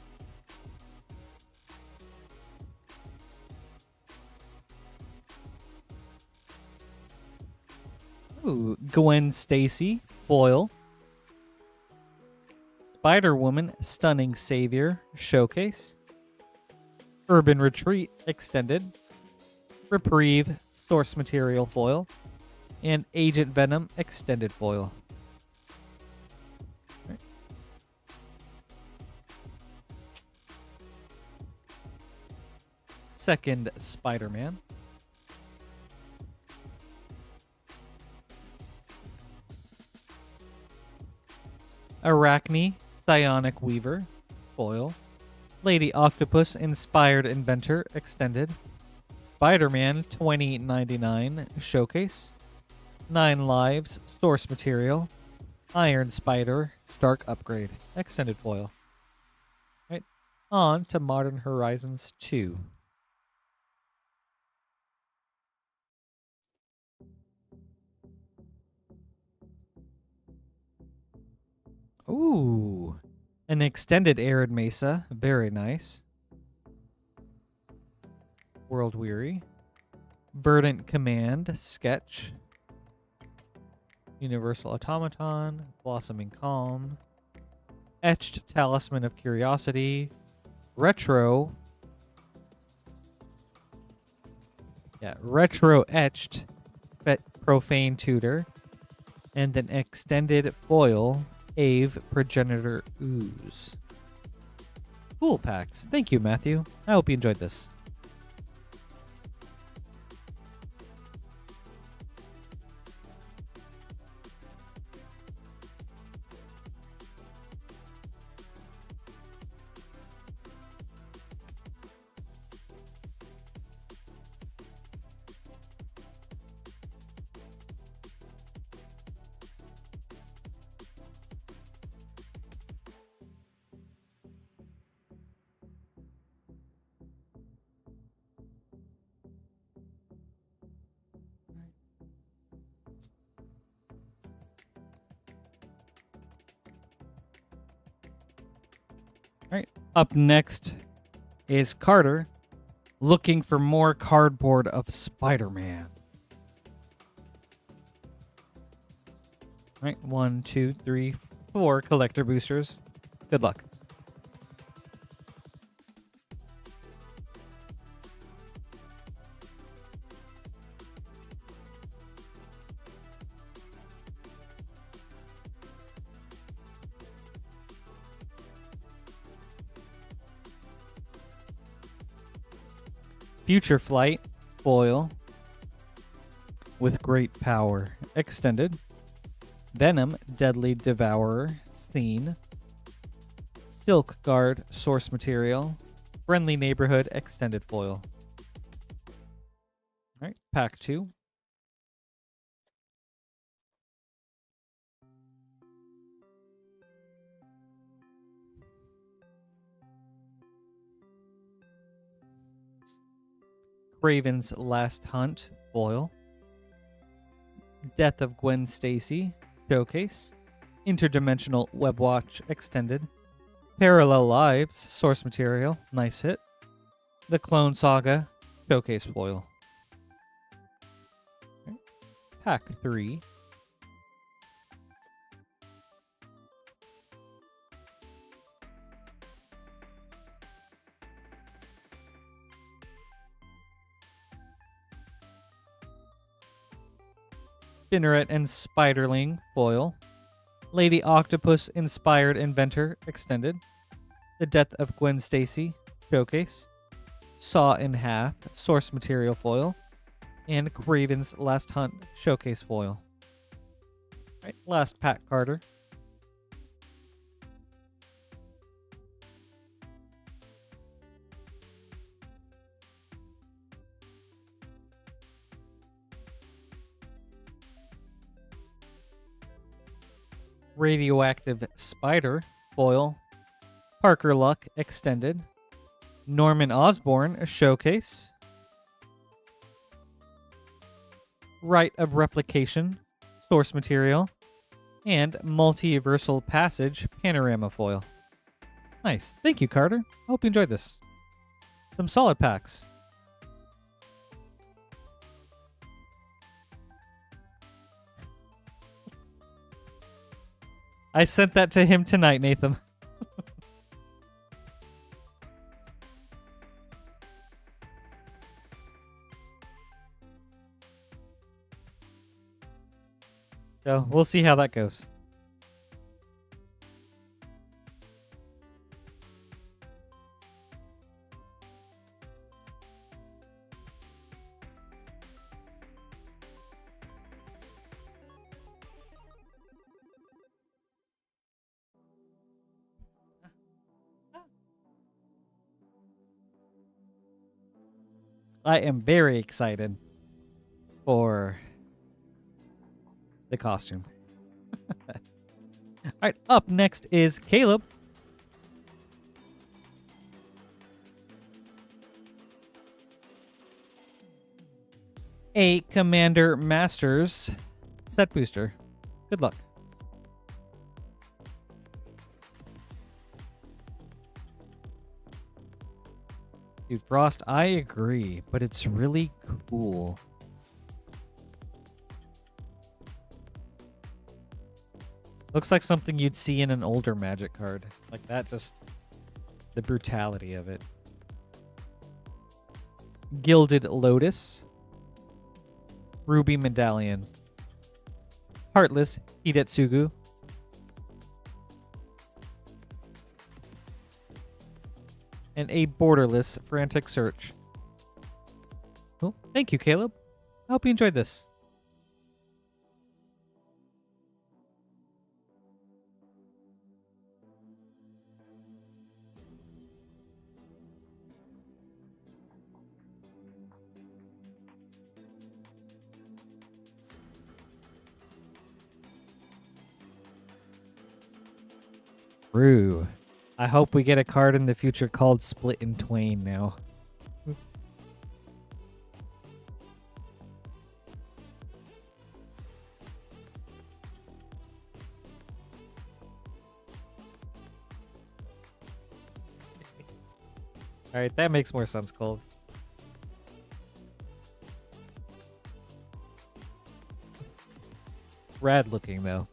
Speaker 1: Ooh, Gwen Stacy foil. Spider-Woman Stunning Savior showcase. Urban Retreat extended. Reprieve source material foil. And Agent Venom extended foil. Right. Second Spider-Man. Arachne Psionic Weaver foil. Lady Octopus Inspired Inventor extended. Spider-Man 2099 showcase. 9 Lives source material. Iron Spider Stark upgrade extended foil. Right, on to Modern Horizons 2. Ooh, an extended Arid Mesa, very nice. World Weary. Verdant Command sketch. Universal Automaton, Blossoming Calm. Etched Talisman of Curiosity. Retro. Yeah, Retro Etched Profane Tutor. And an extended foil Ave Progenitor Ooze. Cool packs. Thank you, Matthew. I hope you enjoyed this. Up next is Carter looking for more cardboard of Spider-Man. All right, 1, 2, 3, 4 collector boosters. Good luck. Future Flight, foil, with great power, extended. Venom, Deadly Devourer, seen. Silk Guard, source material. Friendly Neighborhood, extended foil. All right, pack 2. Craven's Last Hunt, foil. Death of Gwen Stacy, showcase. Interdimensional Webwatch, extended. Parallel Lives, source material, nice hit. The Clone Saga, showcase foil. Okay. Pack 3. Spinneret and Spiderling, foil. Lady Octopus Inspired Inventor, extended. The Death of Gwen Stacy, showcase. Saw in Half, source material foil. And Craven's Last Hunt, showcase foil. All right, last pack, Carter. Radioactive Spider, foil. Parker Luck, extended. Norman Osborn, a showcase. Rite of Replication, source material. And Multiversal Passage, panorama foil. Nice. Thank you, Carter. I hope you enjoyed this. Some solid packs. I sent that to him tonight, Nathan. So we'll see how that goes. I am very excited for the costume. All right, up next is Caleb. A Commander Masters set booster. Good luck. Dude, Frost, I agree, but it's really cool. Looks like something you'd see in an older Magic card. Like that, just the brutality of it. Gilded Lotus. Ruby Medallion. Heartless Hidetsugu. And a Borderless Frantic Search. Well, thank you, Caleb. I hope you enjoyed this. True. I hope we get a card in the future called Split in Twain now. Alright, that makes more sense, Cold. Rad looking, though.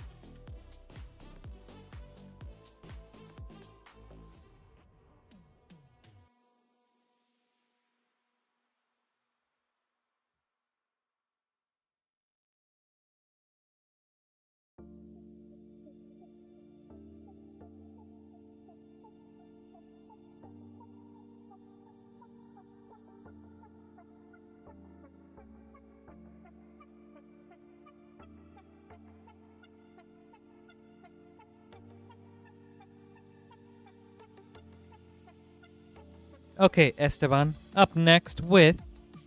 Speaker 1: Okay, Esteban, up next with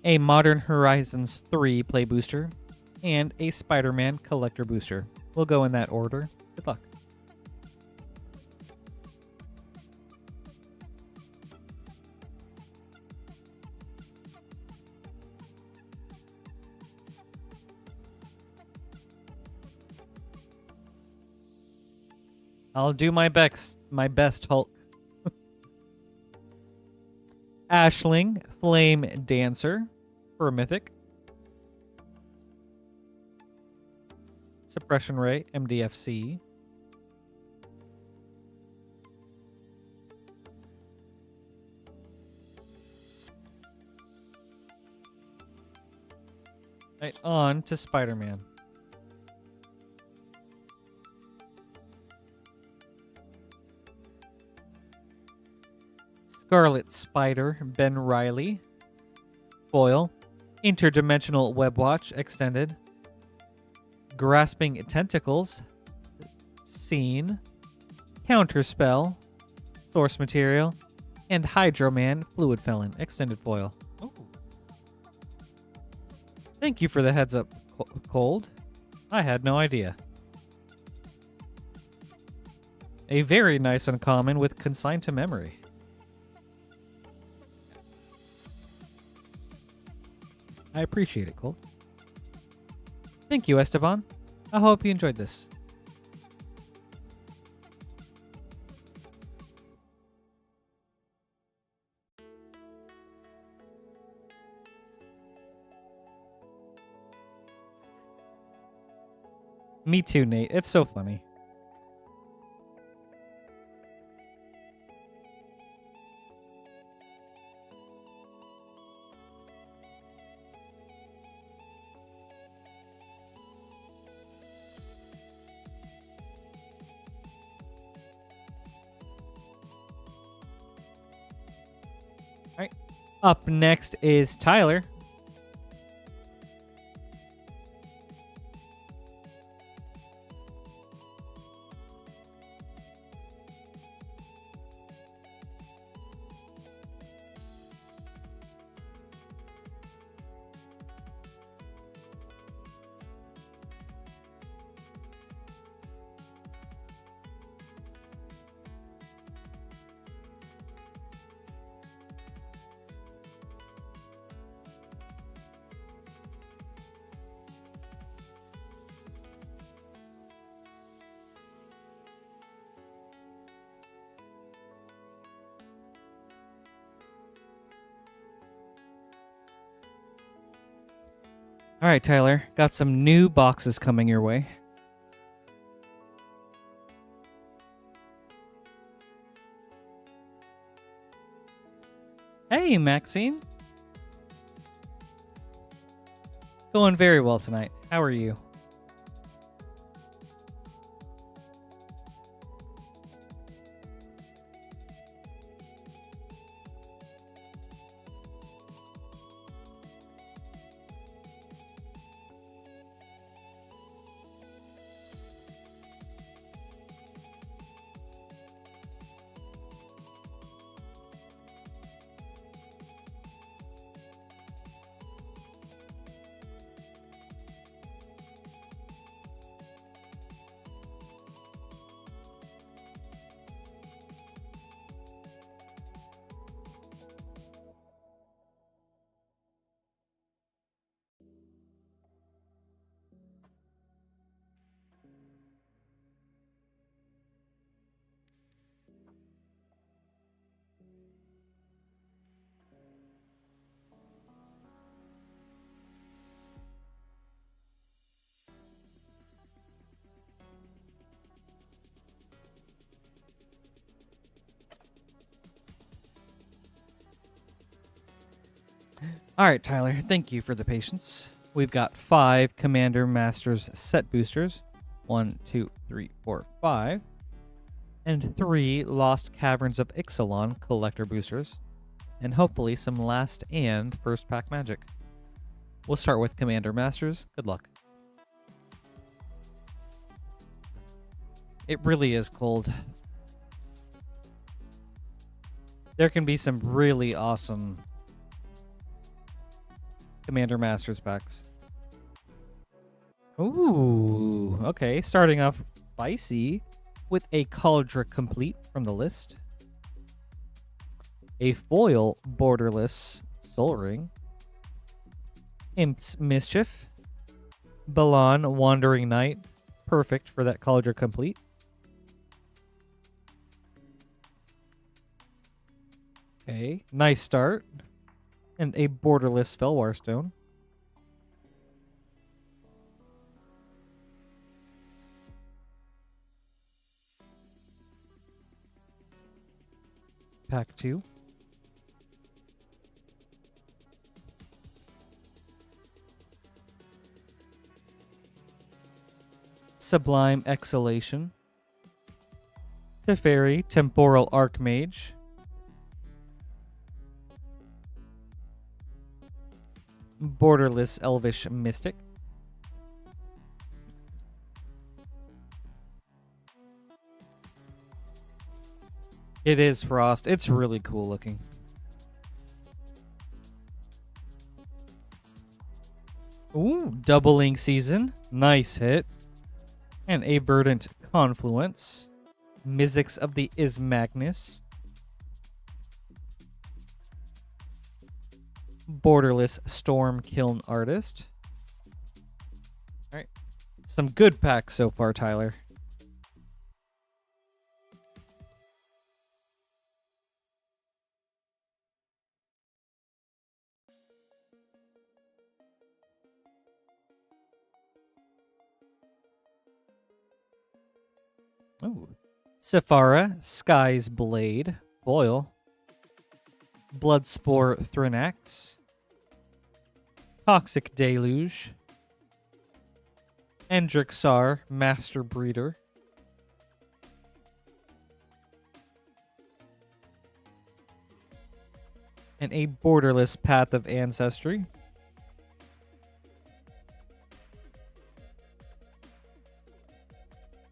Speaker 1: a Modern Horizons 3 play booster and a Spider-Man collector booster. We'll go in that order. Good luck. I'll do my best, Hulk. Ashling, Flame Dancer for a Mythic. Suppression Ray, MDFC. Right, on to Spider-Man. Scarlet Spider, Ben Riley. Foil. Interdimensional Web Watch, Extended. Grasping Tentacles. Scene. Counterspell. Source Material. And Hydro-Man, Fluid Felon, Extended Foil. Ooh. Thank you for the heads up, Cold. I had no idea. A very nice uncommon with Consigned to Memory. I appreciate it, Colt. Thank you, Esteban. I hope you enjoyed this. Me too, Nate. It's so funny. Alright. Up next is Tyler. All right, Tyler, got some new boxes coming your way. Hey, Maxine. It's going very well tonight. How are you? All right, Tyler, thank you for the patience. We've got 5 Commander Masters set boosters. 1, 2, 3, 4, 5. And 3 Lost Caverns of Ixalan collector boosters. And hopefully some last and first pack magic. We'll start with Commander Masters. Good luck. It really is cold. There can be some really awesome Commander Masters packs. Ooh, okay. Starting off spicy with a Cauldron Complete from the list. A foil borderless Soul Ring. Imp's Mischief. Balan Wandering Knight. Perfect for that Cauldron Complete. Okay, nice start. And a borderless Felwar Stone. Pack 2. Sublime Exhalation. Teferi, Temporal Archmage. Borderless Elvish Mystic. It is Frost. It's really cool looking. Ooh, Doubling Season. Nice hit. And a Verdant Confluence. Mizzix of the Ismagnus. Borderless Storm Kiln Artist. All right. Some good packs so far, Tyler. Ooh. Sephara, Sky's Blade, foil. Bloodspore Thrinax. Toxic Deluge. Endrixar, Master Breeder. And a borderless Path of Ancestry.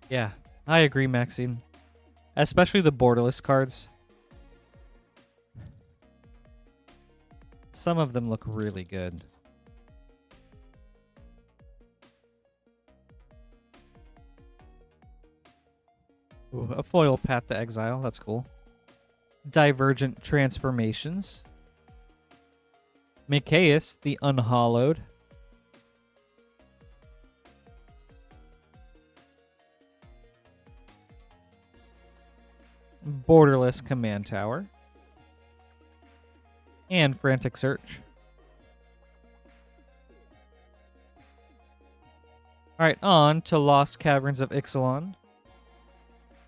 Speaker 1: Yeah, I agree, Maxine. Especially the borderless cards. Some of them look really good. Ooh, a foil Path to Exile. That's cool. Divergent Transformations. Mikaeus, the Unhallowed. Borderless Command Tower. And Frantic Search. Alright, on to Lost Caverns of Ixalan.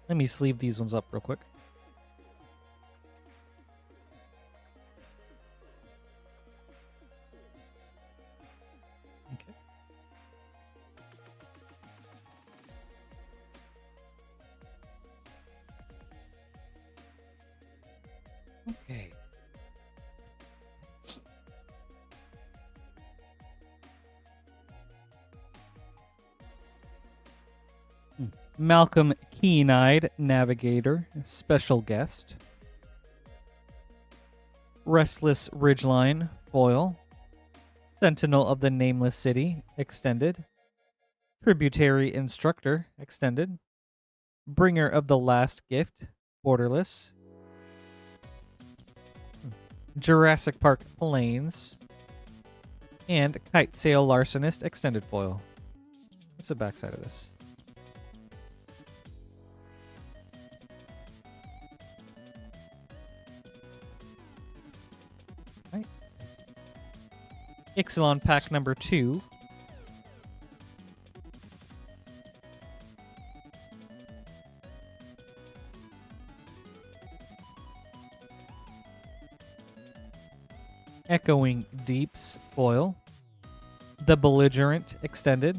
Speaker 1: Let me sleeve these ones up real quick. Okay. Okay. Malcolm Keen-Eyed Navigator, special guest. Restless Ridgeline, foil. Sentinel of the Nameless City, extended. Tributary Instructor, extended. Bringer of the Last Gift, borderless. Jurassic Park Plains. And Kite Sail Larcenist, extended foil. What's the backside of this? Ixalan pack number 2. Echoing Deeps foil. The Belligerent extended.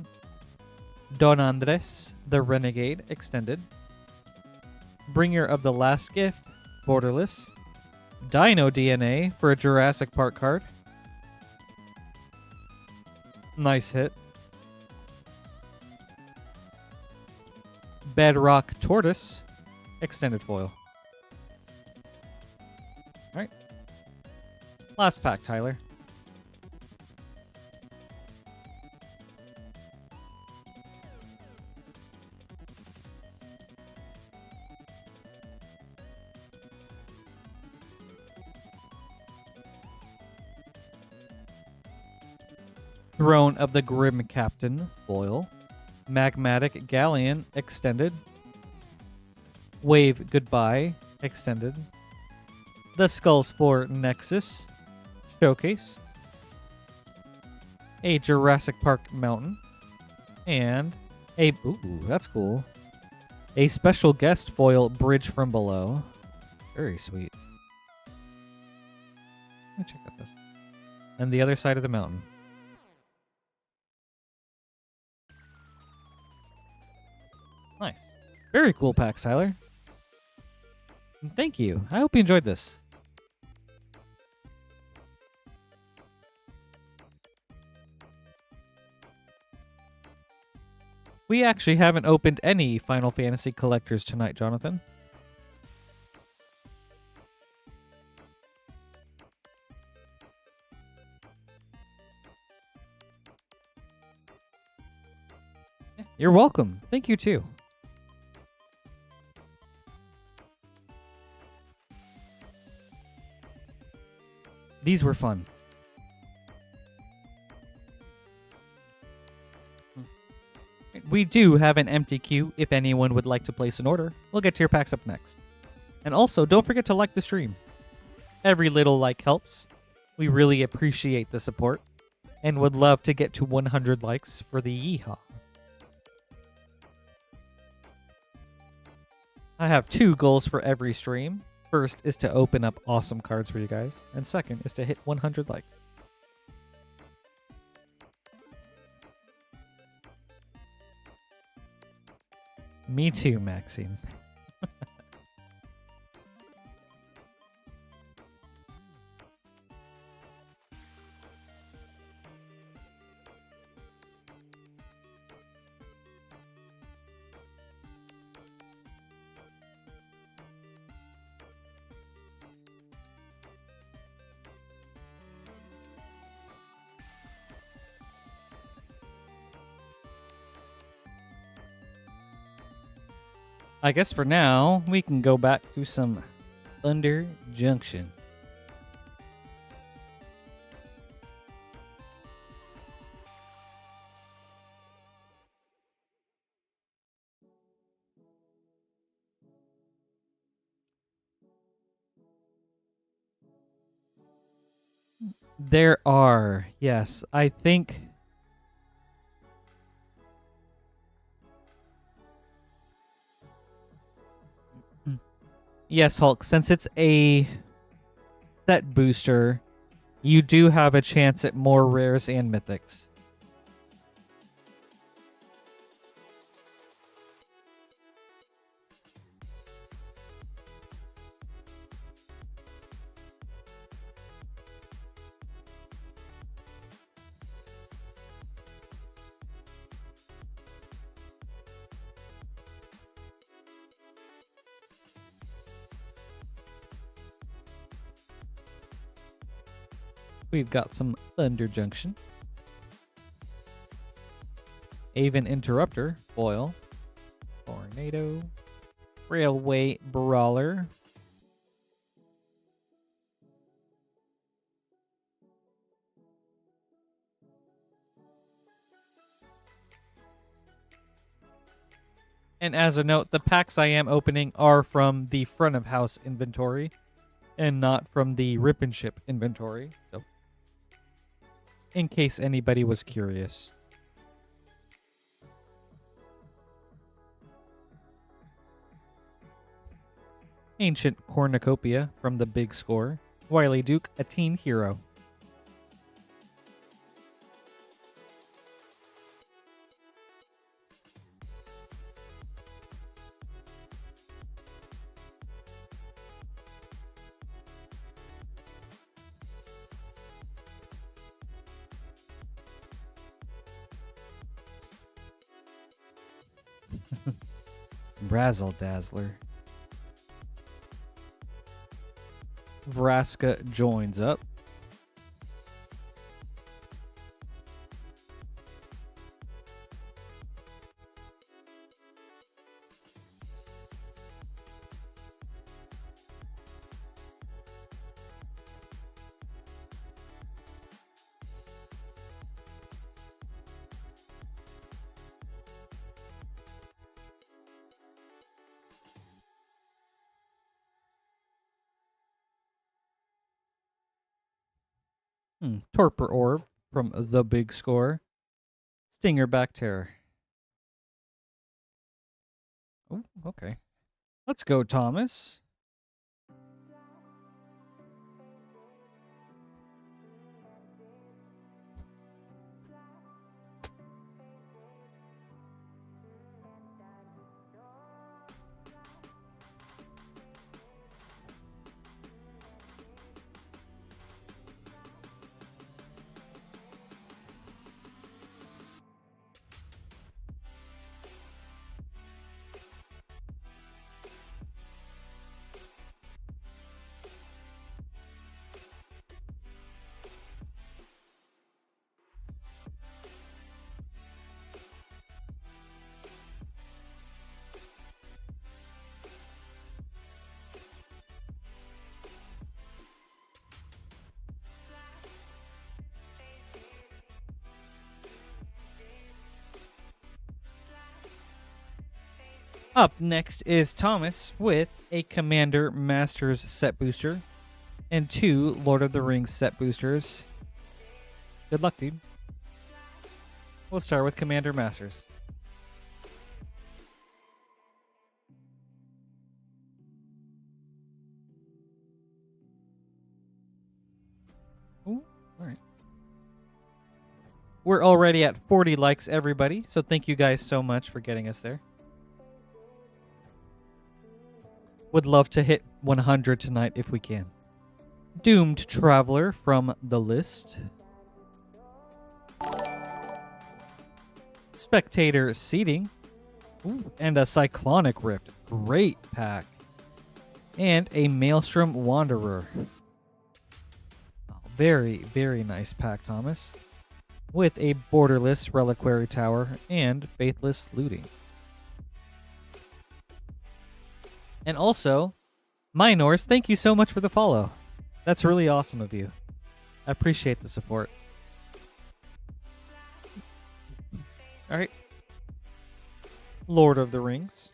Speaker 1: Don Andres, the Renegade extended. Bringer of the Last Gift, borderless. Dino DNA for a Jurassic Park card. Nice hit. Bedrock Tortoise, extended foil. Alright. Last pack, Tyler. Throne of the Grim Captain, foil. Magmatic Galleon, extended. Wave Goodbye, extended. The Skullspore Nexus, showcase. A Jurassic Park Mountain. And a... Ooh, that's cool. A special guest foil Bridge from Below. Very sweet. Let me check out this. And the other side of the mountain. Nice. Very cool pack, Skyler. And thank you. I hope you enjoyed this. We actually haven't opened any Final Fantasy collectors tonight, Jonathan. You're welcome. Thank you, too. These were fun. We do have an empty queue if anyone would like to place an order. We'll get to your packs up next. And also, don't forget to like the stream. Every little like helps. We really appreciate the support and would love to get to 100 likes for the yeehaw. I have 2 goals for every stream. First is to open up awesome cards for you guys, and second is to hit 100 likes. Me too, Maxine. I guess for now, we can go back to some Thunder Junction. There are, yes. I think... Yes, Hulk, since it's a set booster, you do have a chance at more rares and mythics. We've got some Thunder Junction. Aven Interrupter, foil. Tornado. Railway Brawler. And as a note, the packs I am opening are from the front of house inventory and not from the Rip and Ship inventory. So, in case anybody was curious. Ancient Cornucopia from the Big Score. Wily Duke, a teen hero. Razzle Dazzler. Vraska joins up. Torpor Orb from the Big Score. Stinger Back Terror. Oh, okay. Let's go, Thomas. Up next is Thomas with a Commander Masters set booster and 2 Lord of the Rings set boosters. Good luck, dude. We'll start with Commander Masters. Ooh, all right. We're already at 40 likes, everybody, so thank you guys so much for getting us there. Would love to hit 100 tonight if we can. Doomed Traveler from the list. Spectator Seating. Ooh, and a Cyclonic Rift. Great pack. And a Maelstrom Wanderer. Oh, very, very nice pack, Thomas. With a Borderless Reliquary Tower and Faithless Looting. And also, Minors, thank you so much for the follow. That's really awesome of you. I appreciate the support. All right. Lord of the Rings.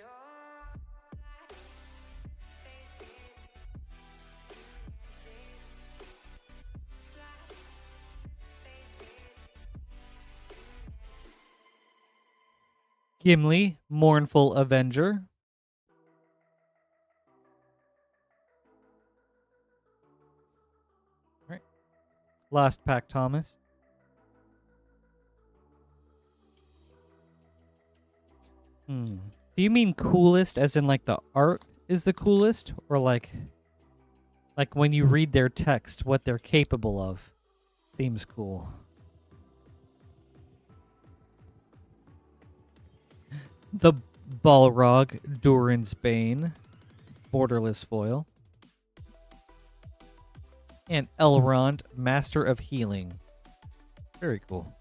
Speaker 1: Gimli, Mournful Avenger. Last pack, Thomas. Do you mean coolest as in like the art is the coolest? Or like when you read their text, what they're capable of seems cool? The Balrog, Durin's Bane, Borderless Foil. And Elrond, Master of Healing. Very cool.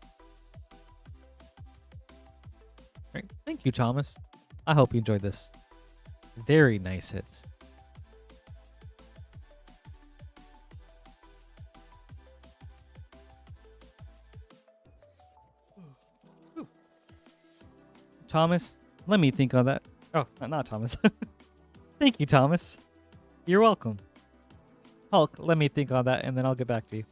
Speaker 1: Right. Thank you, Thomas. I hope you enjoyed this. Very nice hits. Ooh. Thomas, let me think on that. Oh, not Thomas. Thank you, Thomas. You're welcome. Hulk, let me think on that, and then I'll get back to you.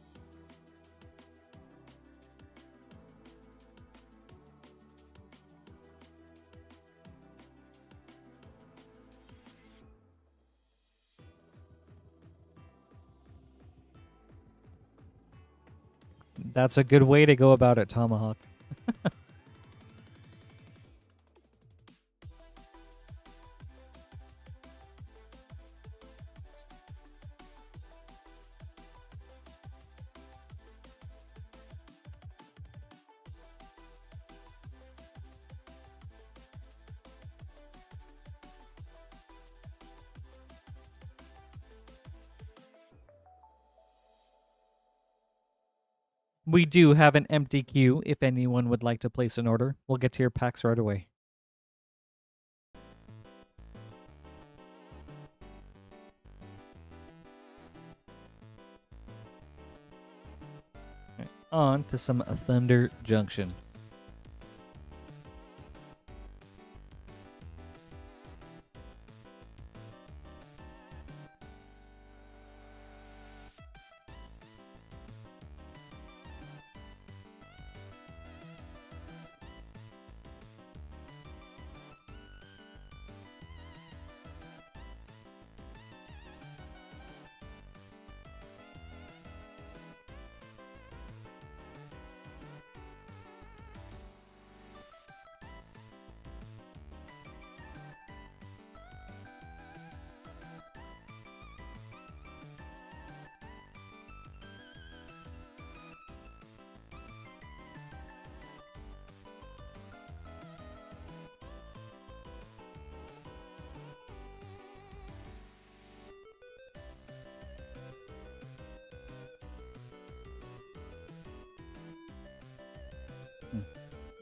Speaker 1: That's a good way to go about it, Tomahawk. We do have an empty queue if anyone would like to place an order. We'll get to your packs right away. Okay, on to some Thunder Junction.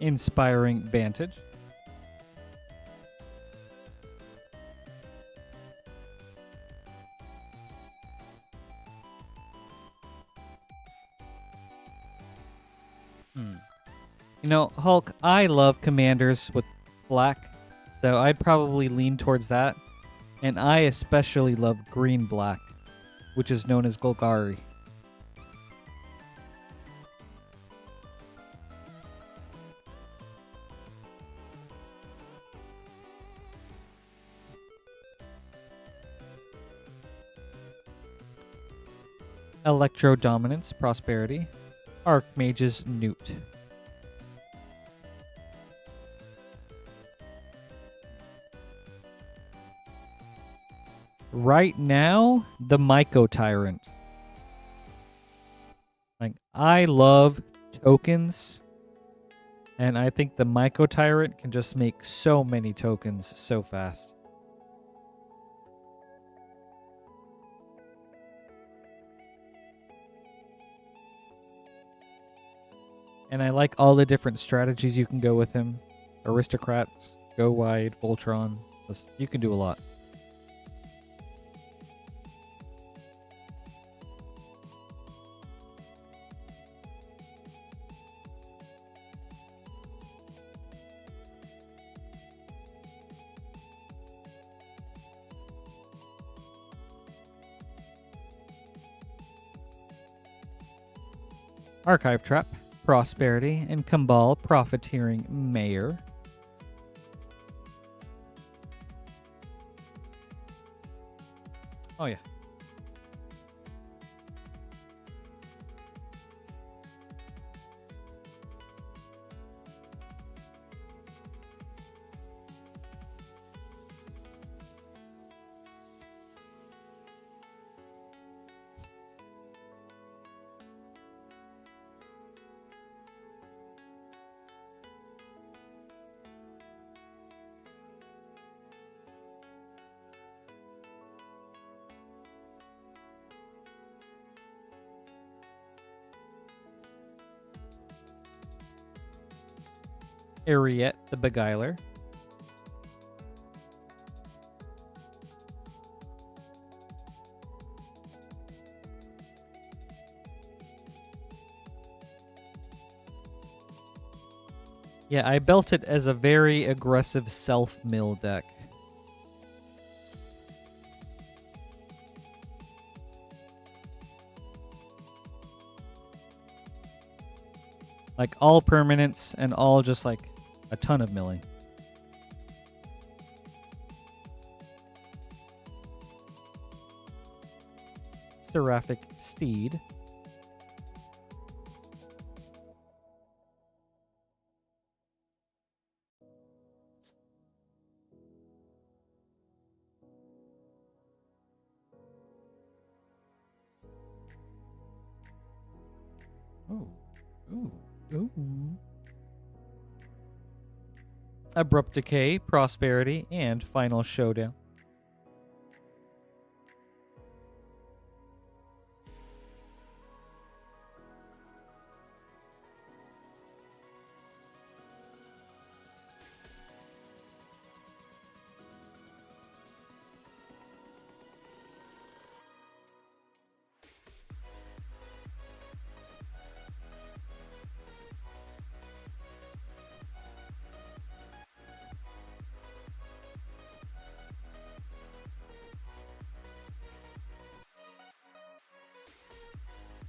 Speaker 1: Inspiring Vantage. You know, Hulk, I love commanders with black, so I'd probably lean towards that. And I especially love green-black, which is known as Golgari. Electro Dominance, Prosperity. Archmage's Newt. Right now, the Myco Tyrant. Like, I love tokens, and I think the Myco Tyrant can just make so many tokens so fast. And I like all the different strategies you can go with him. Aristocrats, go wide, Voltron. You can do a lot. Archive Trap, Prosperity, and Kambal, Profiteering Mayor. Oh, yeah. Ariette the Beguiler. Yeah, I built it as a very aggressive self-mill deck. Like all permanents and all just like a ton of milling. Seraphic Steed. Ooh. Ooh. Ooh. Abrupt Decay, Prosperity, and Final Showdown.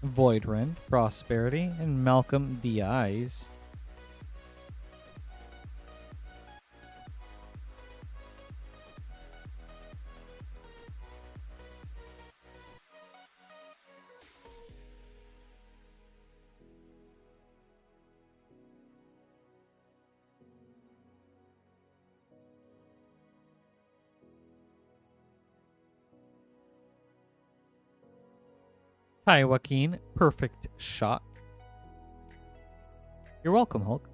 Speaker 1: Voidrend, Prosperity, and Malcolm the Eyes. Hi, Joaquin. Perfect shot. You're welcome, Hulk.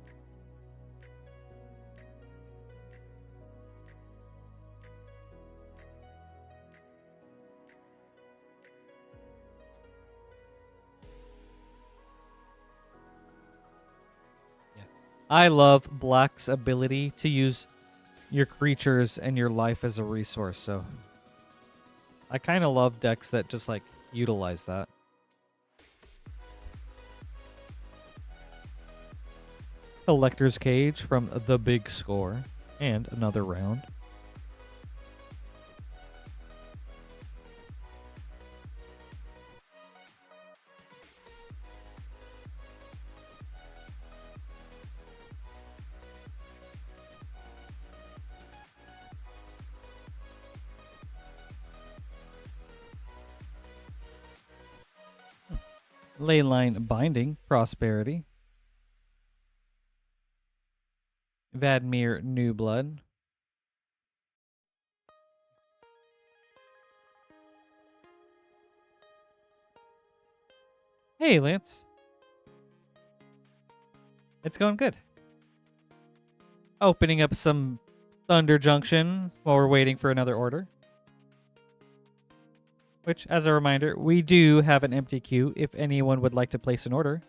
Speaker 1: Yeah. I love Black's ability to use your creatures and your life as a resource, so I kind of love decks that just like utilize that. Collector's Cage from The Big Score, and another round. Leyline Binding, Prosperity. Vadmir New Blood. Hey, Lance. It's going good. Opening up some Thunder Junction while we're waiting for another order. Which, as a reminder, we do have an empty queue if anyone would like to place an order.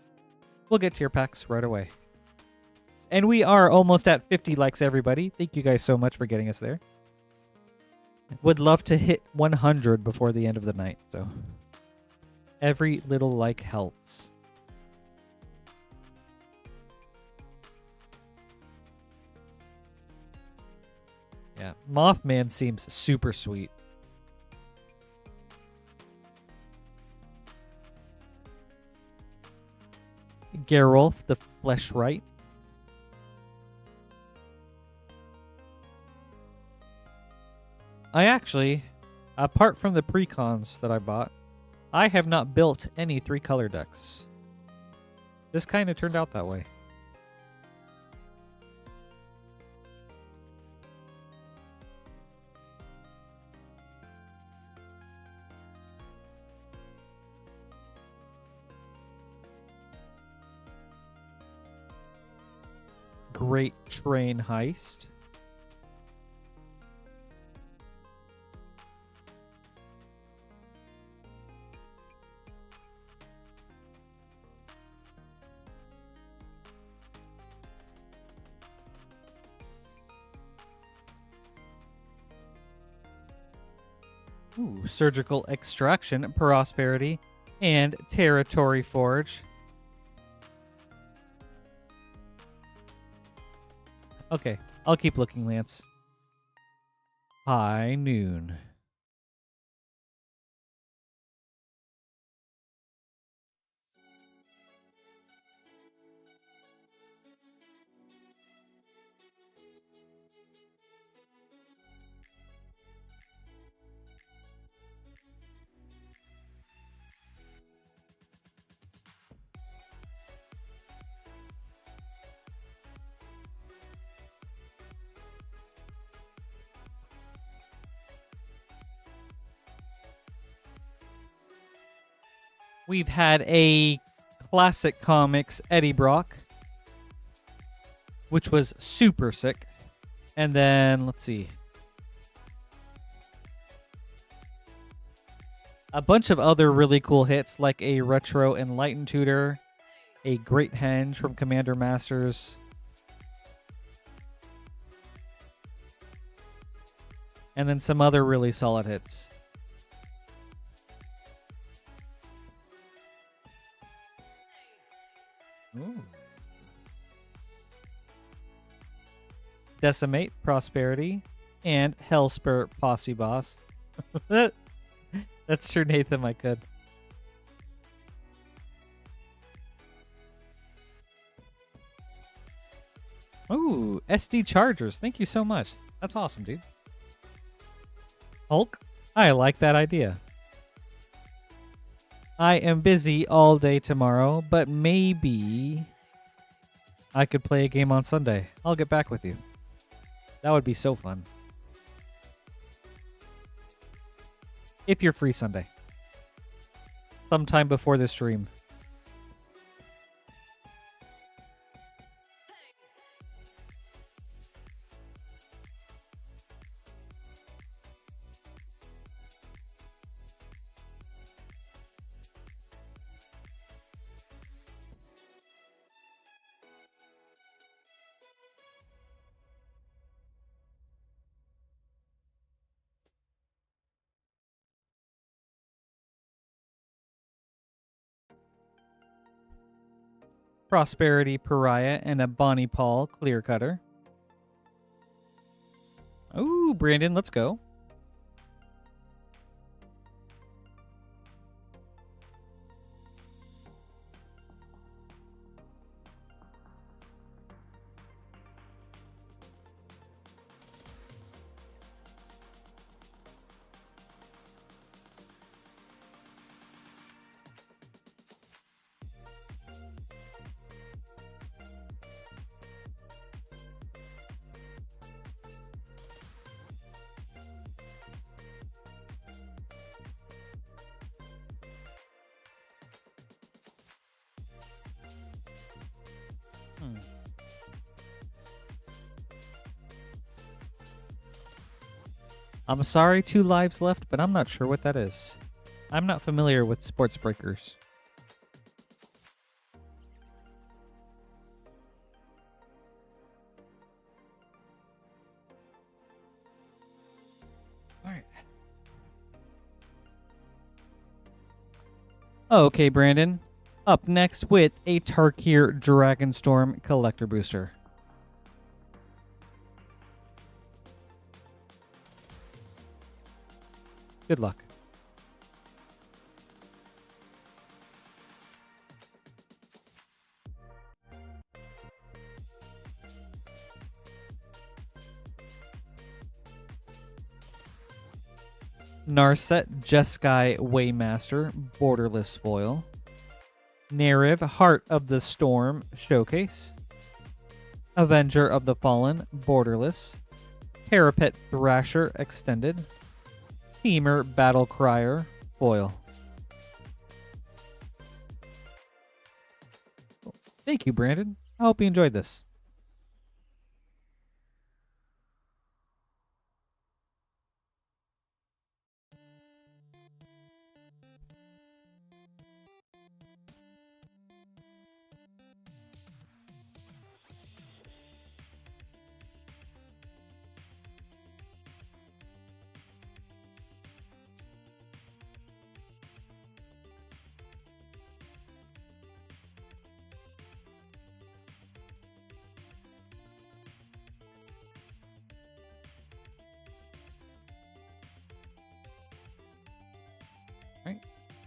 Speaker 1: We'll get to your packs right away. And we are almost at 50 likes, everybody. Thank you guys so much for getting us there. Would love to hit 100 before the end of the night, so every little like helps. Yeah, Mothman seems super sweet. Geralf the Fleshright. I actually, apart from the precons that I bought, I have not built any 3-color decks. This kind of turned out that way. Great Train Heist. Ooh, Surgical Extraction, Prosperity, and Territory Forge. Okay, I'll keep looking, Lance. High Noon. We've had a Classic Comics Eddie Brock, which was super sick. And then, let's see. A bunch of other really cool hits, like a Retro Enlightened Tutor, a Great Henge from Commander Masters, and then some other really solid hits. Ooh. Decimate, Prosperity, and Hellspur Posse Boss. That's true, Nathan, I could. Ooh, SD chargers. Thank you so much. That's awesome, dude. Hulk? I like that idea. I am busy all day tomorrow, but maybe I could play a game on Sunday. I'll get back with you. That would be so fun. If you're free Sunday. Sometime before the stream. Prosperity Pariah and a Bonnie Paul Clear Cutter. Ooh, Brandon, let's go. I'm sorry, 2 lives left, but I'm not sure what that is. I'm not familiar with sports breakers. All right. Okay, Brandon. Up next with a Tarkir Dragonstorm Collector Booster. Good luck. Narset Jeskai Waymaster Borderless Foil. Nariv Heart of the Storm Showcase. Avenger of the Fallen Borderless. Parapet Thrasher Extended. Teamer Battle Crier Foil. Thank you, Brandon. I hope you enjoyed this.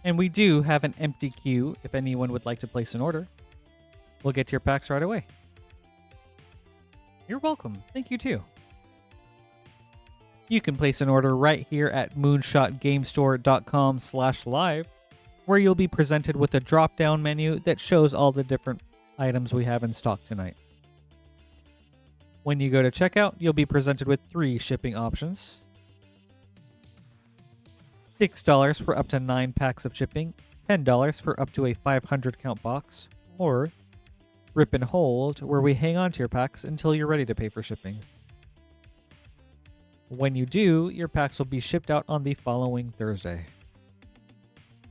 Speaker 1: And we do have an empty queue if anyone would like to place an order. We'll get to your packs right away. You're welcome. Thank you too. You can place an order right here at moonshotgamestore.com/live, where you'll be presented with a drop-down menu that shows all the different items we have in stock tonight. When you go to checkout, you'll be presented with 3 shipping options. $6 for up to 9 packs of shipping, $10 for up to a 500 count box, or Rip and Hold, where we hang on to your packs until you're ready to pay for shipping. When you do, your packs will be shipped out on the following Thursday.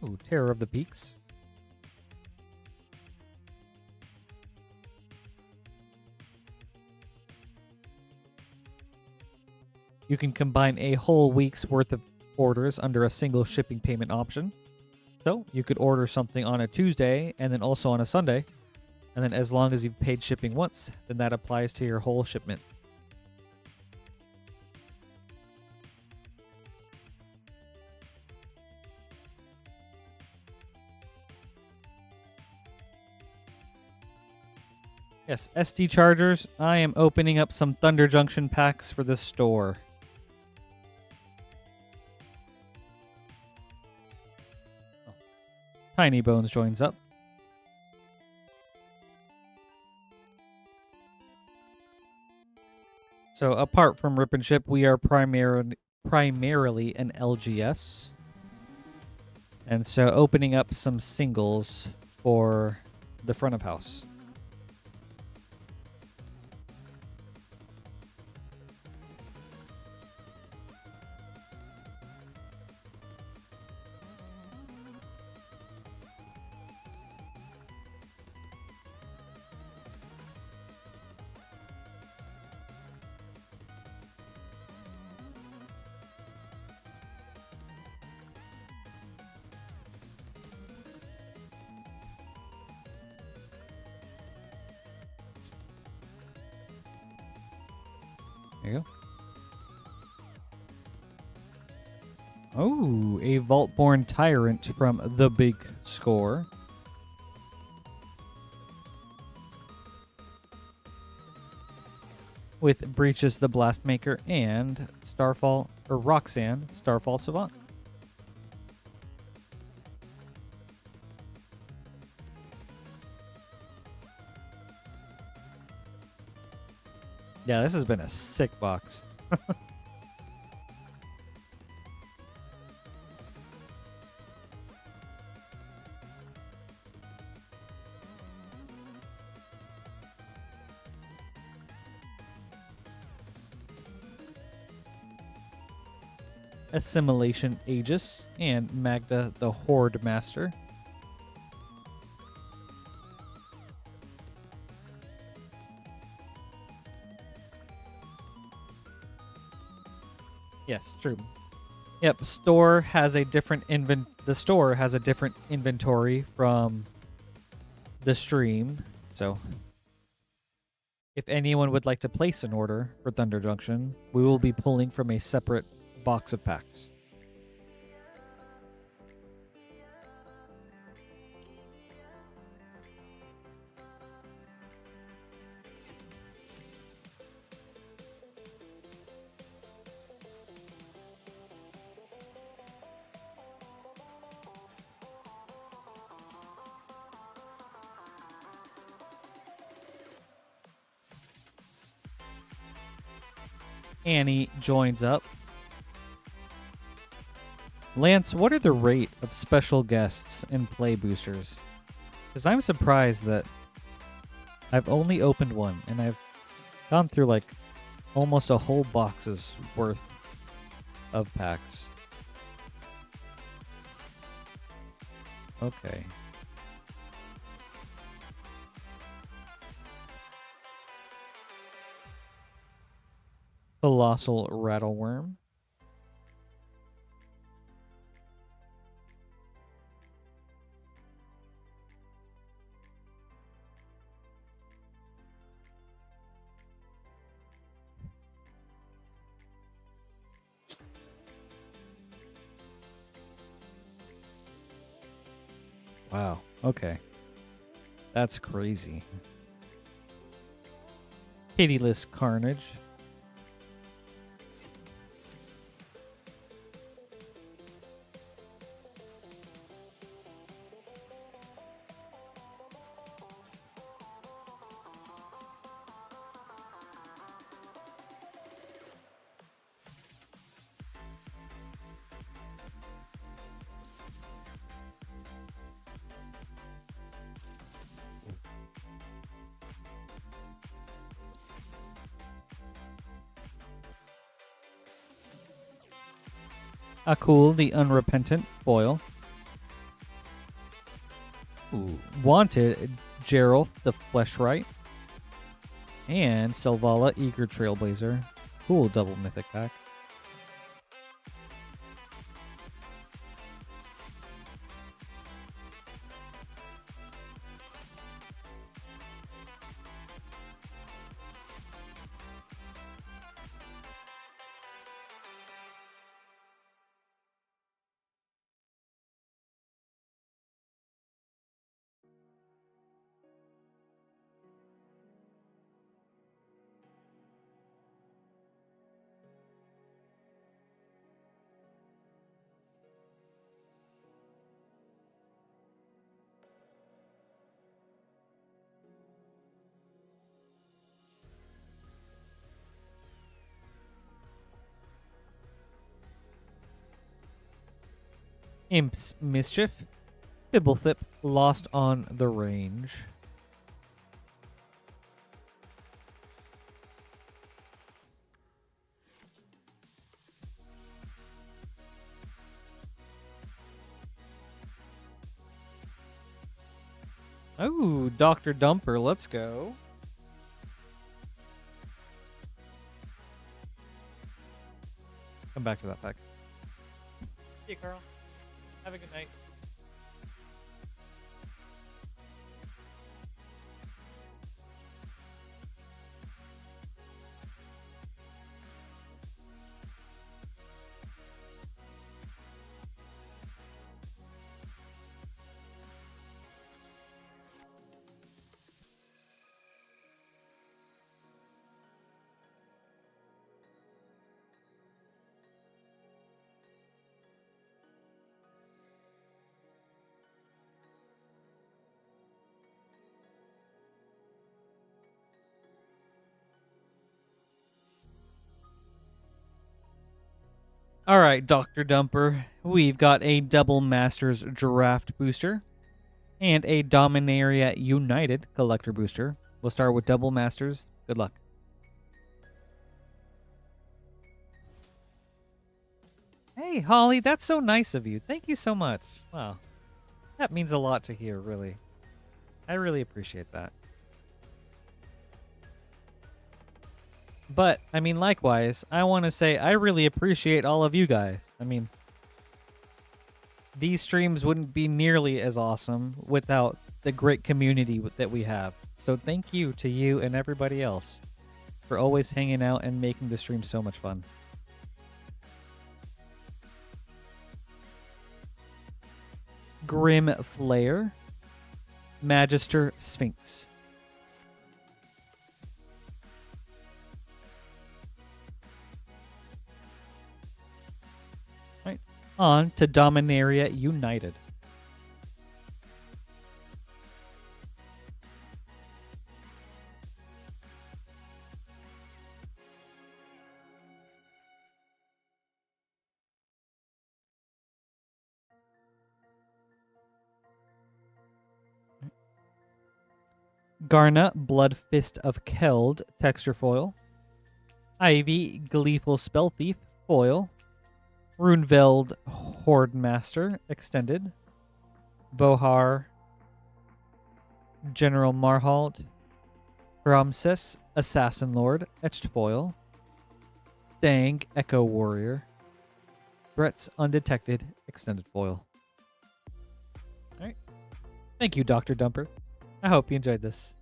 Speaker 1: Ooh, Terror of the Peaks. You can combine a whole week's worth of orders under a single shipping payment option. So you could order something on a Tuesday and then also on a Sunday. And then as long as you've paid shipping once, then that applies to your whole shipment. Yes, SD chargers. I am opening up some Thunder Junction packs for the store. Oh. Tiny Bones joins up. So apart from Rip and Ship, we are primarily an LGS. And so opening up some singles for the front of house. There you go. Oh, a Vault-Born Tyrant from the Big Score. With Breaches the Blastmaker and Starfall, or Roxanne, Starfall Savant. Yeah, this has been a sick box. Assimilation Aegis and Magda the Horde Master. Yes, true. Yep, the store has a different inventory from the stream. So if anyone would like to place an order for Thunder Junction, we will be pulling from a separate box of packs. Annie joins up. Lance, what are the rate of special guests and play boosters? Because I'm surprised that I've only opened one, and I've gone through like almost a whole box's worth of packs. Okay. Colossal Rattleworm. Wow. Okay. That's crazy. Pitiless Carnage. Akul, the Unrepentant Foil. Ooh. Wanted, Geralt, the Fleshright. And Selvala, Eager Trailblazer. Cool double mythic pack. Imp's Mischief, Fibblethip, Lost on the Range. Oh, Dr. Dumper, let's go. Come back to that pack. Hey, Carl. Have a good night. All right, Dr. Dumper. We've got a Double Masters Draft Booster and a Dominaria United Collector Booster. We'll start with Double Masters. Good luck. Hey, Holly, that's so nice of you. Thank you so much. Wow. That means a lot to hear, really. I really appreciate that. But, I mean, likewise, I want to say I really appreciate all of you guys. I mean, these streams wouldn't be nearly as awesome without the great community that we have. So thank you to you and everybody else for always hanging out and making the stream so much fun. Grim Flare, Magister Sphinx. Right, on to Dominaria United. Garna, Blood Fist of Keld, texture foil. Ivy, Gleeful Spell Thief, foil. Runeveld, Horde Master, extended. Vohar, General Marhalt. Ramses, Assassin Lord, etched foil. Stang, Echo Warrior. Threats Undetected, extended foil. Alright. Thank you, Dr. Dumper. I hope you enjoyed this.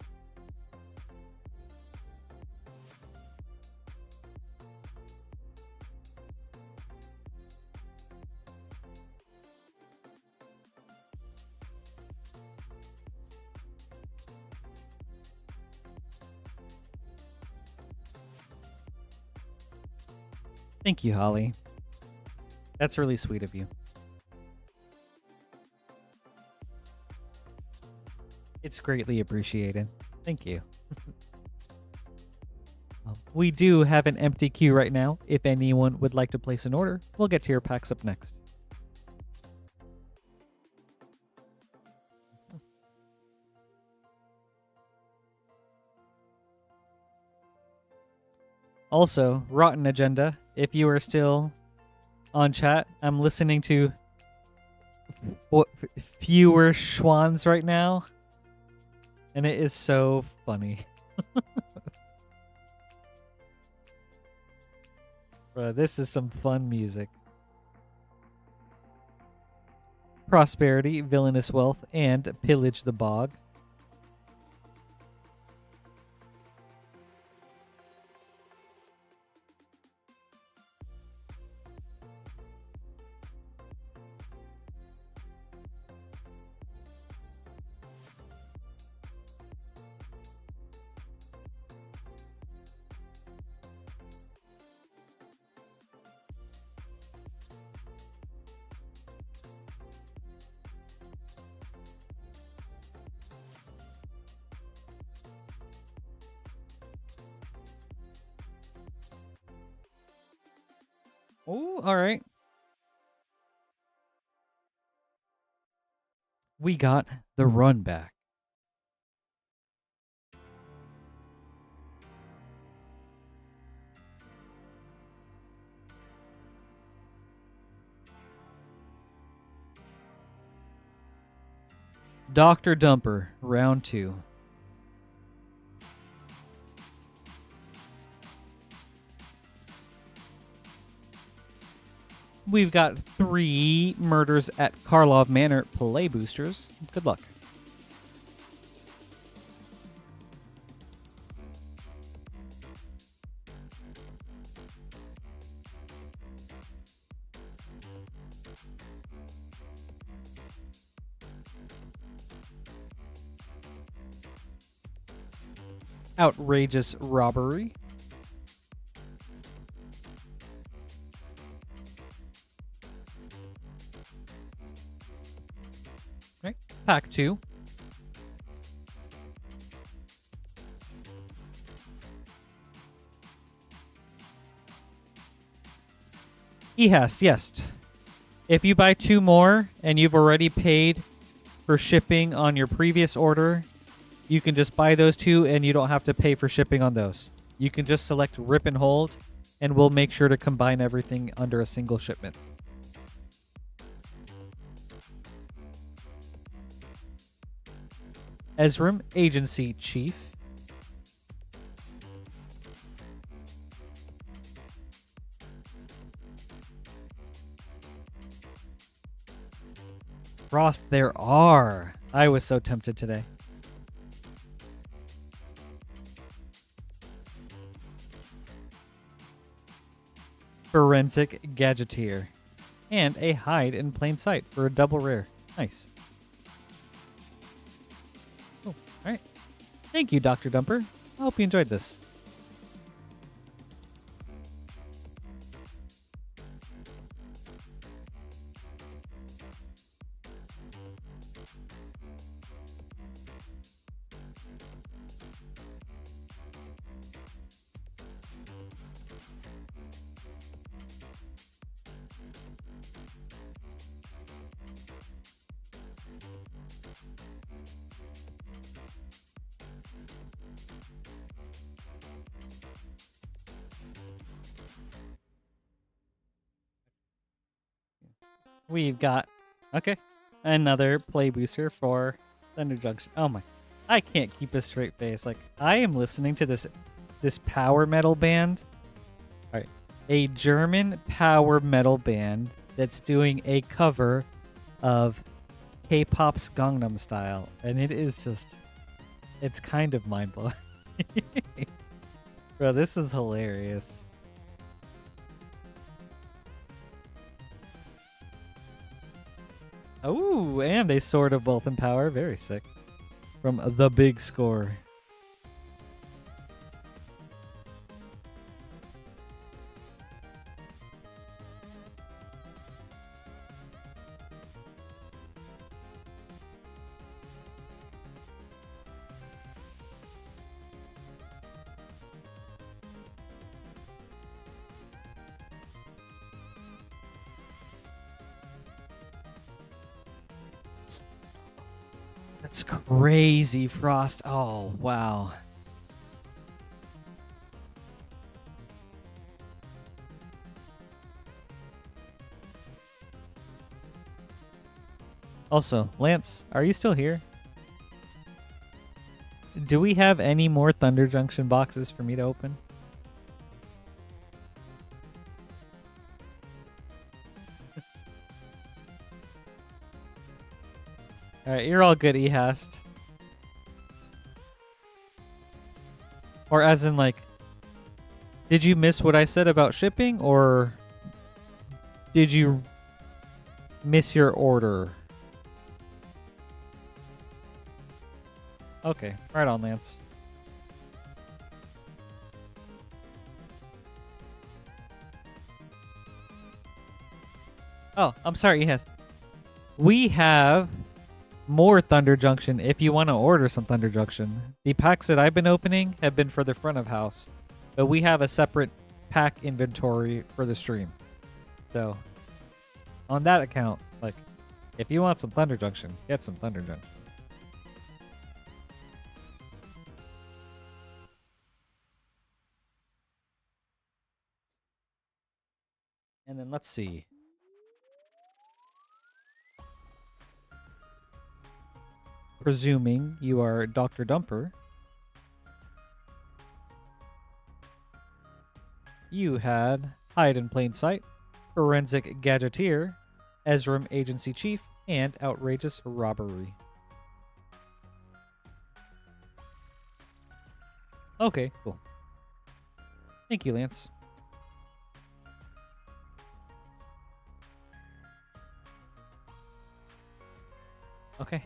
Speaker 1: Thank you, Holly. That's really sweet of you. It's greatly appreciated. Thank you. We do have an empty queue right now. If anyone would like to place an order, we'll get to your packs up next. Also, Rotten Agenda, if you are still on chat, I'm listening to fewer Schwans right now, and it is so funny. Bro, this is some fun music. Prosperity, Villainous Wealth, and Pillage the Bog. Oh, all right. We got the run back. Dr. Dumper, round 2. We've got 3 Murders at Karlov Manor play boosters. Good luck. Outrageous Robbery. Okay. Pack 2. Yes. If you buy 2 more and you've already paid for shipping on your previous order, you can just buy those 2 and you don't have to pay for shipping on those. You can just select Rip and Hold, and we'll make sure to combine everything under a single shipment. Ezram, Agency Chief. Frost, there are. I was so tempted today. Forensic Gadgeteer. And a Hide in Plain Sight for a double rare. Nice. Oh, alright. Thank you, Dr. Dumper. I hope you enjoyed this. We've got, okay, another play booster for Thunder Junction. Oh my, I can't keep a straight face. Like, I am listening to this power metal band. All right, a German power metal band that's doing a cover of K-pop's Gangnam Style, and it is just, it's kind of mind-blowing. Bro, this is hilarious. Oh, and a Sword of Both in Power. Very sick. From The Big Score. That's crazy, Frost. Oh, wow. Also, Lance, are you still here? Do we have any more Thunder Junction boxes for me to open? Alright, you're all good, Ehast. Or as in, like, did you miss what I said about shipping, or did you miss your order? Okay, right on, Lance. Oh, I'm sorry, Ehast. We have more Thunder Junction if you want to order some Thunder Junction. The packs that I've been opening have been for the front of house, but we have a separate pack inventory for the stream. So on that account, like, If you want some Thunder Junction, get some Thunder Junction. And then let's see. Presuming you are Dr. Dumper, you had Hide in Plain Sight, Forensic Gadgeteer, Ezram Agency Chief, and Outrageous Robbery. Okay, cool. Thank you, Lance. Okay.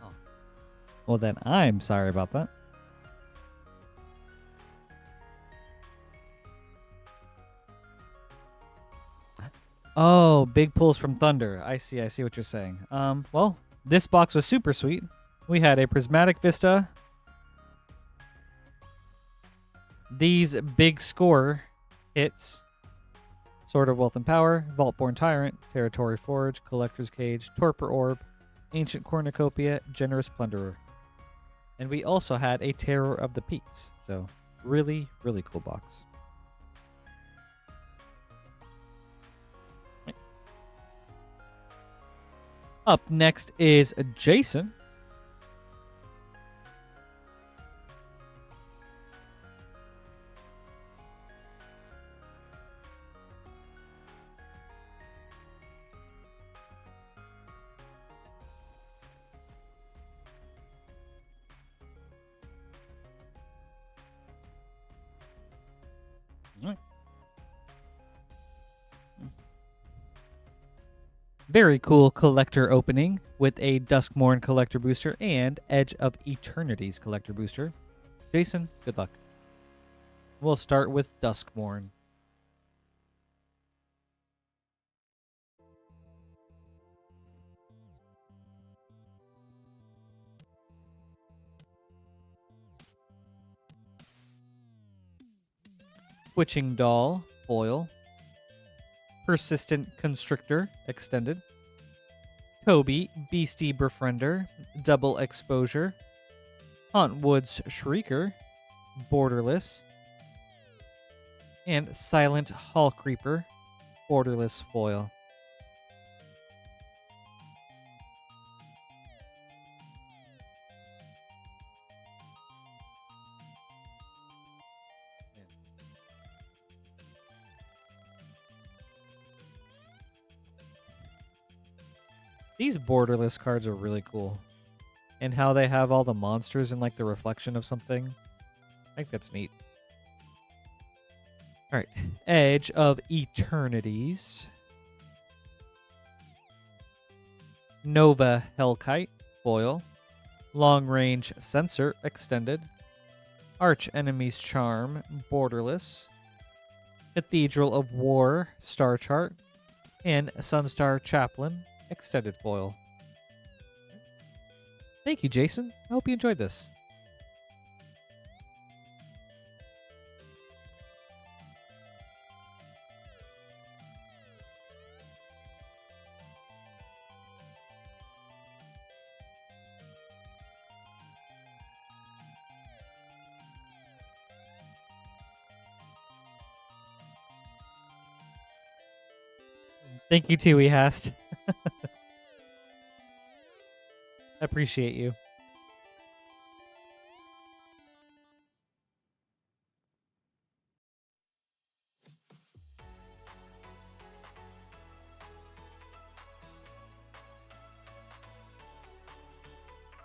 Speaker 1: Oh. Well, then I'm sorry about that. Oh, big pulls from Thunder. I see what you're saying. Well, this box was super sweet. We had a Prismatic Vista. These big score hits. Sword of Wealth and Power, Vaultborn Tyrant, Territory Forge, Collector's Cage, Torpor Orb, Ancient Cornucopia, Generous Plunderer. And we also had a Terror of the Peaks. So, really, really cool box. Up next is Jason. Very cool collector opening with a Duskmourn collector booster and Edge of Eternities collector booster. Jason, good luck. We'll start with Duskmourn. Twitching Doll, foil. Persistent Constrictor, extended. Toby, Beastie Befriender, double exposure. Hauntwood's Shrieker, borderless. And Silent Hall Creeper, borderless foil. These borderless cards are really cool. And how they have all the monsters in like the reflection of something. I think that's neat. Alright. Edge of Eternities. Nova Hellkite, foil. Long Range Sensor, extended. Arch Enemy's Charm, borderless. Cathedral of War, Star Chart. And Sunstar Chaplain, extended foil. Thank you, Jason. I hope you enjoyed this. Thank you too, Ehast. Appreciate you.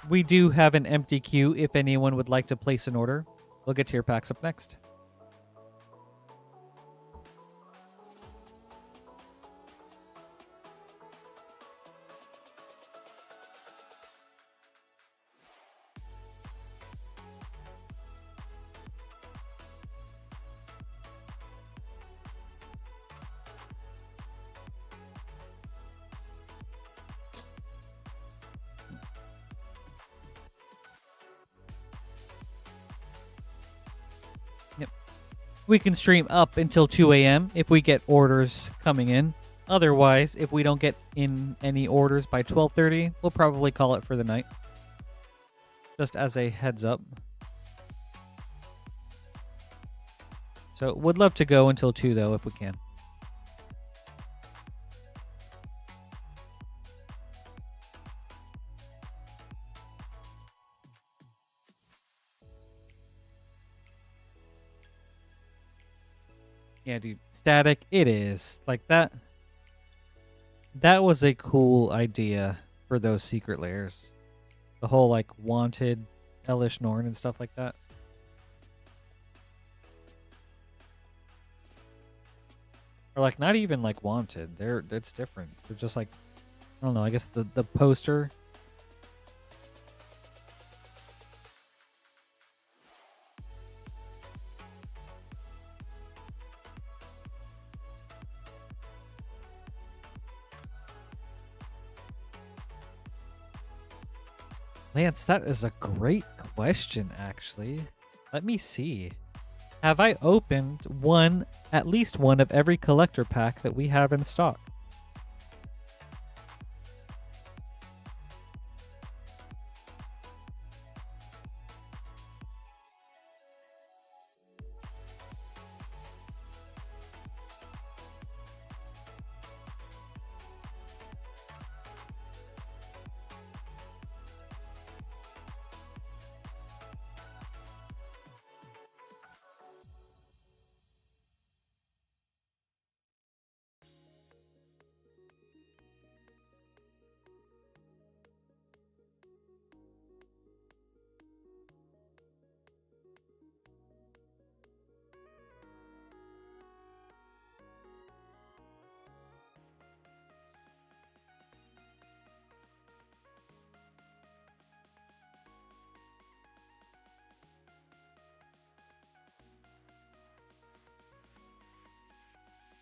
Speaker 1: We do have an empty queue if anyone would like to place an order. We'll get to your packs up next. We can stream up until 2 a.m. if we get orders coming in. Otherwise, if we don't get in any orders by 12:30, we'll probably call it for the night. Just as a heads up. So would love to go until 2 though if we can. Yeah, dude, static it is. Like that was a cool idea for those secret layers. The whole like wanted Elish Norn and stuff like that. Or like not even like wanted. It's different. They're just like I don't know, I guess the poster. Lance, that is a great question, actually. Let me see. Have I opened at least one of every collector pack that we have in stock?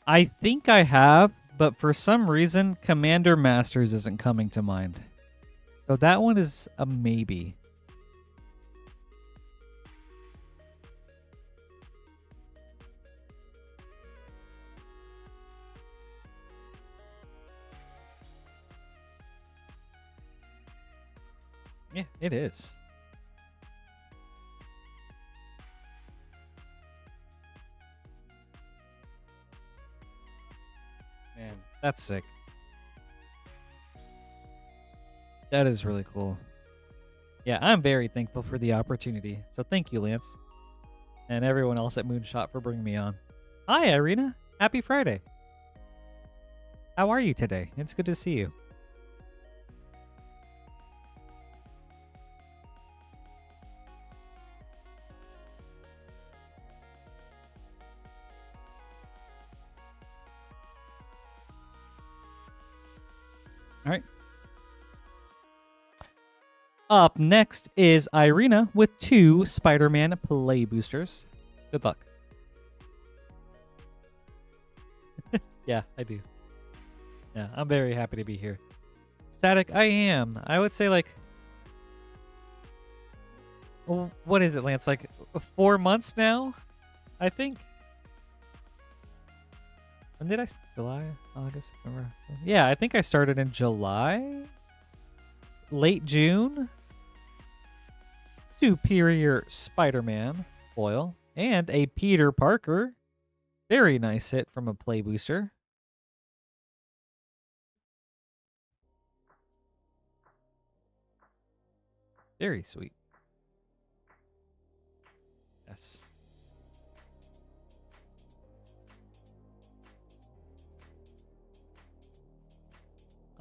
Speaker 1: I think I have, but for some reason, Commander Masters isn't coming to mind. So that one is a maybe. Yeah, it is. Man, that's sick. That is really cool. Yeah, I'm very thankful for the opportunity. So thank you, Lance. And everyone else at Moonshot for bringing me on. Hi, Ireina. Happy Friday. How are you today? It's good to see you. All right. Up next is Ireina with 2 Spider-Man play boosters. Good luck. Yeah, I do. Yeah, I'm very happy to be here. Static, I am. I would say like... Well, what is it, Lance? Like 4 months now, I think? When did I... July? August? September? Yeah, I think I started in July? Late June? Superior Spider-Man foil. And a Peter Parker. Very nice hit from a play booster. Very sweet. Yes.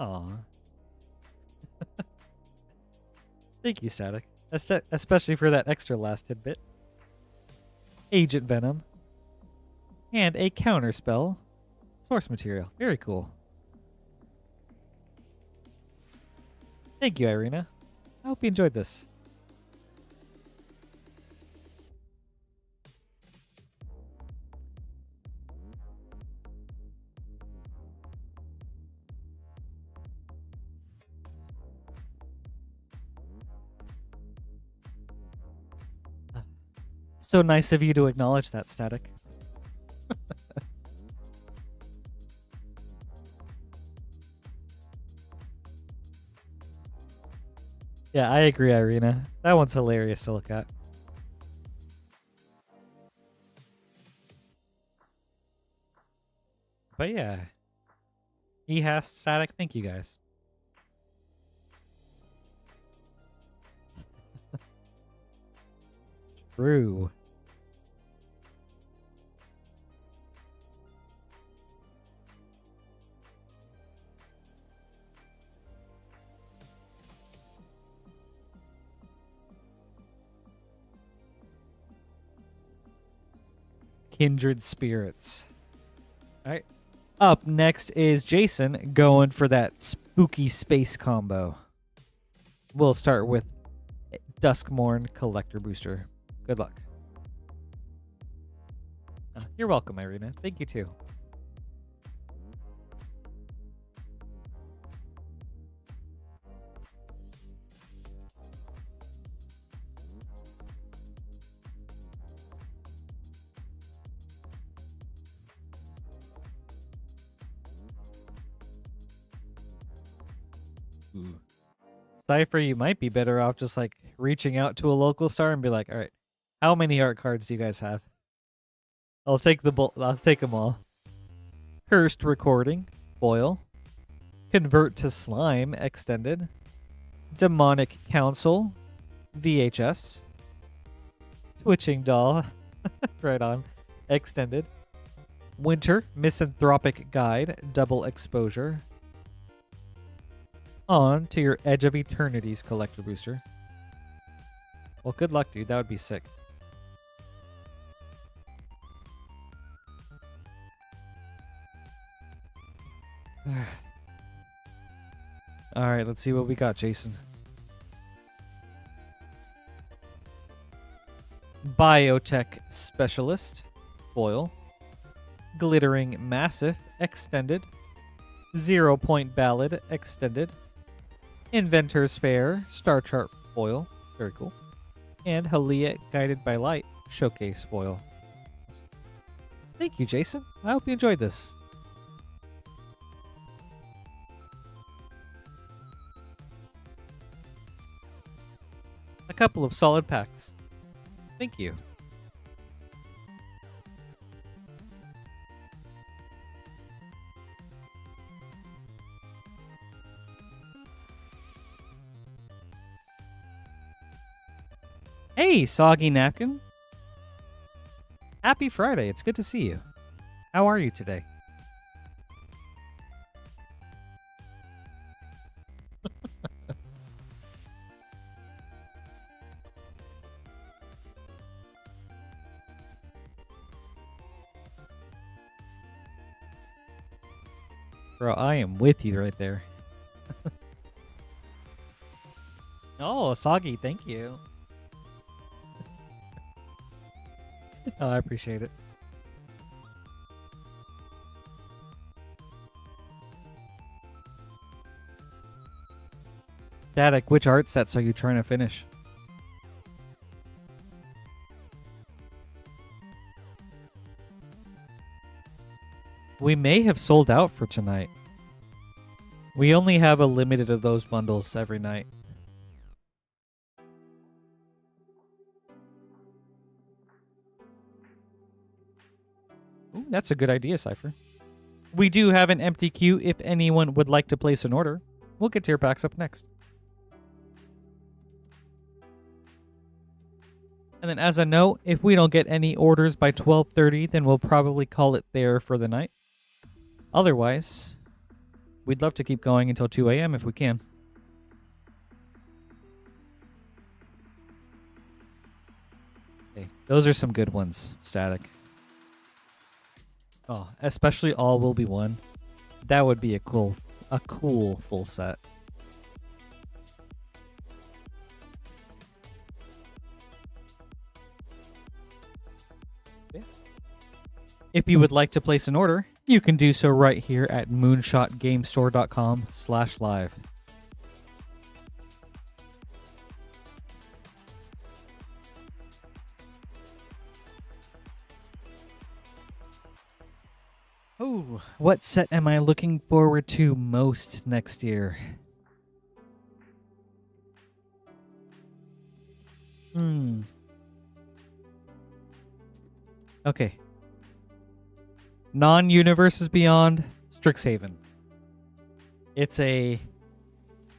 Speaker 1: Aw. Thank you, Static. Especially for that extra last tidbit. Agent Venom. And a counter spell. Source material. Very cool. Thank you, Ireina. I hope you enjoyed this. So nice of you to acknowledge that, Static. Yeah, I agree, Ireina. That one's hilarious to look at. But yeah. E-Hast static, thank you guys. True. Kindred spirits. All right. Up next is Jason going for that spooky space combo. We'll start with Duskmorn Collector Booster. Good luck. You're welcome, Ireina. Thank you too. Ooh. Cipher, you might be better off just like reaching out to a local star and be like, all right, how many art cards do you guys have? I'll take I'll take them all. Cursed Recording, foil. Convert to Slime, extended. Demonic Council, VHS. Twitching Doll, right on, extended. Winter Misanthropic Guide, double exposure. On to your Edge of Eternities Collector Booster. Well, good luck, dude. That would be sick. Alright, let's see what we got, Jason. Biotech Specialist, foil. Glittering Massif, extended. 0 Point Ballad, extended. Inventor's Fair, Star Chart foil, very cool. And Aelia Guided by Light, showcase foil. Thank you, Jason. I hope you enjoyed this. A couple of solid packs. Thank you. Hey, Soggy Napkin. Happy Friday. It's good to see you. How are you today? Bro, I am with you right there. Oh, Soggy, thank you. Oh, I appreciate it. Static, which art sets are you trying to finish? We may have sold out for tonight. We only have a limited of those bundles every night. Ooh, that's a good idea, Cipher. We do have an empty queue if anyone would like to place an order. We'll get to your packs up next. And then as a note, if we don't get any orders by 12:30, then we'll probably call it there for the night. Otherwise, we'd love to keep going until 2 a.m. if we can. Okay, those are some good ones, Static. Oh, especially all will be one. That would be a cool full set. Yeah. If you would like to place an order, you can do so right here at moonshotgamestore.com/live. Oh, what set am I looking forward to most next year? Hmm. Okay. Non-Universes Beyond Strixhaven. It's a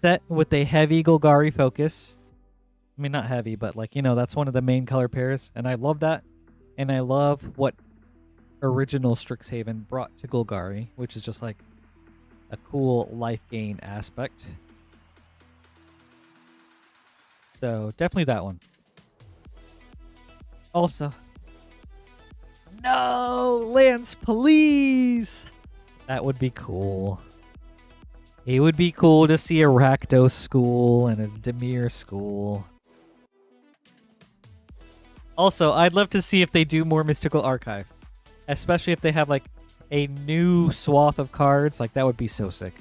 Speaker 1: set with a heavy Golgari focus. I mean, not heavy, but like, you know, that's one of the main color pairs. And I love that. And I love what original Strixhaven brought to Golgari, which is just like a cool life gain aspect. So definitely that one. Also, no, Lance, please. That would be cool. It would be cool to see a Rakdos school and a Dimir school. Also, I'd love to see if they do more Mystical Archive. Especially if they have like a new swath of cards. Like, that would be so sick.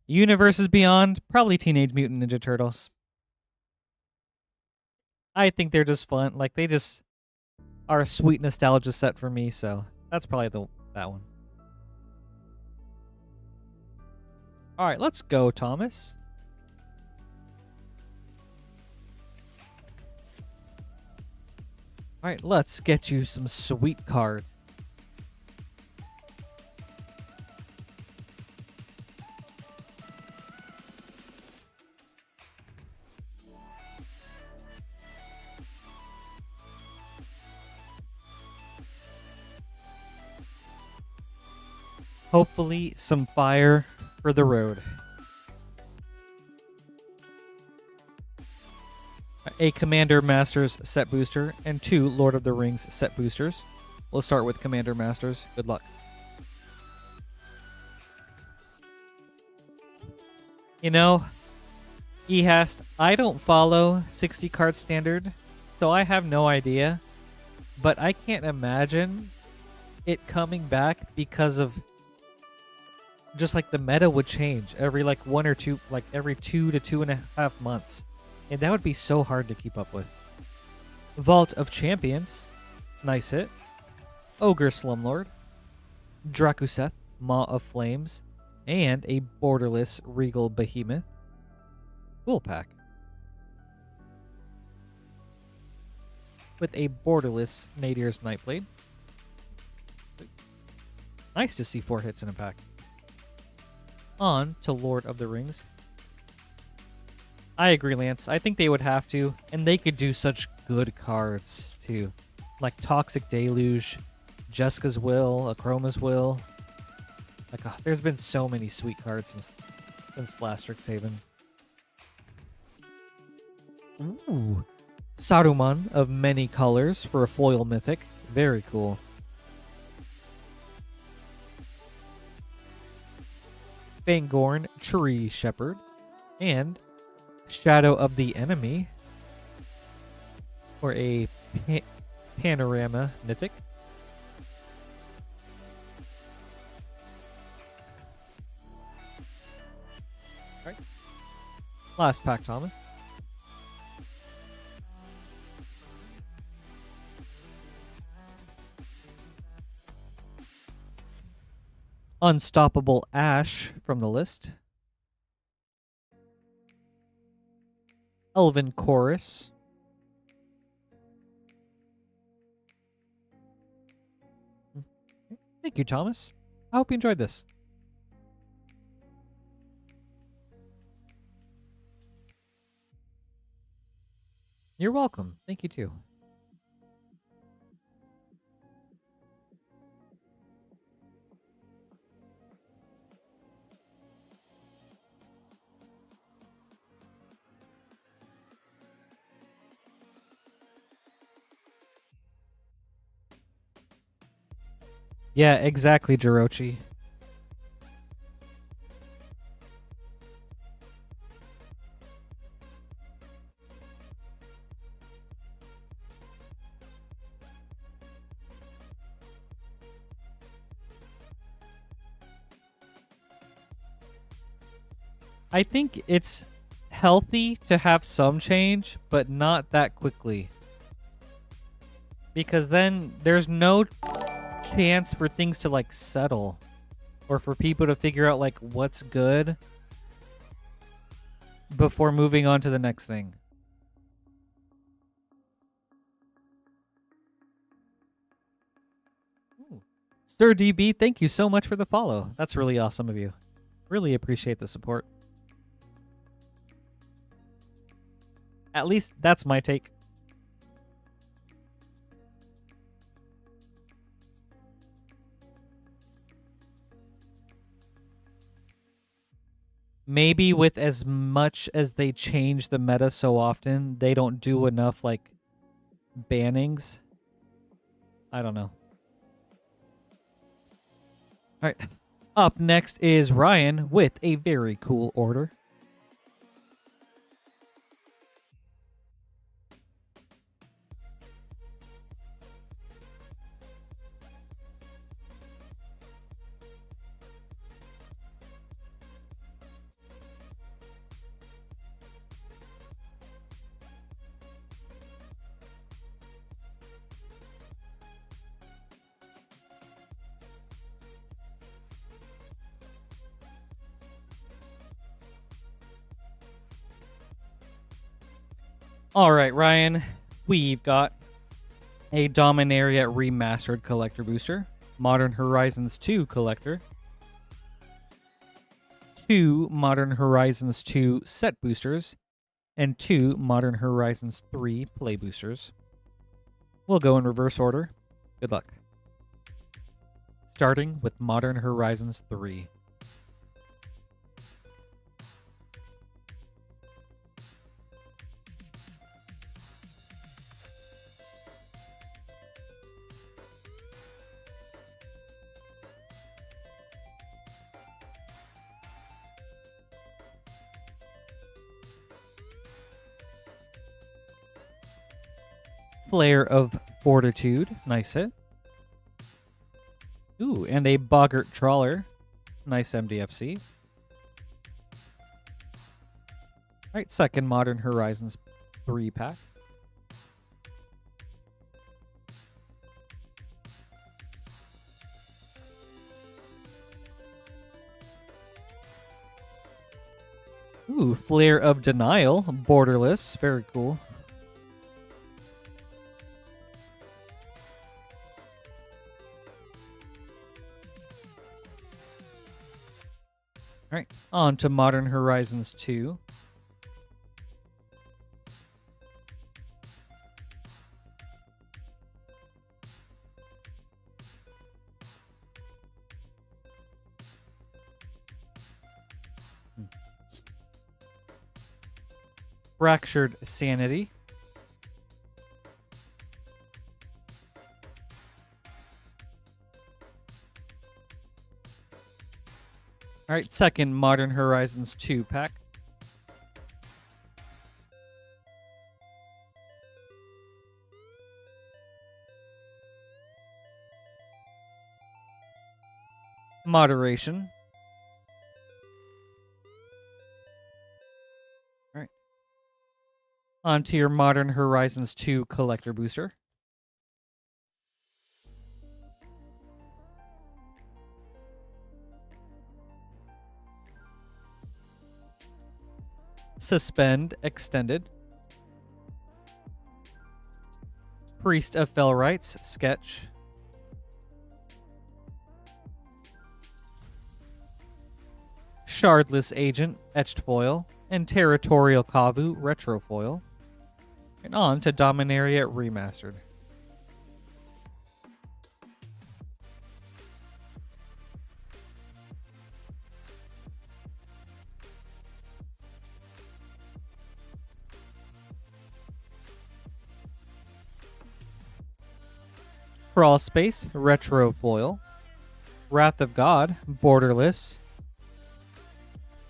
Speaker 1: Universes Beyond, probably Teenage Mutant Ninja Turtles. I think they're just fun. Like, they just are a sweet nostalgia set for me, so that's probably that one. All right, let's go, Thomas. All right, let's get you some sweet cards. Hopefully, some fire for the road. A Commander Masters set booster and 2 Lord of the Rings set boosters. We'll start with Commander Masters. Good luck. You know, Ehast, I don't follow 60 card standard, so I have no idea. But I can't imagine it coming back because of just like the meta would change every like 1 or 2, like every 2 to 2.5 months. And that would be so hard to keep up with. Vault of Champions. Nice hit. Ogre Slumlord. Drakuseth, Maw of Flames. And a borderless Regal Behemoth. Cool pack. With a borderless Nadir's Nightblade. Nice to see 4 hits in a pack. On to Lord of the Rings. I agree, Lance. I think they would have to, and they could do such good cards, too. Like Toxic Deluge, Jessica's Will, Akroma's Will. Like, there's been so many sweet cards since last Strixhaven. Ooh. Saruman of many colors for a foil mythic. Very cool. Fangorn Tree Shepherd. And Shadow of the Enemy for a panorama mythic. All right. Last pack, Thomas. Unstoppable Ash from the list. Elven Chorus. Thank you, Thomas. I hope you enjoyed this. You're welcome. Thank you, too. Yeah, exactly, Jirochi. I think it's healthy to have some change, but not that quickly. Because then there's no chance for things to like settle, or for people to figure out like what's good before moving on to the next thing. Sir DB, thank you so much for the follow. That's really awesome of you. Really appreciate the support. At least that's my take. Maybe with as much as they change the meta so often, they don't do enough like bannings. I don't know. All right. Up next is Ryan with a very cool order. All right, Ryan, we've got a Dominaria Remastered Collector Booster, Modern Horizons 2 Collector, 2 Modern Horizons 2 Set Boosters, and 2 Modern Horizons 3 Play Boosters. We'll go in reverse order. Good luck. Starting with Modern Horizons 3. Flare of Fortitude. Nice hit. Ooh, and a Boggart Trawler. Nice MDFC. Alright, second Modern Horizons 3 pack. Ooh, Flare of Denial. Borderless. Very cool. All right, on to Modern Horizons 2. Fractured Sanity. All right, second Modern Horizons 2 pack. Moderation. All right. On to your Modern Horizons 2 Collector Booster. Suspend Extended. Priest of Fellrights Sketch. Shardless Agent Etched Foil. And Territorial Kavu Retro Foil. And on to Dominaria Remastered. Crawl Space, Retro Foil. Wrath of God, Borderless.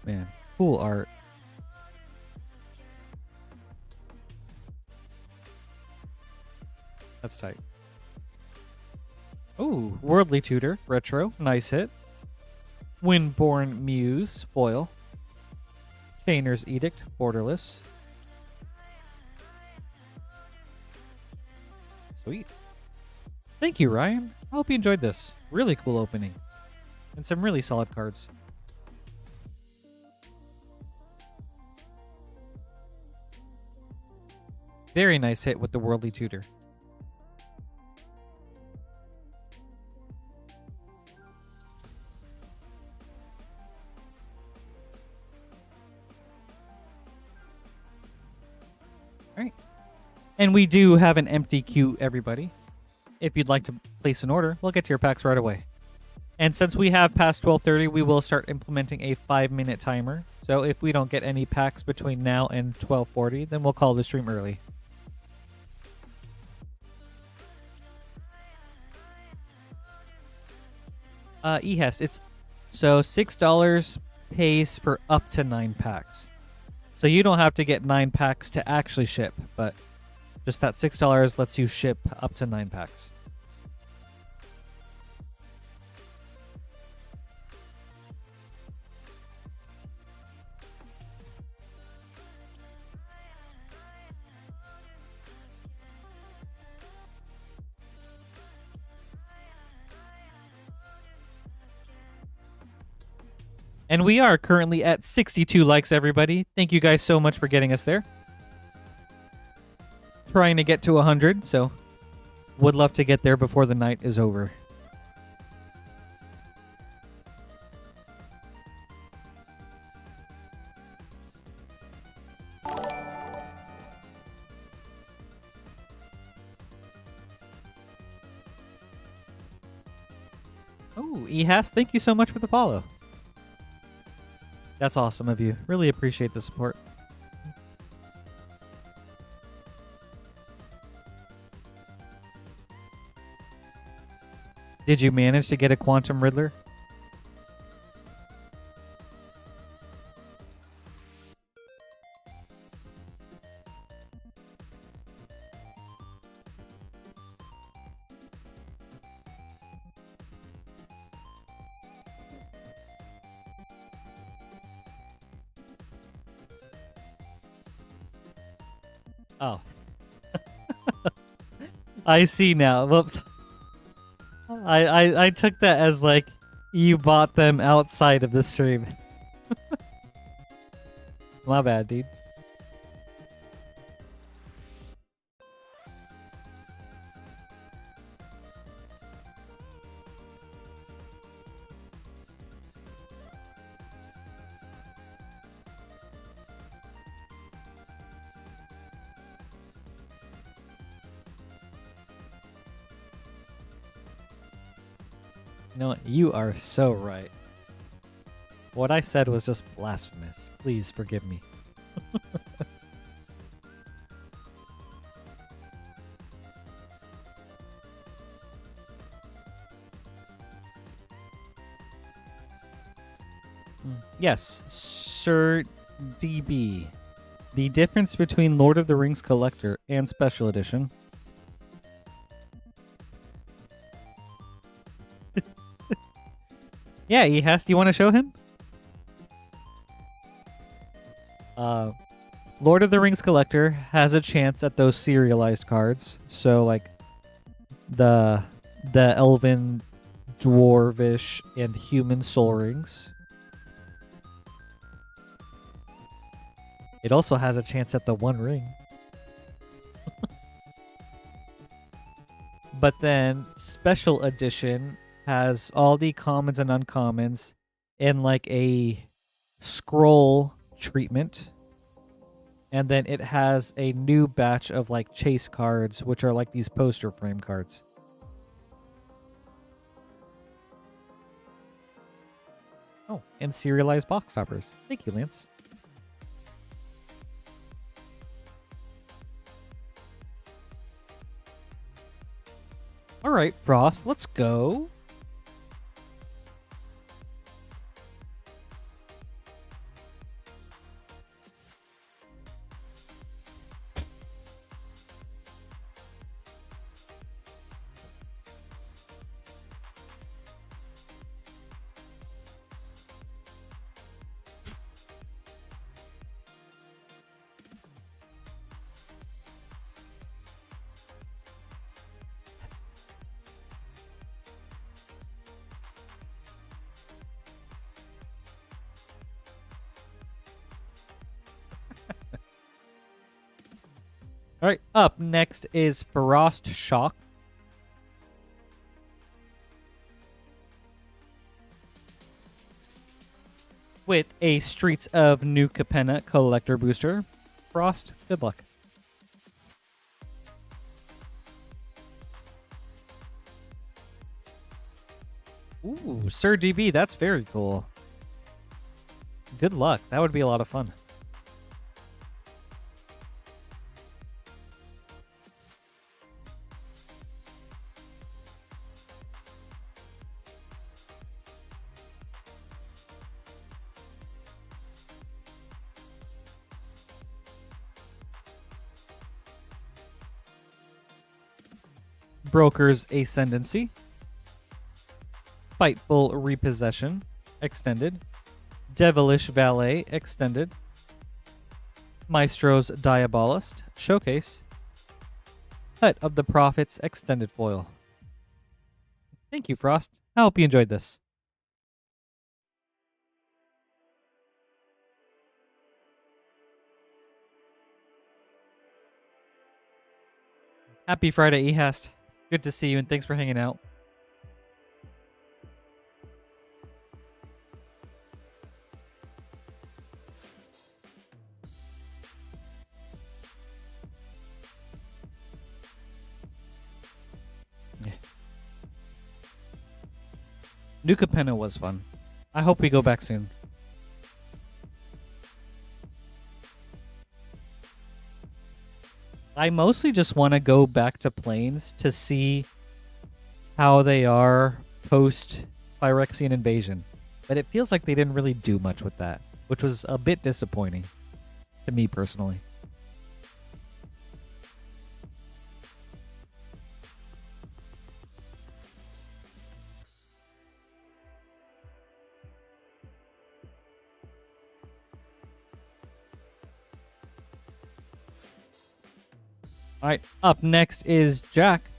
Speaker 1: Man, cool art. That's tight. Ooh, Worldly Tutor, Retro, nice hit. Windborn Muse, Foil. Chainer's Edict, Borderless. Sweet. Thank you, Ryan. I hope you enjoyed this. Really cool opening. And some really solid cards. Very nice hit with the Worldly Tutor. Alright. And we do have an empty queue, everybody. If you'd like to place an order, we'll get to your packs right away. And since we have past 12:30, we will start implementing a 5-minute timer. So if we don't get any packs between now and 12:40, then we'll call the stream early. eHest, it's so $6 pays for up to 9 packs. So you don't have to get 9 packs to actually ship, but just that $6 lets you ship up to 9 packs. And we are currently at 62 likes, everybody. Thank you guys so much for getting us there. Trying to get to 100, so would love to get there before the night is over. Oh, eHas, thank you so much for the follow. That's awesome of you. Really appreciate the support. Did you manage to get a Quantum Riddler? Oh. I see now. Whoops. I took that as like you bought them outside of the stream. My bad, dude. No, you are so right. What I said was just blasphemous. Please forgive me. Yes, Sir DB. The difference between Lord of the Rings Collector and Special Edition. Yeah, eHas, do you want to show him? Lord of the Rings Collector has a chance at those serialized cards. So, like, the Elven, Dwarvish, and Human Soul Rings. It also has a chance at the One Ring. But then, Special Edition has all the commons and uncommons in like a scroll treatment. And then it has a new batch of like chase cards, which are like these poster frame cards. Oh, and serialized box toppers. Thank you, Lance. All right, Frost, let's go. All right, up next is Frost Shock. With a Streets of New Capenna collector booster. Frost, good luck. Ooh, Sir DB, that's very cool. Good luck. That would be a lot of fun. Broker's Ascendancy. Spiteful Repossession, extended. Devilish Valet, extended. Maestro's Diabolist, showcase. Hut of the Prophets, extended foil. Thank you, Frost. I hope you enjoyed this. Happy Friday, Ehast. Good to see you, and thanks for hanging out. Yeah. New Capenna was fun. I hope we go back soon. I mostly just want to go back to Plains to see how they are post Phyrexian invasion. But it feels like they didn't really do much with that, which was a bit disappointing to me personally. Alright, up next is Jack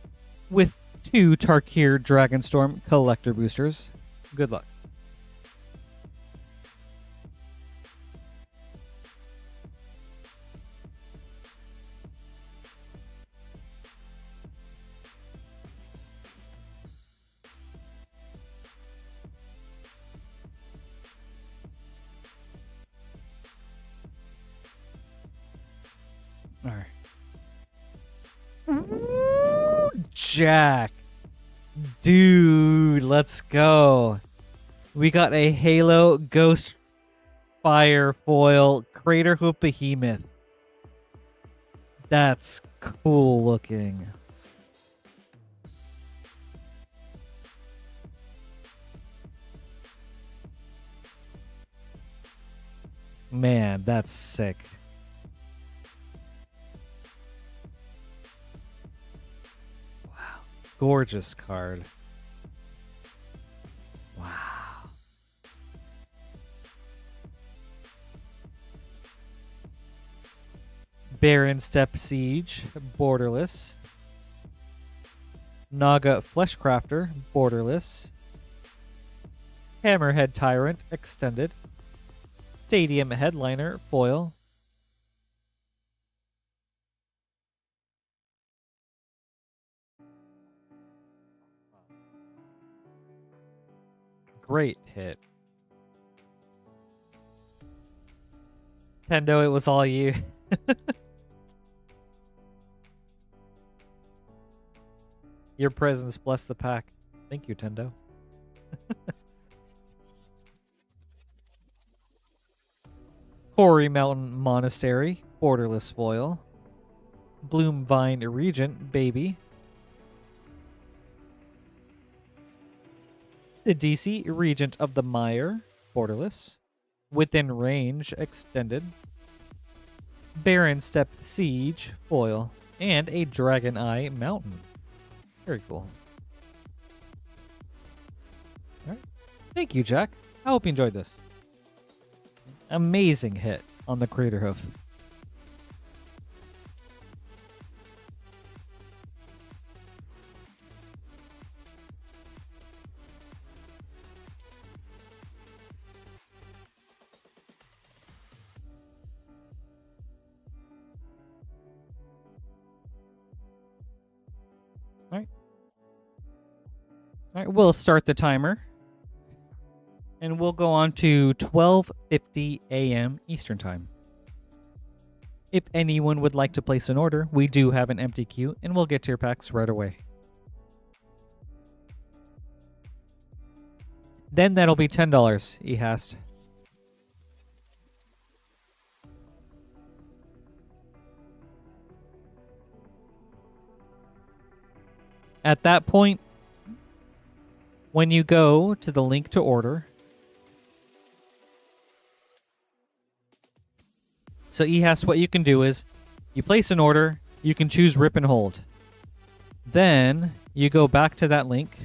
Speaker 1: with 2 Tarkir Dragonstorm collector boosters. Good luck. Alright. Jack. Dude, let's go. We got a Halo Ghost Fire foil Crater Hoof Behemoth. That's cool looking. Man, that's sick. Gorgeous card. Wow. Baron Step Siege, borderless. Naga Fleshcrafter, borderless. Hammerhead Tyrant, extended. Stadium Headliner, foil. Great hit. Tendo, it was all you. Your presence bless the pack. Thank you, Tendo. Quarry Mountain Monastery, borderless foil. Bloom Vine Regent, baby. Sidisi, Regent of the Mire, borderless. Within Range, extended. Baron Step Siege, foil. And a Dragon Eye Mountain. Very cool. All right. Thank you, Jack. I hope you enjoyed this. Amazing hit on the Crater Hoof. All right, we'll start the timer. And we'll go on to 12:50 a.m. Eastern Time. If anyone would like to place an order, we do have an empty queue, and we'll get to your packs right away. Then that'll be $10, Ehast. At that point, when you go to the link to order, so Ehast, what you can do is you place an order, you can choose rip and hold. Then you go back to that link,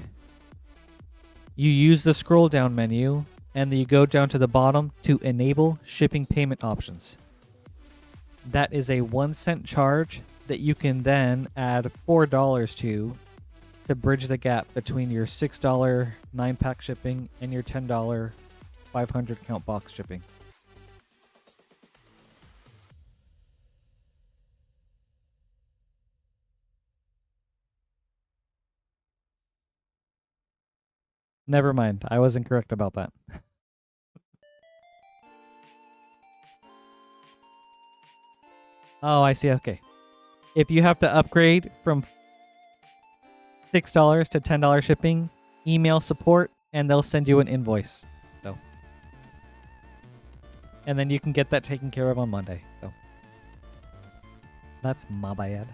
Speaker 1: you use the scroll down menu, and then you go down to the bottom to enable shipping payment options. That is a 1-cent charge that you can then add $4 to bridge the gap between your $6 9-pack shipping and your $10 500 count box shipping. Never mind. I was incorrect about that. Oh, I see. Okay. If you have to upgrade from $6 to $10 shipping, email support and they'll send you an invoice. So, and then you can get that taken care of on Monday. So that's my bad.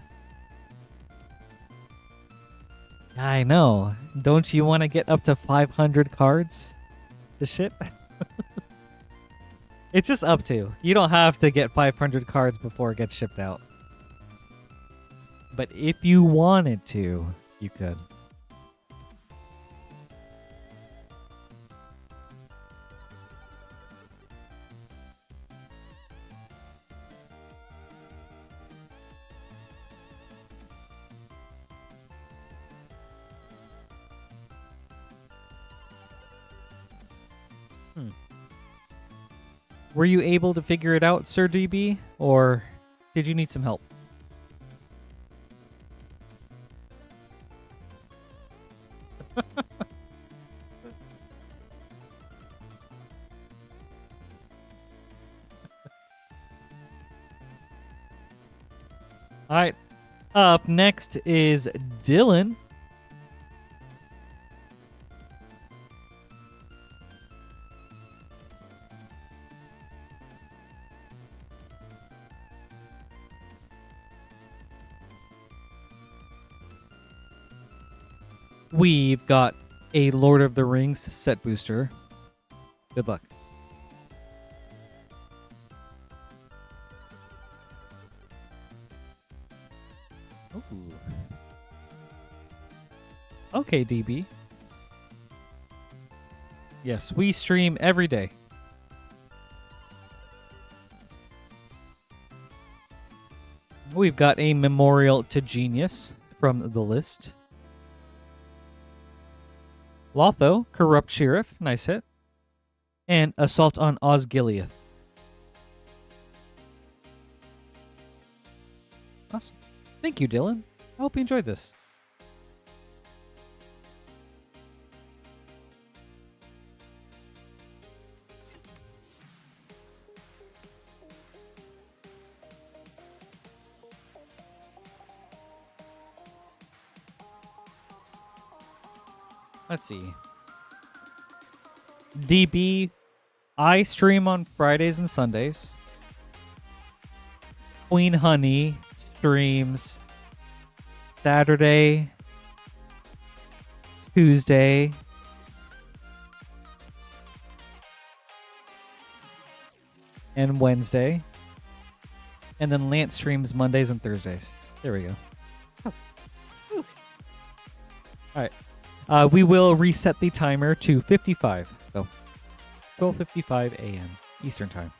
Speaker 1: I know. Don't you want to get up to 500 cards to ship? It's just up to. You don't have to get 500 cards before it gets shipped out. But if you wanted to, you could. Were you able to figure it out, Sir DB, or did you need some help? All right. Up next is Dylan. We've got a Lord of the Rings set booster. Good luck. Ooh. Okay, DB. Yes, we stream every day. We've got a Memorial to Genius from the list. Lotho, Corrupt Sheriff, nice hit. And Assault on Osgiliath. Awesome. Thank you, Dylan. I hope you enjoyed this. Let's see. DB, I stream on Fridays and Sundays. Queen Honey streams Saturday, Tuesday, and Wednesday. And then Lance streams Mondays and Thursdays. There we go. Oh. All right. We will reset the timer to 55. So 12:55 a.m. Eastern Time.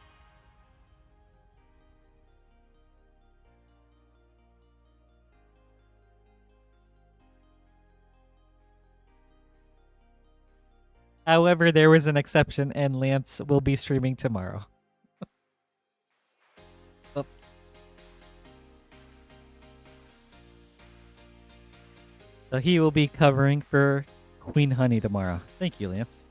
Speaker 1: However, there was an exception, and Lance will be streaming tomorrow. Oops. So he will be covering for Queen Honey tomorrow. Thank you, Lance.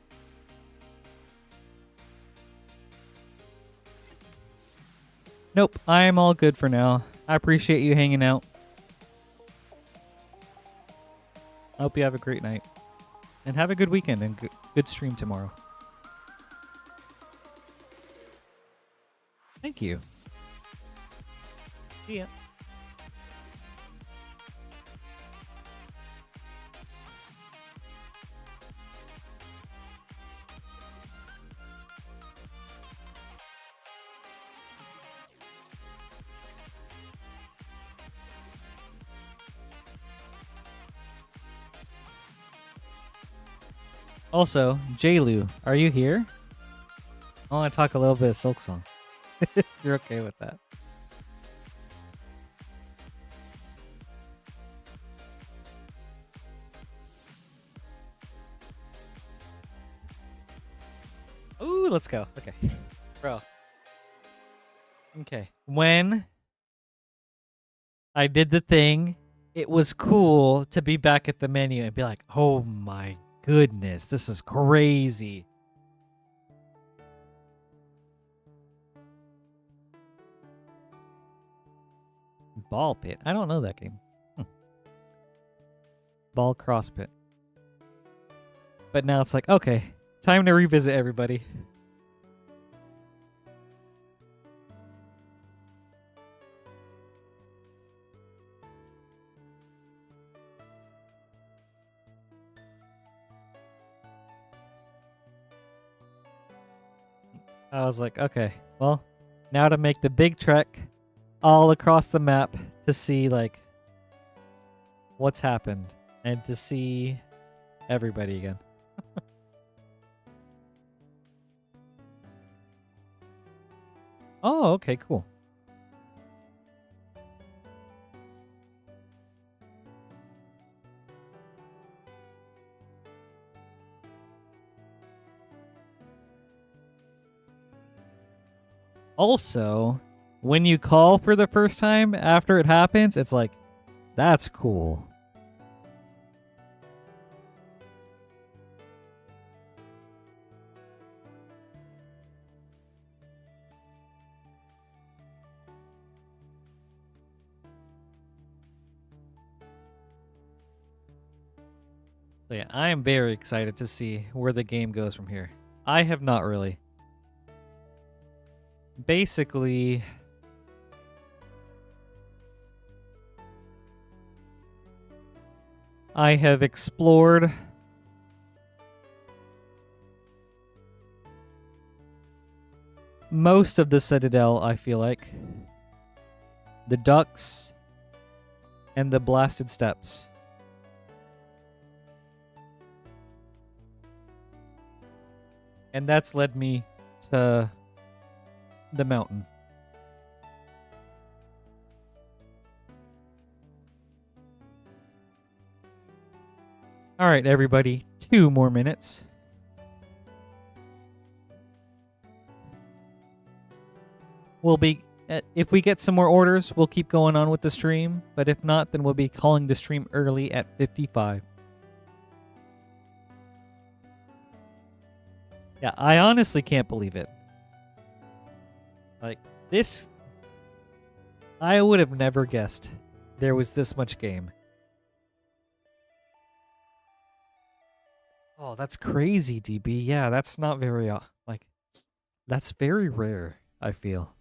Speaker 1: Nope, I am all good for now. I appreciate you hanging out. I hope you have a great night. And have a good weekend and good stream tomorrow. Thank you. See ya. Also, Jaylu, are you here? I want to talk a little bit of Silk Song. You're okay with that. Ooh, let's go. Okay. Bro. Okay. When I did the thing, it was cool to be back at the menu and be like, oh my goodness, this is crazy. Ball pit. I don't know that game. Ball cross pit. But now it's like, okay, time to revisit everybody. I was like, okay, well, now to make the big trek all across the map to see, like, what's happened and to see everybody again. Oh, okay, cool. Also, when you call for the first time after it happens, it's like, that's cool. So yeah, I am very excited to see where the game goes from here. I have not really. Basically, I have explored most of the Citadel, I feel like. The ducks and the blasted steppes. And that's led me to the mountain. All right, everybody, 2 more minutes. We'll be, if we get some more orders, we'll keep going on with the stream. But if not, then we'll be calling the stream early at 55. Yeah, I honestly can't believe it. Like, this, I would have never guessed there was this much game. Oh, that's crazy, DB. Yeah, that's not very, like, that's very rare, I feel.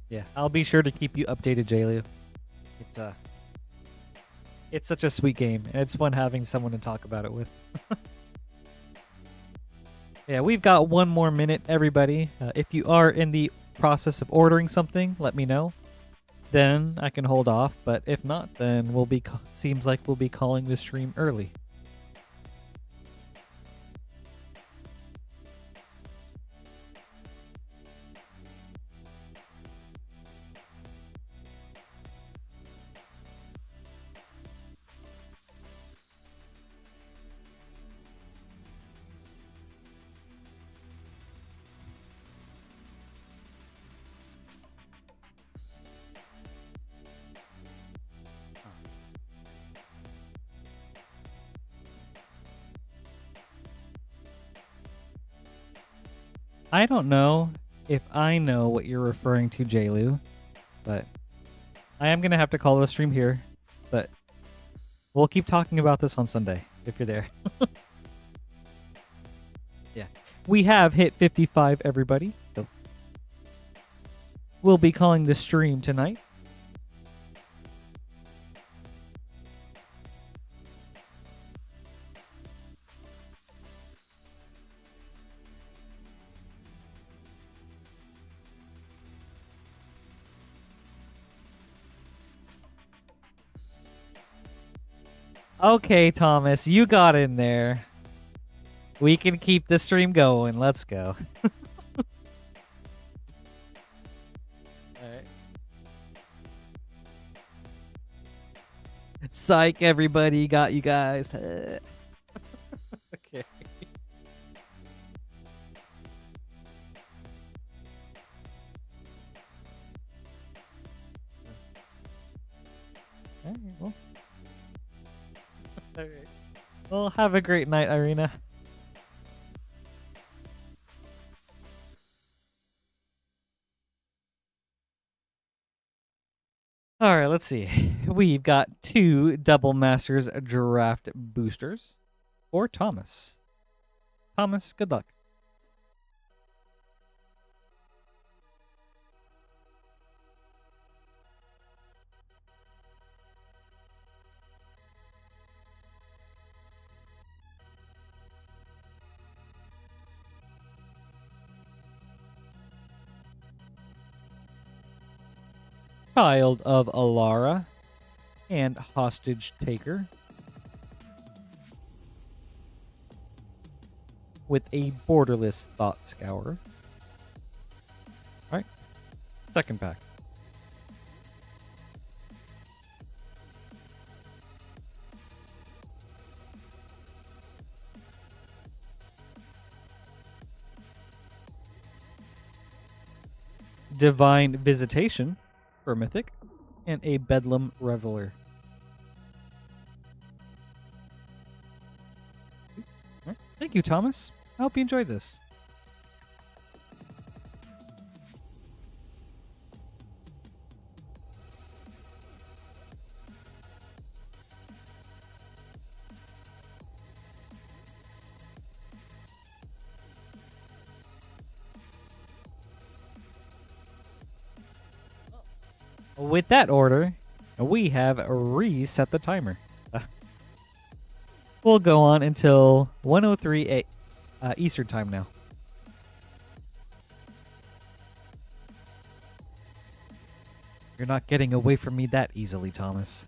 Speaker 1: Yeah, I'll be sure to keep you updated, Jaleo. It's such a sweet game, and it's fun having someone to talk about it with. Yeah, we've got 1 more minute, everybody. If you are in the process of ordering something, let me know. Then I can hold off, but if not, then we'll be. Seems like we'll be calling the stream early. I don't know if I know what you're referring to, JLu, but I am going to have to call the stream here, but we'll keep talking about this on Sunday if you're there. Yeah. We have hit 55, everybody. So we'll be calling the stream tonight. Okay, Thomas, you got in there. We can keep the stream going. Let's go. Alright. Psych, everybody. Got you guys. Okay. Alright, well. Alright. Well, have a great night, Ireina. Alright, let's see. We've got 2 Double Masters draft boosters for Thomas. Thomas, good luck. Child of Alara and Hostage Taker with a Borderless Thought Scour. Alright, second pack. Divine Visitation for Mythic, and a Bedlam Reveler. Right. Thank you, Thomas. I hope you enjoyed this. With that order, we have reset the timer. We'll go on until 1:03 Eastern time now. You're not getting away from me that easily, Thomas.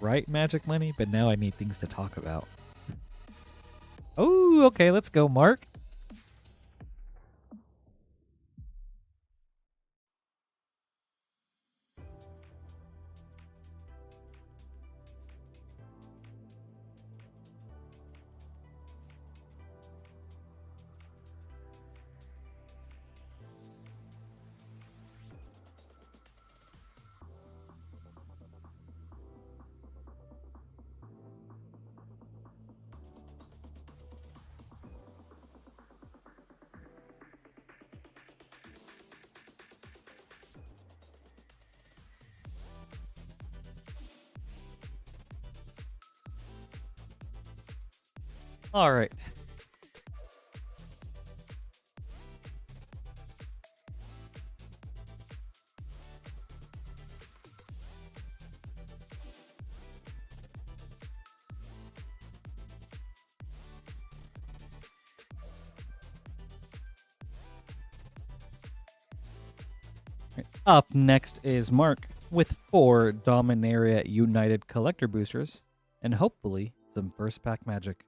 Speaker 1: Right, Magic Money? But now I need things to talk about. Oh, okay, let's go, Mark. All right. Up next is Mark with 4 Dominaria United Collector boosters and hopefully some first pack magic.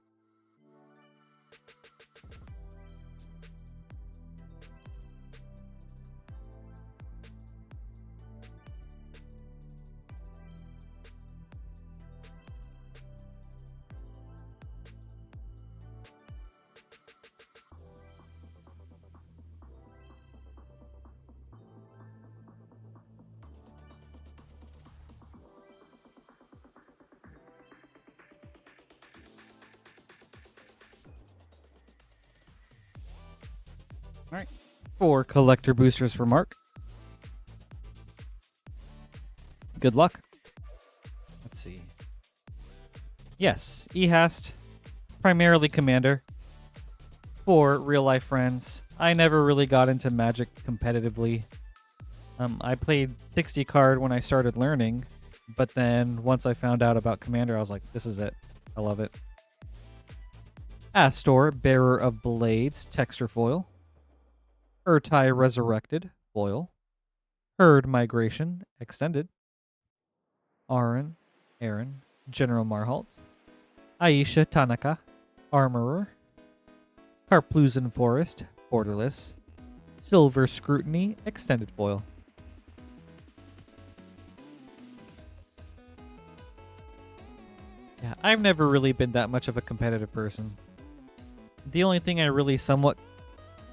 Speaker 1: Alright. 4 collector boosters for Mark. Good luck. Let's see. Yes, E-Hast, primarily Commander. For real-life friends. I never really got into Magic competitively. I played 60 card when I started learning, but then once I found out about Commander, I was like, this is it. I love it. Astor, Bearer of Blades, texture foil. Urtai Resurrected, foil. Herd Migration, extended. Aaron, General Marholt. Aisha Tanaka, Armorer. Carplusen Forest, borderless. Silver Scrutiny, extended foil. Yeah, I've never really been that much of a competitive person. The only thing I really somewhat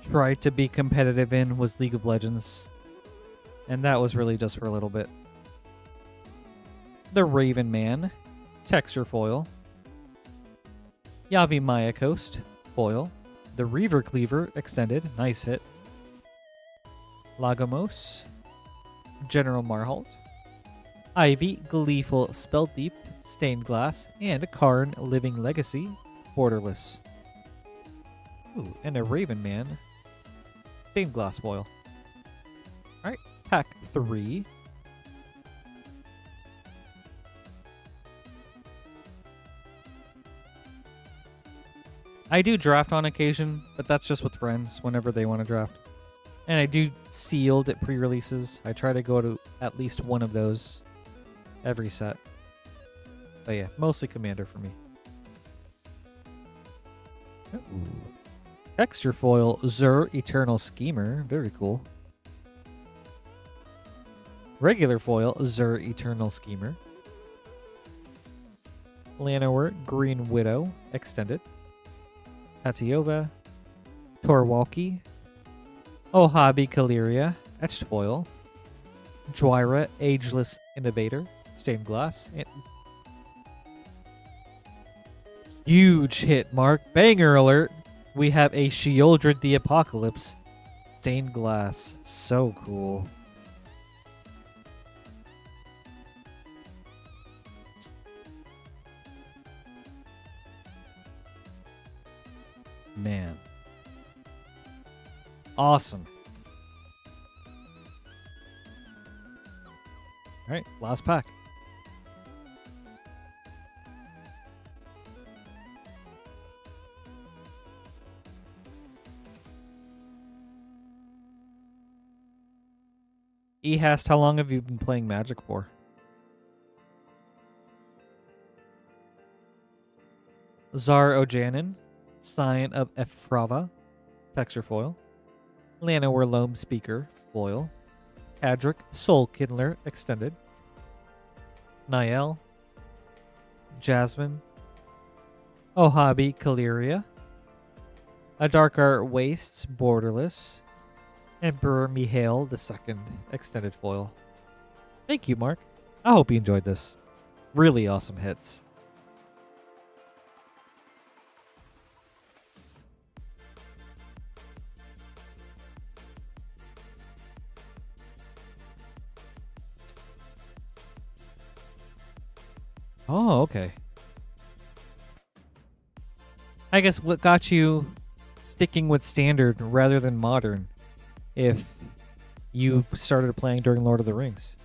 Speaker 1: tried to be competitive in was League of Legends. And that was really just for a little bit. The Raven Man, texture foil. Yavi Maya Coast, foil. The Reaver Cleaver, extended, nice hit. Lagomos, General Marholt. Ivy, Gleeful Spell Deep, Stained Glass, and Karn, Living Legacy, borderless. Ooh, and a Raven Man, Stained Glass foil. Alright, pack 3. I do draft on occasion, but that's just with friends whenever they want to draft. And I do sealed at pre-releases. I try to go to at least one of those every set. But yeah, mostly Commander for me. Ooh. Texture foil, Zur Eternal Schemer. Very cool. Regular foil, Zur Eternal Schemer. Llanowar, Green Widow, extended. Tatiova, Torwalkie, Ohabi Kaliria, etched foil. Dwyra, Ageless Innovator, stained glass. And huge hit, Mark. Banger alert. We have a Sheoldred the Apocalypse, stained glass. So cool. Man. Awesome. All right, last pack. E-Hast, how long have you been playing Magic for? Zar Ojanin, Sign of Ephrava, texture foil. Llanowar Loam Speaker, foil. Kadric, Soul Kindler, extended. Niall. Jasmine. Ohabi Kaliria. A Dark Art Wastes, borderless. Emperor Mihail II, extended foil. Thank you, Mark. I hope you enjoyed this. Really awesome hits. Oh, okay. I guess what got you sticking with standard rather than modern if you started playing during Lord of the Rings?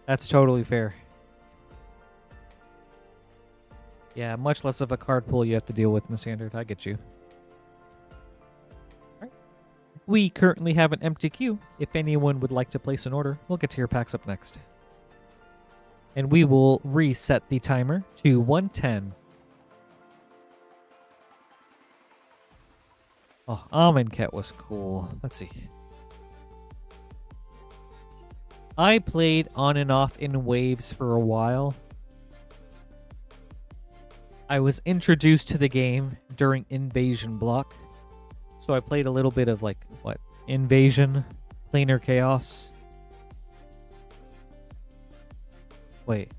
Speaker 1: That's totally fair. Yeah, much less of a card pool you have to deal with in the standard. I get you. All right. We currently have an empty queue. If anyone would like to place an order, we'll get to your packs up next. And we will reset the timer to 110. Oh, Amonkhet was cool. Let's see. I played on and off in waves for a while. I was introduced to the game during Invasion block. So I played a little bit of, like, what? Invasion, Planar Chaos. Wait.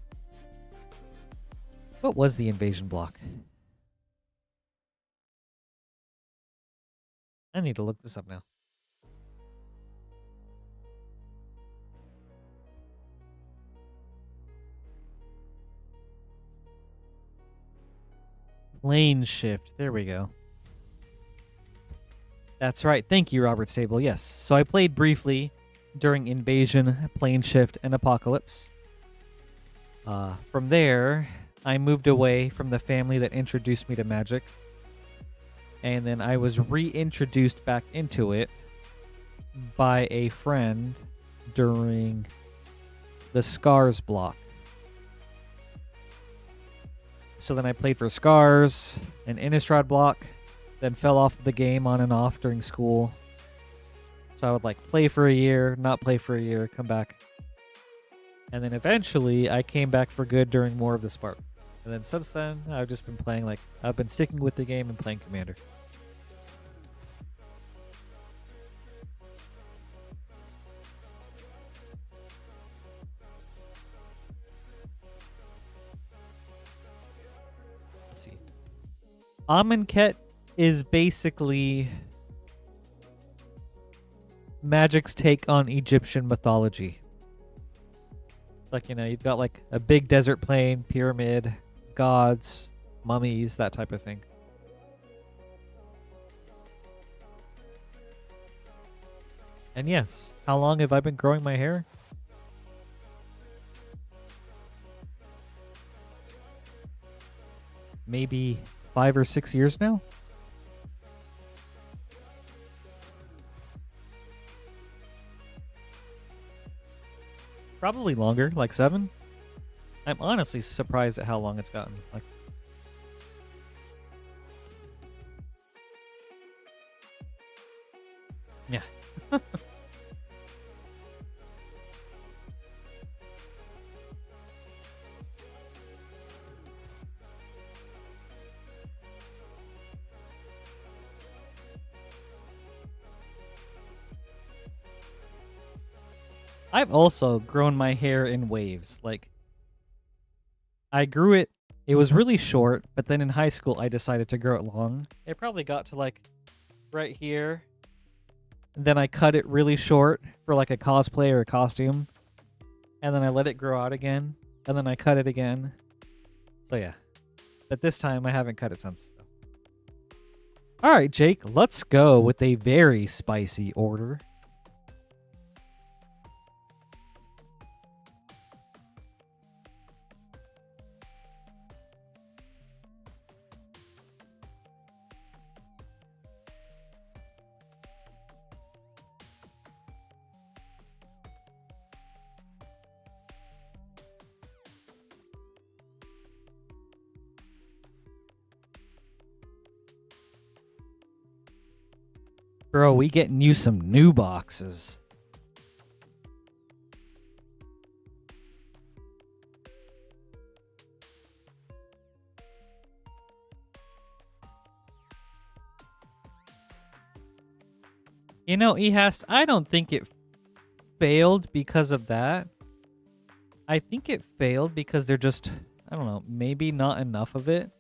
Speaker 1: What was the Invasion block? I need to look this up now. Plane Shift. There we go. That's right. Thank you, Robert Sable. Yes. So I played briefly during Invasion, Plane Shift, and Apocalypse. From there, I moved away from the family that introduced me to Magic. And then I was reintroduced back into it by a friend during the Scars block. So then I played for Scars and Innistrad block, then fell off the game on and off during school. So I would like play for a year, not play for a year, come back. And then eventually I came back for good during more of the Spark. And then since then, I've just been playing, like, I've been sticking with the game and playing Commander. Let's see. Amonkhet is basically Magic's take on Egyptian mythology. Like, you know, you've got like a big desert plain, pyramid, gods, mummies, that type of thing. And yes, how long have I been growing my hair? Maybe 5 or 6 years now? Probably longer, like 7. I'm honestly surprised at how long it's gotten. Like, yeah. I've also grown my hair in waves. Like, I grew it, it was really short, but then in high school I decided to grow it long. It probably got to like right here. And then I cut it really short for like a cosplay or a costume. And then I let it grow out again. And then I cut it again. So yeah. But this time I haven't cut it since. Alright, Jake, let's go with a very spicy order. Bro, we getting you some new boxes. You know, I don't think it failed because of that. I think it failed because they're just, I don't know, maybe not enough of it.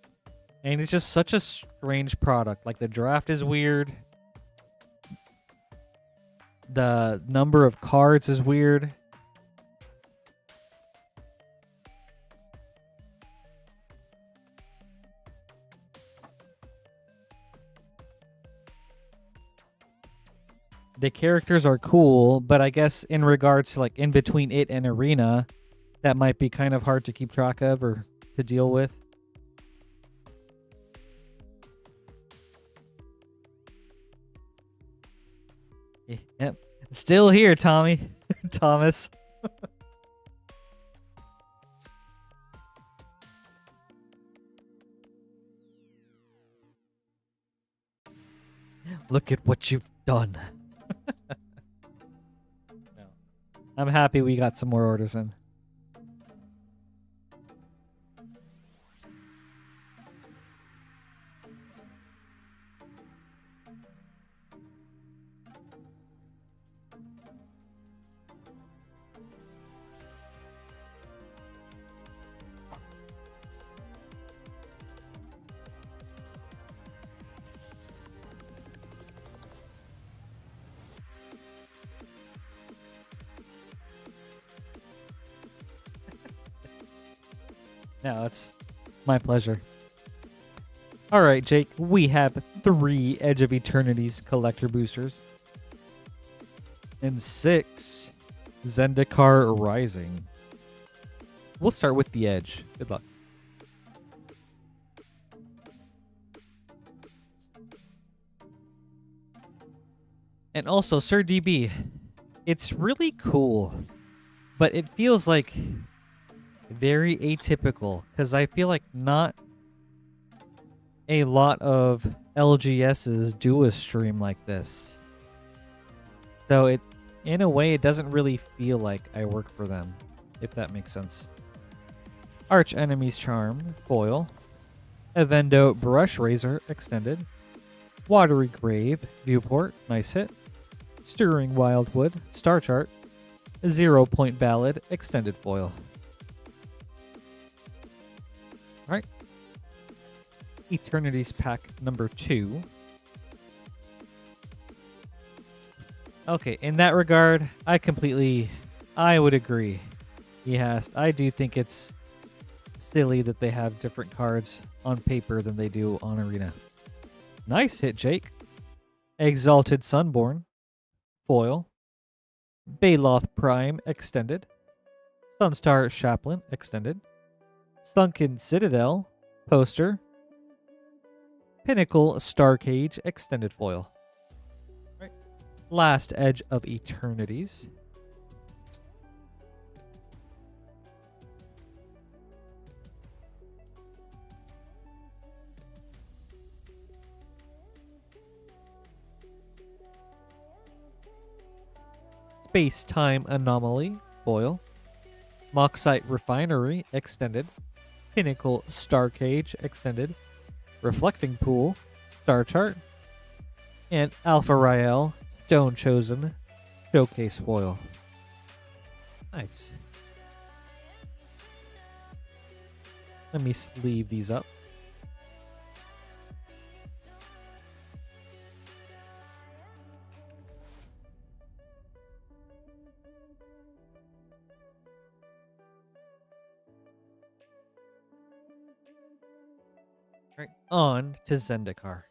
Speaker 1: And it's just such a strange product. Like, the draft is weird. The number of cards is weird. The characters are cool, but I guess in regards to like in between it and Ireina, that might be kind of hard to keep track of or to deal with. Yep. Still here, Tommy. Thomas. Look at what you've done. No. I'm happy we got some more orders in. No, it's my pleasure. All right, Jake, we have 3 Edge of Eternity's collector boosters. And 6 Zendikar Rising. We'll start with the Edge. Good luck. And also, Sir DB, it's really cool, but it feels like very atypical because I feel like not a lot of LGSs do a stream like this. So it, in a way, it doesn't really feel like I work for them, if that makes sense. Arch Enemy's Charm, foil. Evendo Brush Razor, extended. Watery Grave, Viewport, nice hit. Stirring Wildwood, Star Chart. 0 Point Ballad, extended foil. Alright. Eternity's pack number 2. Okay, in that regard, I would agree. Yes, I do think it's silly that they have different cards on paper than they do on Arena. Nice hit, Jake. Exalted Sunborn, foil. Baloth Prime, extended. Sunstar Chaplain, extended. Sunken Citadel, poster. Pinnacle Starcage, extended foil. Right. Last Edge of Eternities. Space-Time Anomaly, foil. Moxite Refinery, extended. Pinnacle Starcage, extended. Reflecting Pool, Star Chart. And Alpha Rael, Stone Chosen, Showcase foil. Nice. Let me sleeve these up. Right, on to Zendikar.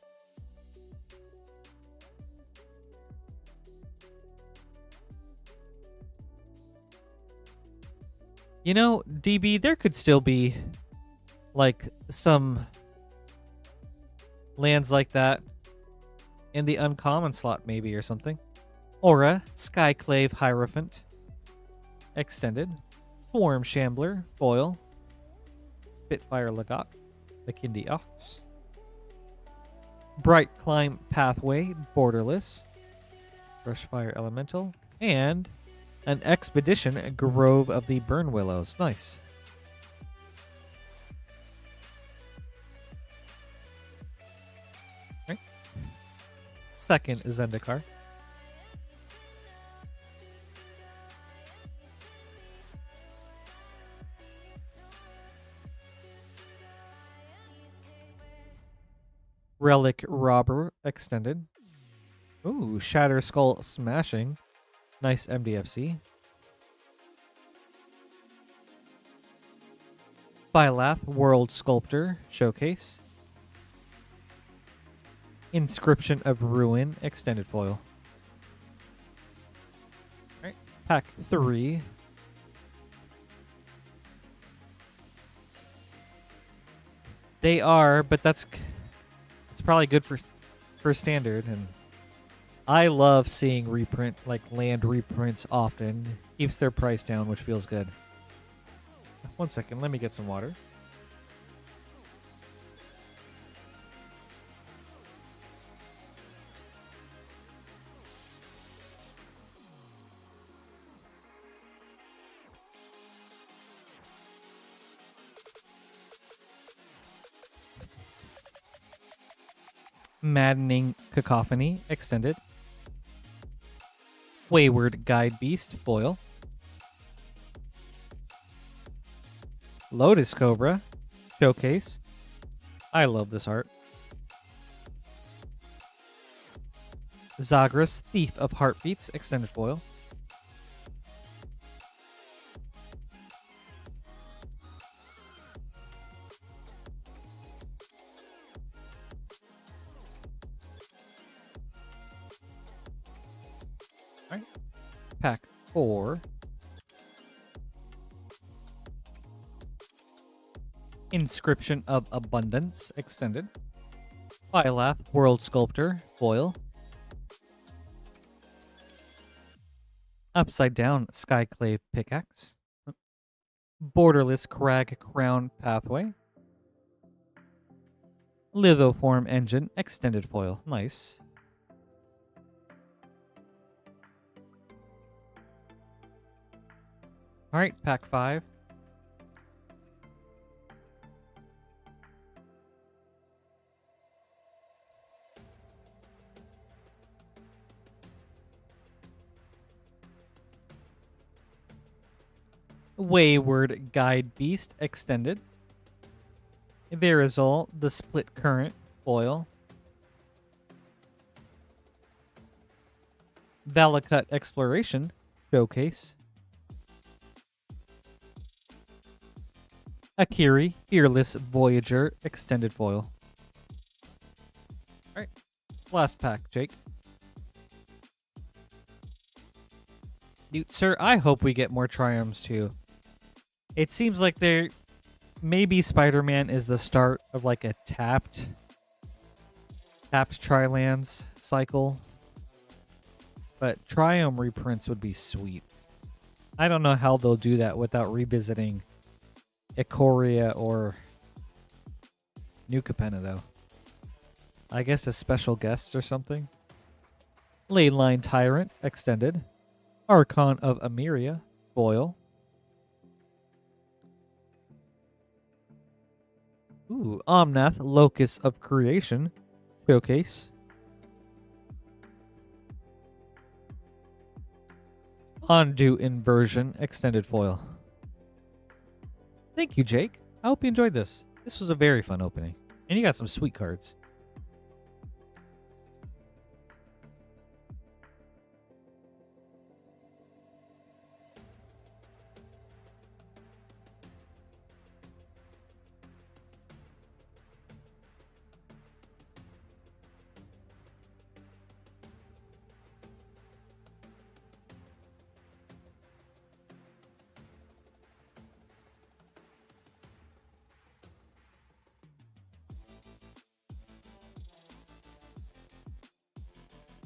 Speaker 1: You know, DB, there could still be like some lands like that in the uncommon slot maybe or something. Aura, Skyclave Hierophant, extended. Swarm Shambler, foil. Spitfire Lagot, Makindi Ox. Bright Climb Pathway, borderless. Brushfire Elemental. And an Expedition, Grove of the Burn Willows. Nice. Right. Second Zendikar. Relic Robber, extended. Ooh, Shatter Skull Smashing. Nice MDFC. Bylath World Sculptor, showcase. Inscription of Ruin, extended foil. Alright, pack 3. They are, but it's probably good for standard, and I love seeing reprint, like land reprints often. Keeps their price down, which feels good. 1 second, let me get some water. Maddening Cacophony, extended. Wayward Guide Beast, foil. Lotus Cobra, showcase. I love this art. Zagras, Thief of Heartbeats, extended foil. Pack 4. Inscription of Abundance, extended. Byleth, World Sculptor, foil. Upside Down, Skyclave Pickaxe. Borderless Crag Crown Pathway. Lithoform Engine, extended foil. Nice. Alright, pack 5. Wayward Guide Beast, extended. Verizol, the Split Current, foil. Valakut Exploration, showcase. Akiri, Fearless Voyager, extended foil. Alright, last pack, Jake. Dude, sir, I hope we get more Triumphs too. It seems like maybe Spider-Man is the start of like a tapped Tri-Lands cycle. But Triumph reprints would be sweet. I don't know how they'll do that without revisiting Ikoria or New Capenna, though. I guess a special guest or something. Leyline Tyrant, extended. Archon of Emeria, foil. Ooh, Omnath, Locus of Creation, showcase. Ondu Inversion, extended foil. Thank you, Jake. I hope you enjoyed this. This was a very fun opening. And you got some sweet cards.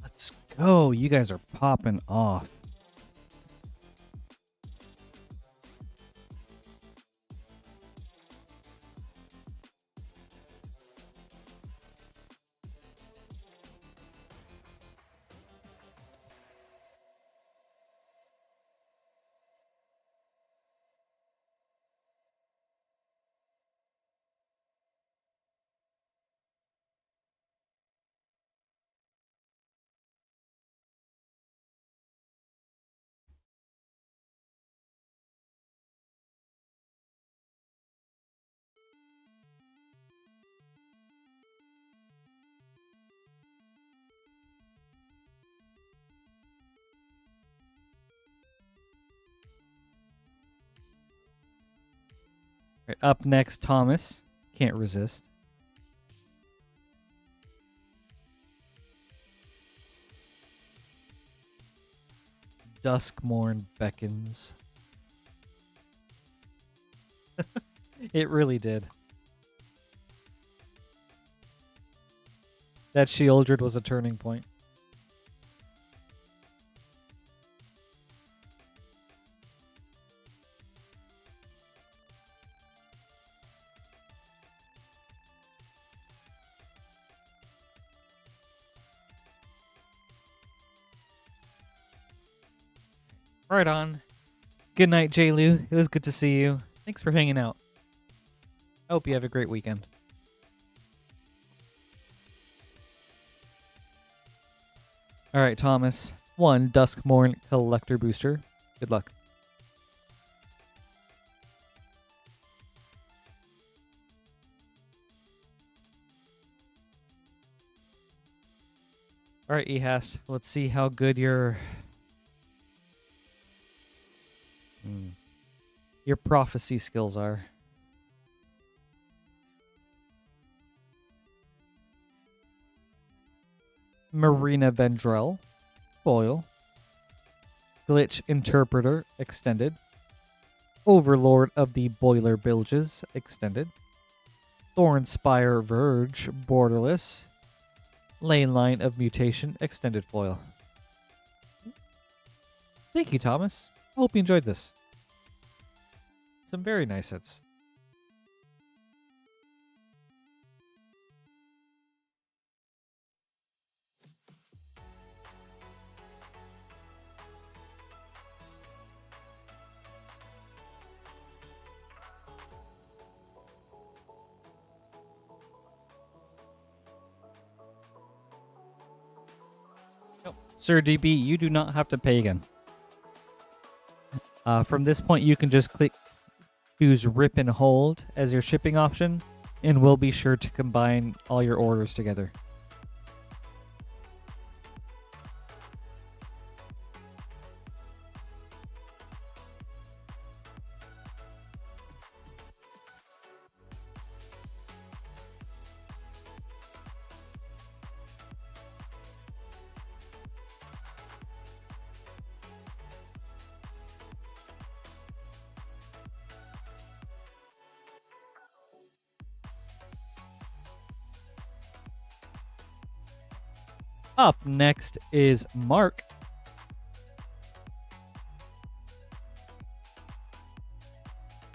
Speaker 1: Let's go. You guys are popping off. Right, up next, Thomas. Can't resist. Duskmorn beckons. It really did. That Shieldred was a turning point. Right on. Good night, J. Lou. It was good to see you. Thanks for hanging out. I hope you have a great weekend. All right, Thomas. 1 Duskmorn Collector Booster. Good luck. All right, Ehas. Let's see how good your prophecy skills are. Marina Vendrell, foil. Glitch Interpreter Extended. Overlord of the Boiler Bilges Extended. Thornspire Verge Borderless. Lane Line of Mutation Extended Foil. Thank you, Thomas. I hope you enjoyed this. Some very nice hits. Sir DB, you do not have to pay again. From this point, you can just choose Rip and Hold as your shipping option, and we'll be sure to combine all your orders together. Up next is Mark.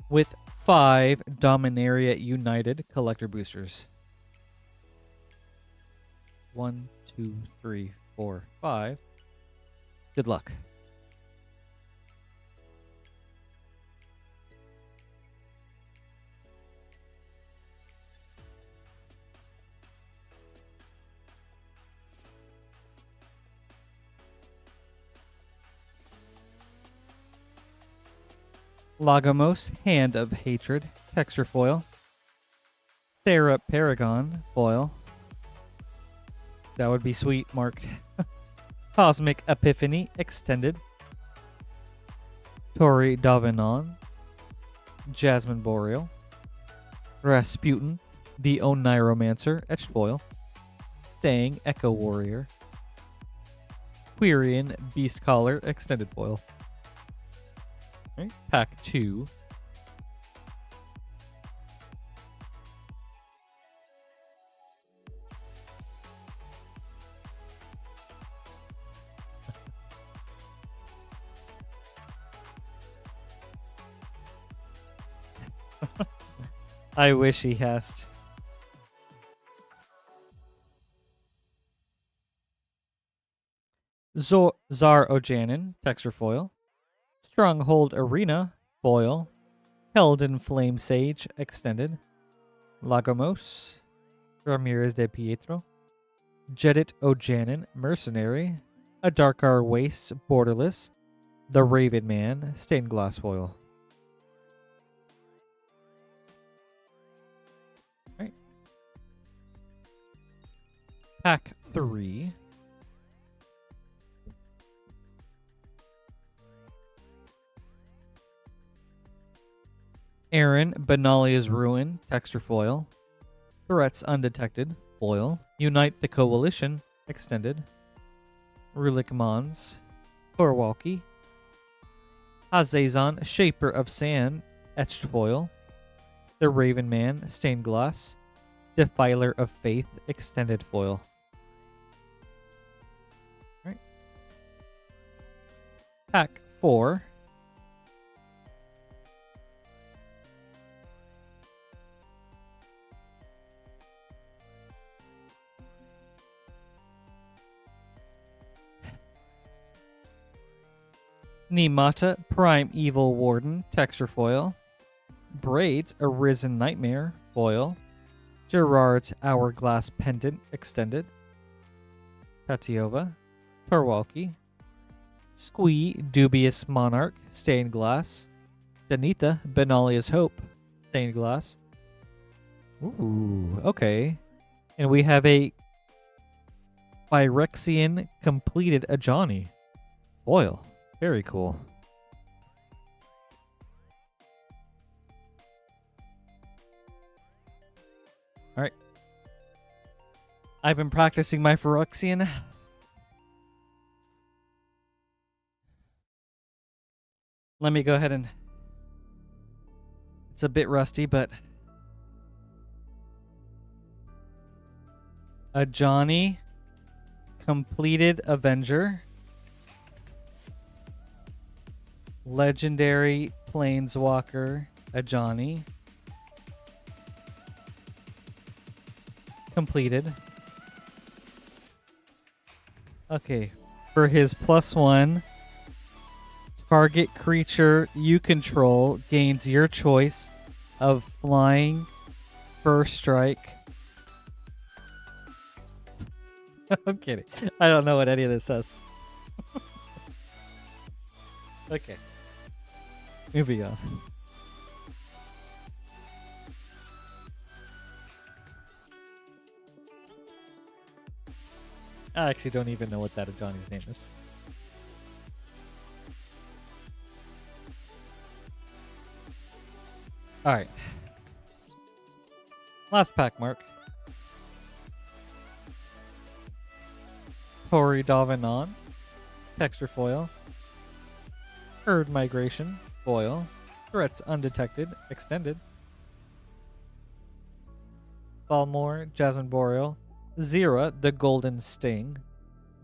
Speaker 1: With 5 Dominaria United collector boosters. 1, 2, 3, 4, 5. Good luck. Lagomos, Hand of Hatred, texture foil. Sarah Paragon, foil. That would be sweet, Mark. Cosmic Epiphany, extended. Tori Davenon, Jasmine Boreal. Rasputin, the Oniromancer, etched foil. Staying, Echo Warrior. Quirion, Beast Collar, extended foil. Right, pack 2. I wish he has. Zar Ojanin, texture foil. Stronghold Arena, foil. Keldon Flame Sage, extended. Lagomos, Ramirez de Pietro. Jedit Ojanin, mercenary. A Darkar Waste, borderless. The Raven Man, stained glass foil. Right. Pack 3. Aaron, Benalia's Ruin, texture foil. Threats Undetected, foil. Unite the Coalition, extended. Rulik Mons, Torwalkie. Azazon, Shaper of Sand, etched foil. The Raven Man, stained glass. Defiler of Faith, extended foil. All right. Pack 4. Nimata, Prime Evil Warden, texture foil. Braids, Arisen Nightmare, foil. Gerard's Hourglass Pendant, extended. Tatiova, Torwalkie. Squee, Dubious Monarch, stained glass. Danitha, Benalia's Hope, stained glass. Ooh, okay. And we have a Phyrexian completed Ajani, foil. Very cool. All right. I've been practicing my Phyrexian. Let me go ahead and... It's a bit rusty, but... A Johnny. Completed Avenger. Legendary Planeswalker. A Johnny. Completed. Okay. For his +1, target creature you control gains your choice of flying, first strike. I'm kidding. I don't know what any of this says. Okay. Moving on. I actually don't even know what that Johnny's name is. Alright. Last pack mark. Tori Davanon. Texture foil. Herd Migration. Foil. Threats Undetected. Extended. Balmor. Jasmine Boreal. Zera, the Golden Sting.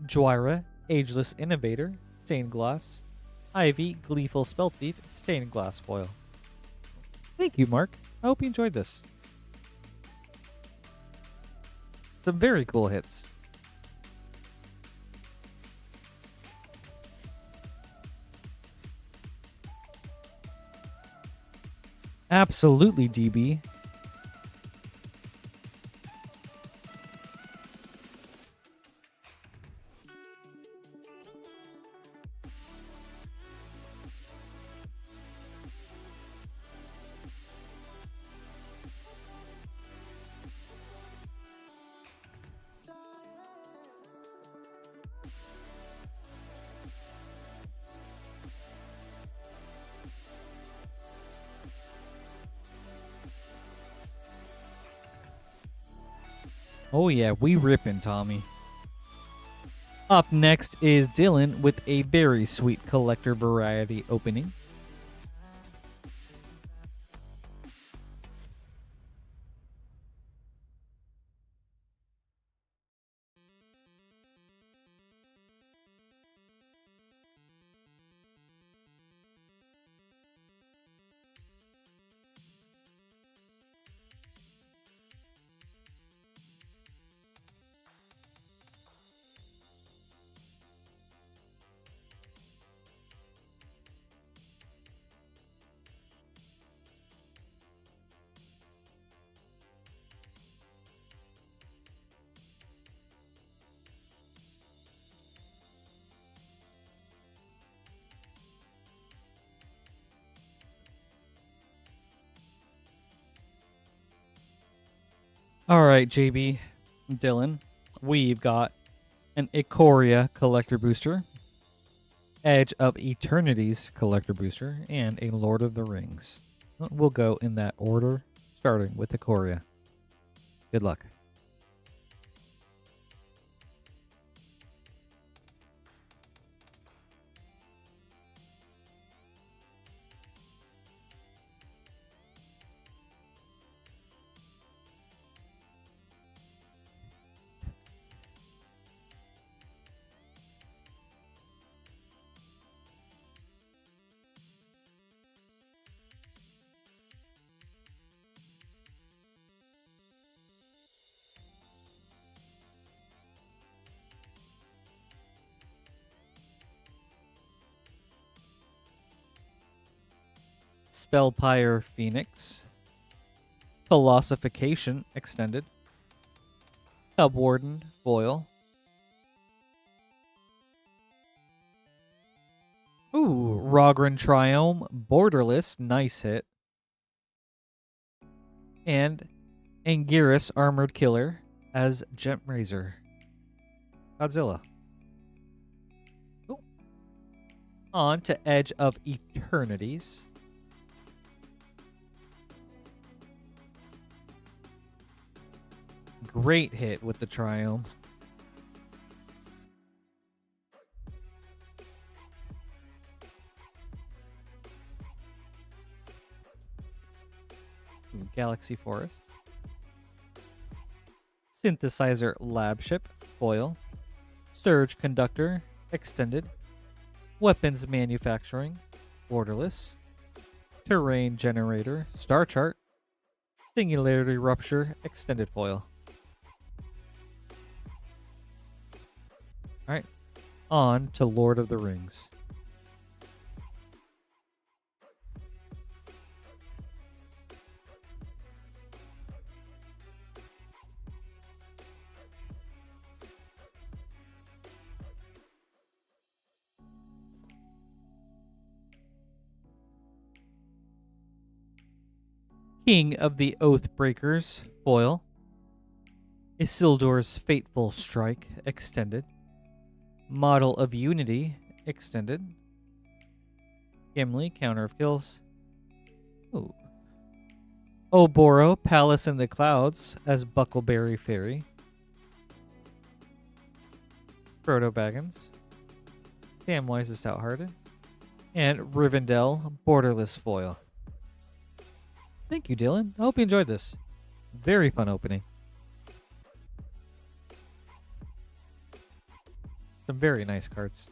Speaker 1: Dwyra, Ageless Innovator. Stained Glass. Ivy, Gleeful Spell Thief. Stained Glass foil. Thank you, Mark. I hope you enjoyed this. Some very cool hits. Absolutely, DB. Oh yeah, we rippin', Tommy. Up next is Dylan with a very sweet collector variety opening. All right, JB, Dylan, we've got an Ikoria Collector Booster, Edge of Eternities Collector Booster, and a Lord of the Rings. We'll go in that order, starting with Ikoria. Good luck. Spellpire Phoenix, Philosophization Extended, Cubwarden Foil. Ooh, Rogran Triome, Borderless, nice hit. And Anguirus Armored Killer as Gem Razor. Godzilla. Cool. On to Edge of Eternities. Great hit with the Triome. Galaxy Forest. Synthesizer Lab Ship, foil. Surge Conductor, extended. Weapons Manufacturing, borderless. Terrain Generator, Star Chart. Singularity Rupture, extended foil. Alright, on to Lord of the Rings. King of the Oathbreakers, foil. Isildur's Fateful Strike, extended. Model of Unity, extended. Gimli, Counter of Kills. Ooh. Oboro, Palace in the Clouds as Buckleberry Fairy. Frodo Baggins. Samwise the Stout-Hearted. And Rivendell, Borderless foil. Thank you, Dylan. I hope you enjoyed this. Very fun opening. Some very nice cards.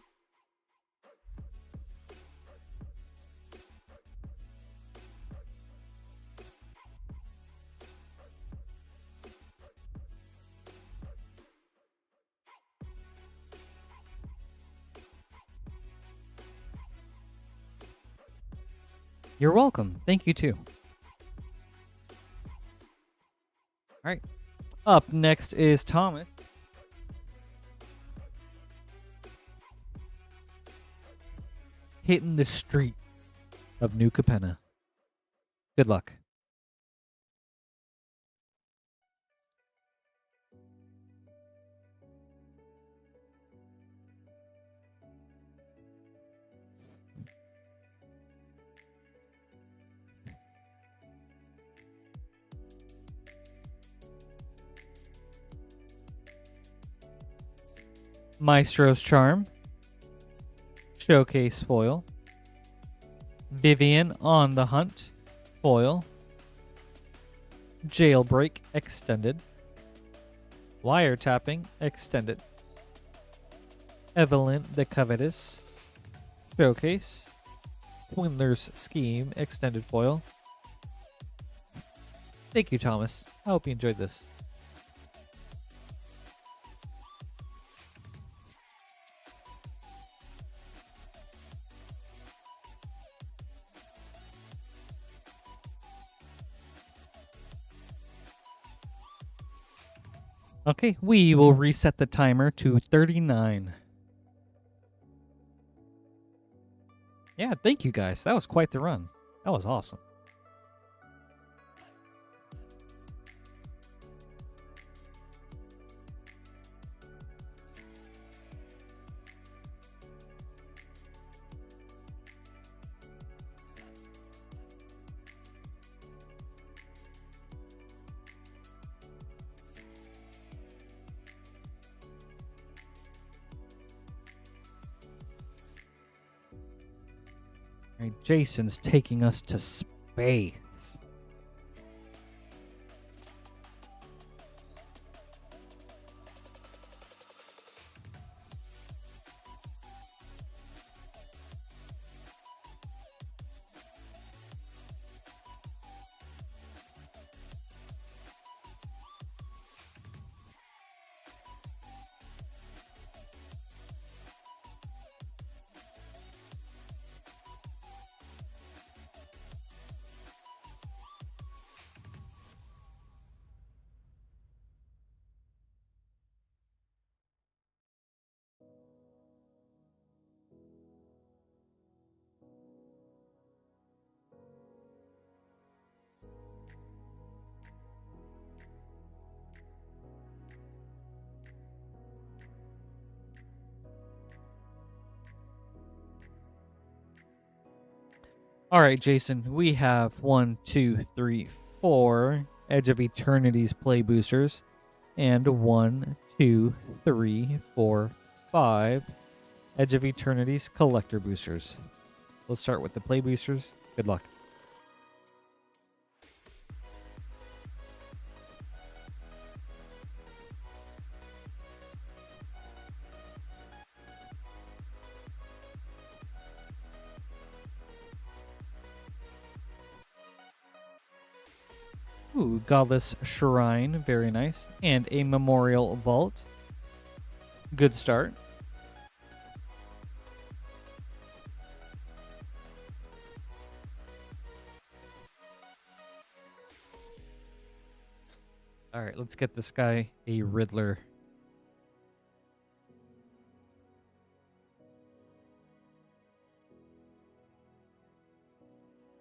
Speaker 1: You're welcome. Thank you, too. All right. Up next is Thomas. Hitting the streets of New Capenna. Good luck. Maestro's Charm. Showcase foil. Vivian on the Hunt, foil. Jailbreak, extended. Wiretapping, extended. Evelyn the Covetous, showcase. Swindler's Scheme, extended foil. Thank you, Thomas. I hope you enjoyed this. Okay, we will reset the timer to 39. Yeah, thank you guys. That was quite the run. That was awesome. All right, Jason's taking us to space. All right, Jason, we have 1, 2, 3, 4 Edge of Eternity's play boosters, and 1, 2, 3, 4, 5 Edge of Eternity's collector boosters. Let's start with the play boosters. Good luck. Ooh, Godless Shrine, very nice. And a Memorial Vault. Good start. All right, let's get this guy a Riddler.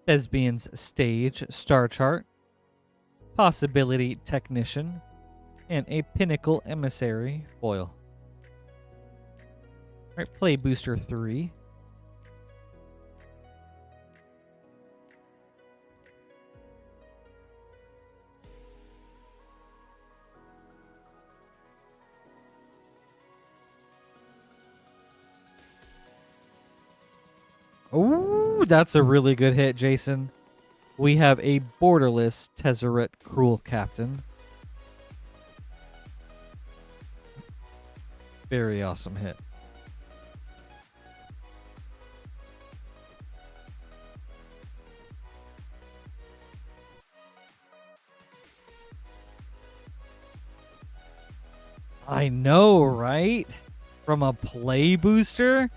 Speaker 1: Thespian's Stage, Star Chart, Possibility Technician, and a Pinnacle Emissary foil. All right, play Booster 3. Ooh, that's a really good hit, Jason. We have a borderless Tezzeret Cruel Captain. Very awesome hit. I know, right? From a play booster?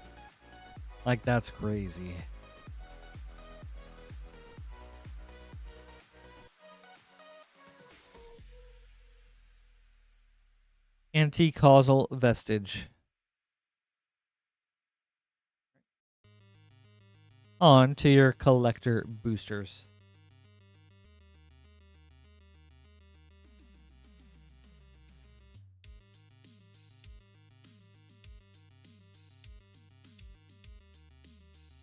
Speaker 1: Like, that's crazy. Anti-causal vestige. On to your collector boosters.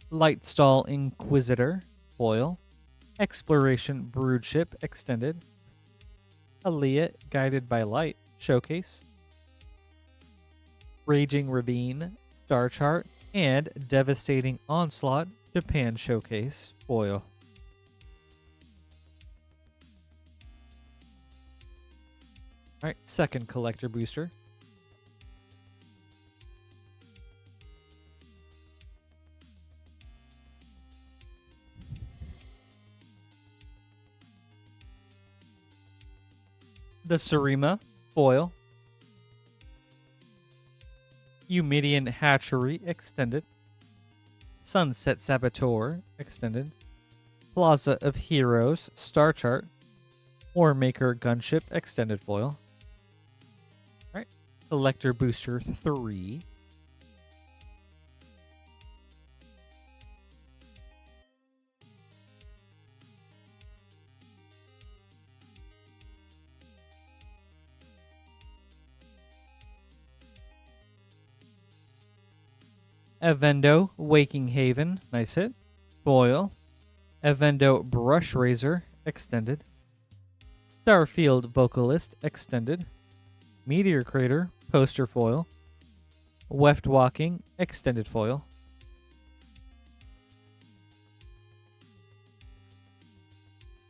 Speaker 1: Lightstall Inquisitor, foil. Exploration Broodship, extended. Aelia, Guided by Light, showcase. Raging Ravine, Star Chart, and Devastating Onslaught, Japan showcase, foil. Alright, second collector booster. The Surima, foil. Eumidian Hatchery, extended. Sunset Saboteur, extended. Plaza of Heroes, Star Chart. Warmaker Gunship, extended foil. Alright, collector booster 3. Evendo, Waking Haven, nice hit. Foil. Evendo, Brush Razor, extended. Starfield Vocalist, extended. Meteor Crater, poster foil. Weft Walking, extended foil.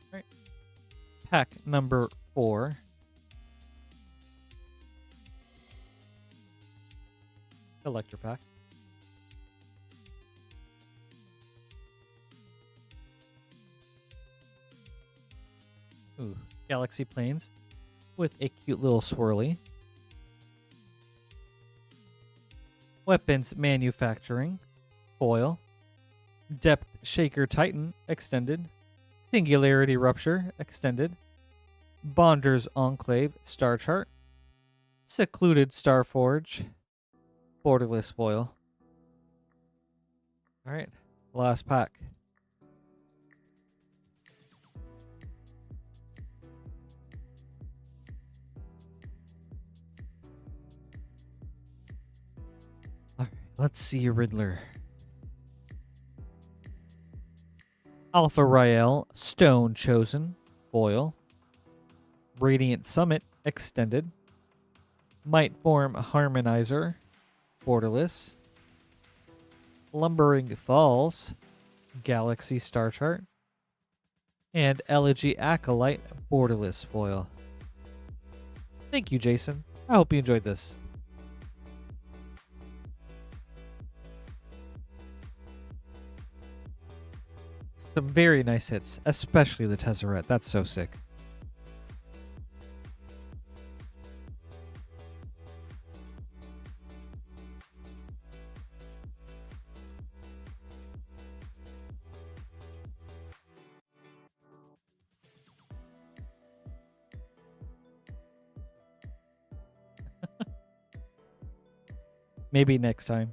Speaker 1: All right. Pack number 4. Collector pack. Ooh, Galaxy Plains with a cute little swirly. Weapons Manufacturing, foil. Depth Shaker Titan, extended. Singularity Rupture, extended. Bonder's Enclave, Star Chart. Secluded Starforge, borderless foil. Alright, last pack. Let's see Riddler. Alpha Rael, Stone Chosen, foil. Radiant Summit, extended. Might Form Harmonizer, borderless. Lumbering Falls, Galaxy Star Chart. And Elegy Acolyte, borderless foil. Thank you, Jason. I hope you enjoyed this. Some very nice hits, especially the Tezzeret. That's so sick. Maybe next time.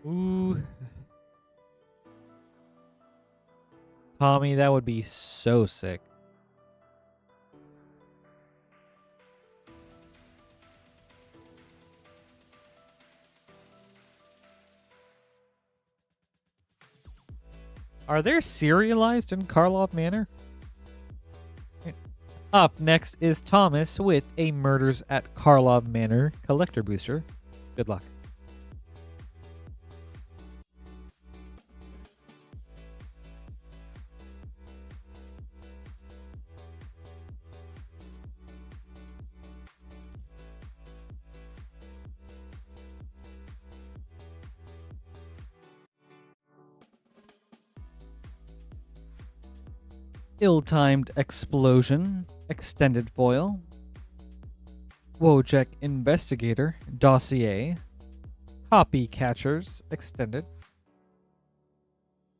Speaker 1: Ooh. Tommy, that would be so sick. Are there serialized in Karlov Manor? Up next is Thomas with a Murders at Karlov Manor collector booster. Good luck. Ill-timed explosion, extended foil. Wojek investigator, dossier. Copy catchers, extended.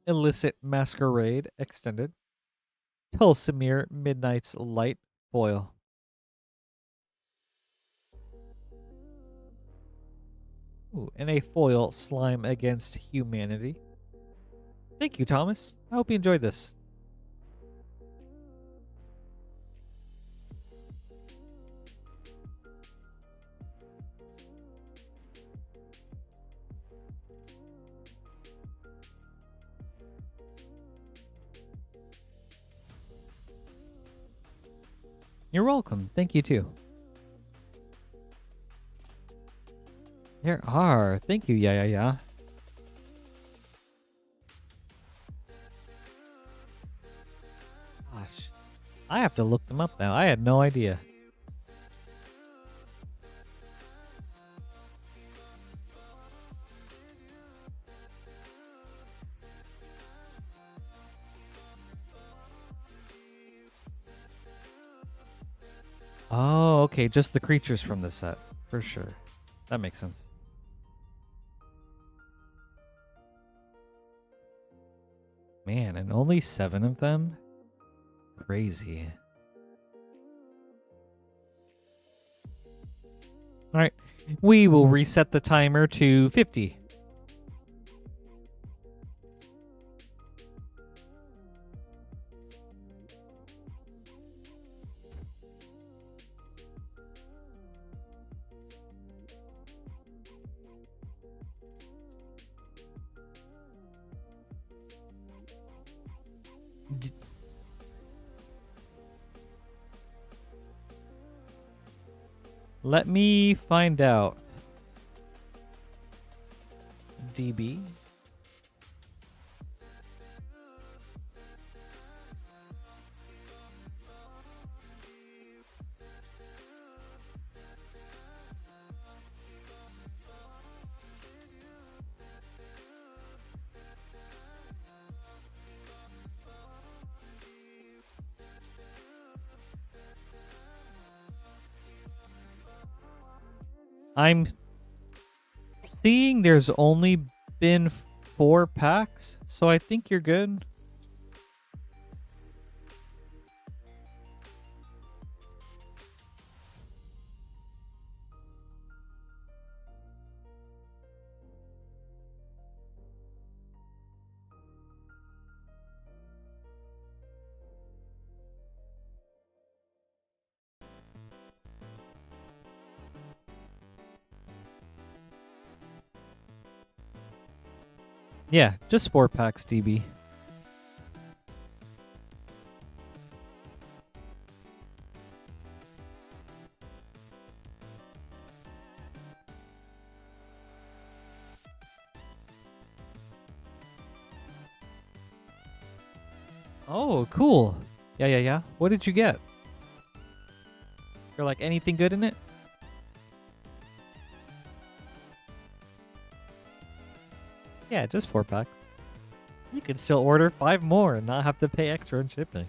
Speaker 1: Illicit masquerade, extended. Tulsimir Midnight's light, foil. Ooh, and a foil slime against humanity. Thank you, Thomas. I hope you enjoyed this. You're welcome. Thank you, too. There are. Thank you, yeah. Gosh. I have to look them up now. I had no idea. Oh, okay. Just the creatures from the set. For sure. That makes sense. Man, and only 7 of them? Crazy. Alright. We will reset the timer to 50. Let me find out. DB. I'm seeing there's only been 4 packs, so I think you're good. Yeah, just 4 packs, DB. Oh, cool. Yeah. What did you get? You're like, anything good in it? Yeah, just 4 pack. You can still order 5 more and not have to pay extra on shipping.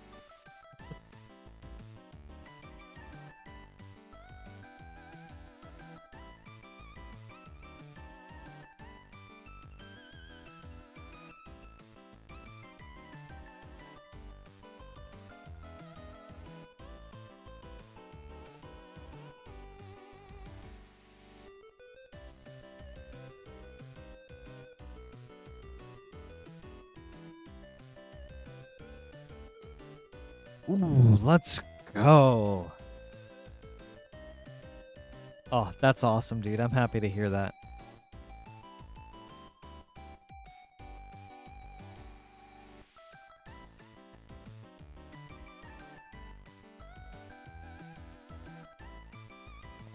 Speaker 1: Ooh, let's go. Oh, that's awesome, dude. I'm happy to hear that.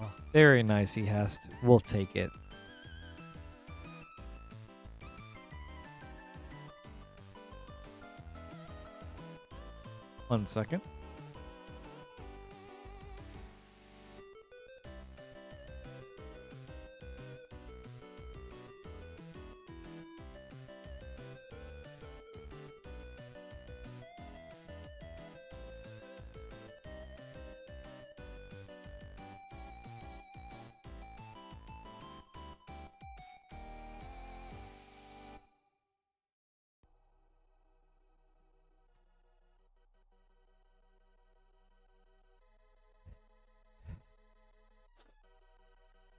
Speaker 1: Oh, very nice, he has to. We'll take it. One second.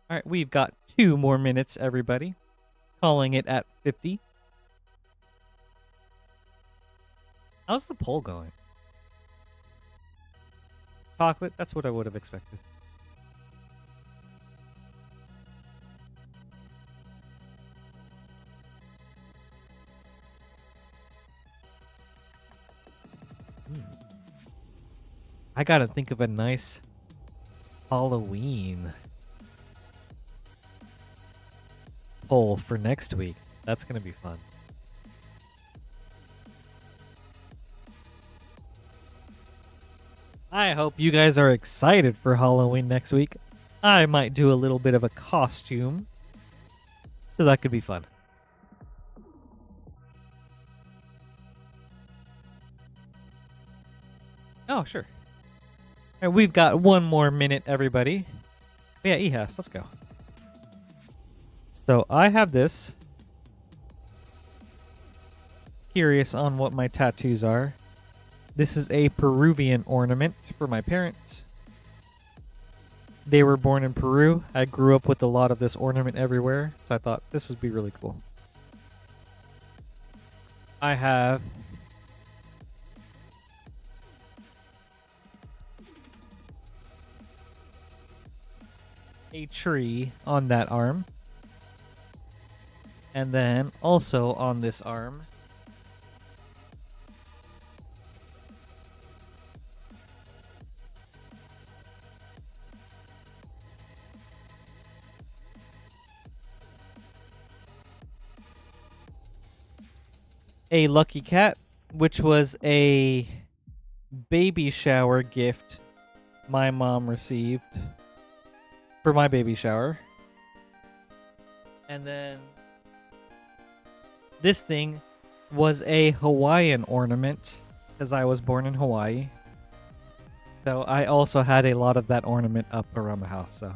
Speaker 1: All right, we've got 2 more minutes, everybody. Calling it at 50. How's the poll going? Chocolate, that's what I would have expected. I gotta think of a nice Halloween poll for next week. That's gonna be fun. I hope you guys are excited for Halloween next week. I might do a little bit of a costume, so that could be fun. Oh, sure. All right, we've got 1 more minute, everybody. Yeah, EHAS, let's go. So I have this. Curious on what my tattoos are. This is a Peruvian ornament for my parents. They were born in Peru. I grew up with a lot of this ornament everywhere, so I thought this would be really cool. I have a tree on that arm. And then also on this arm, a lucky cat, which was a baby shower gift my mom received for my baby shower. And then this thing was a Hawaiian ornament because I was born in Hawaii. So I also had a lot of that ornament up around the house. So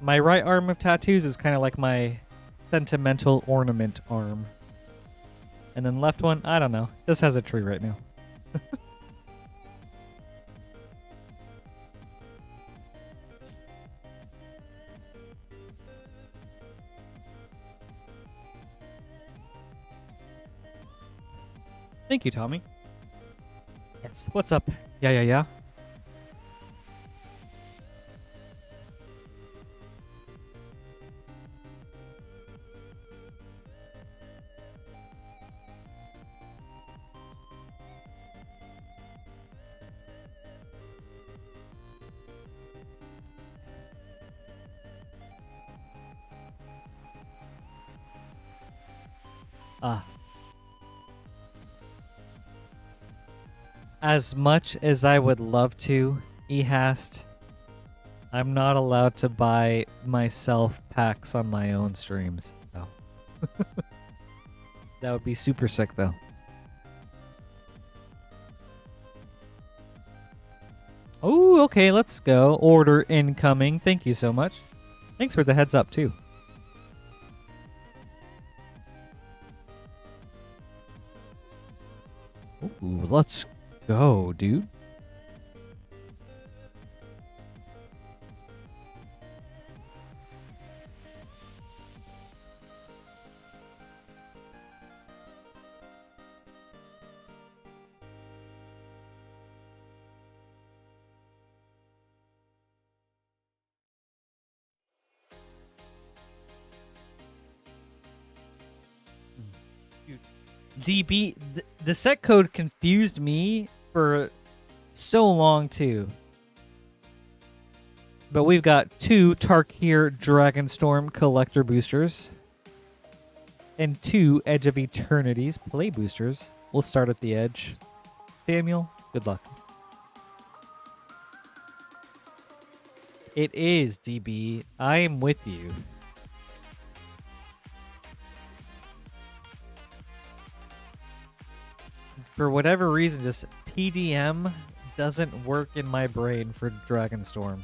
Speaker 1: my right arm of tattoos is kind of like my sentimental ornament arm. And then left one, I don't know. Just has a tree right now. Thank you, Tommy. Yes. What's up? Yeah. As much as I would love to, Ehast, I'm not allowed to buy myself packs on my own streams. So. That would be super sick, though. Oh, okay, let's go. Order incoming. Thank you so much. Thanks for the heads up, too. Ooh, let's go, dude. DB, the set code confused me for so long too. But we've got 2 Tarkir Dragonstorm collector boosters and 2 Edge of Eternities play boosters. We'll start at the edge. Samuel, good luck. It is, DB. I am with you. For whatever reason, just TDM doesn't work in my brain for Dragonstorm.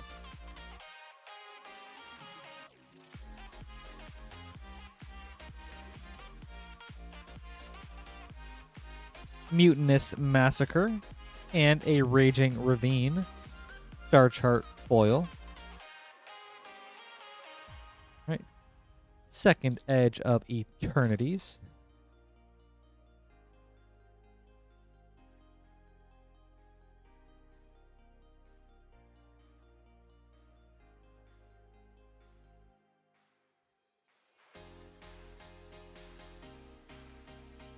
Speaker 1: Mutinous Massacre and a Raging Ravine. Star Chart foil. Right. Second Edge of Eternities.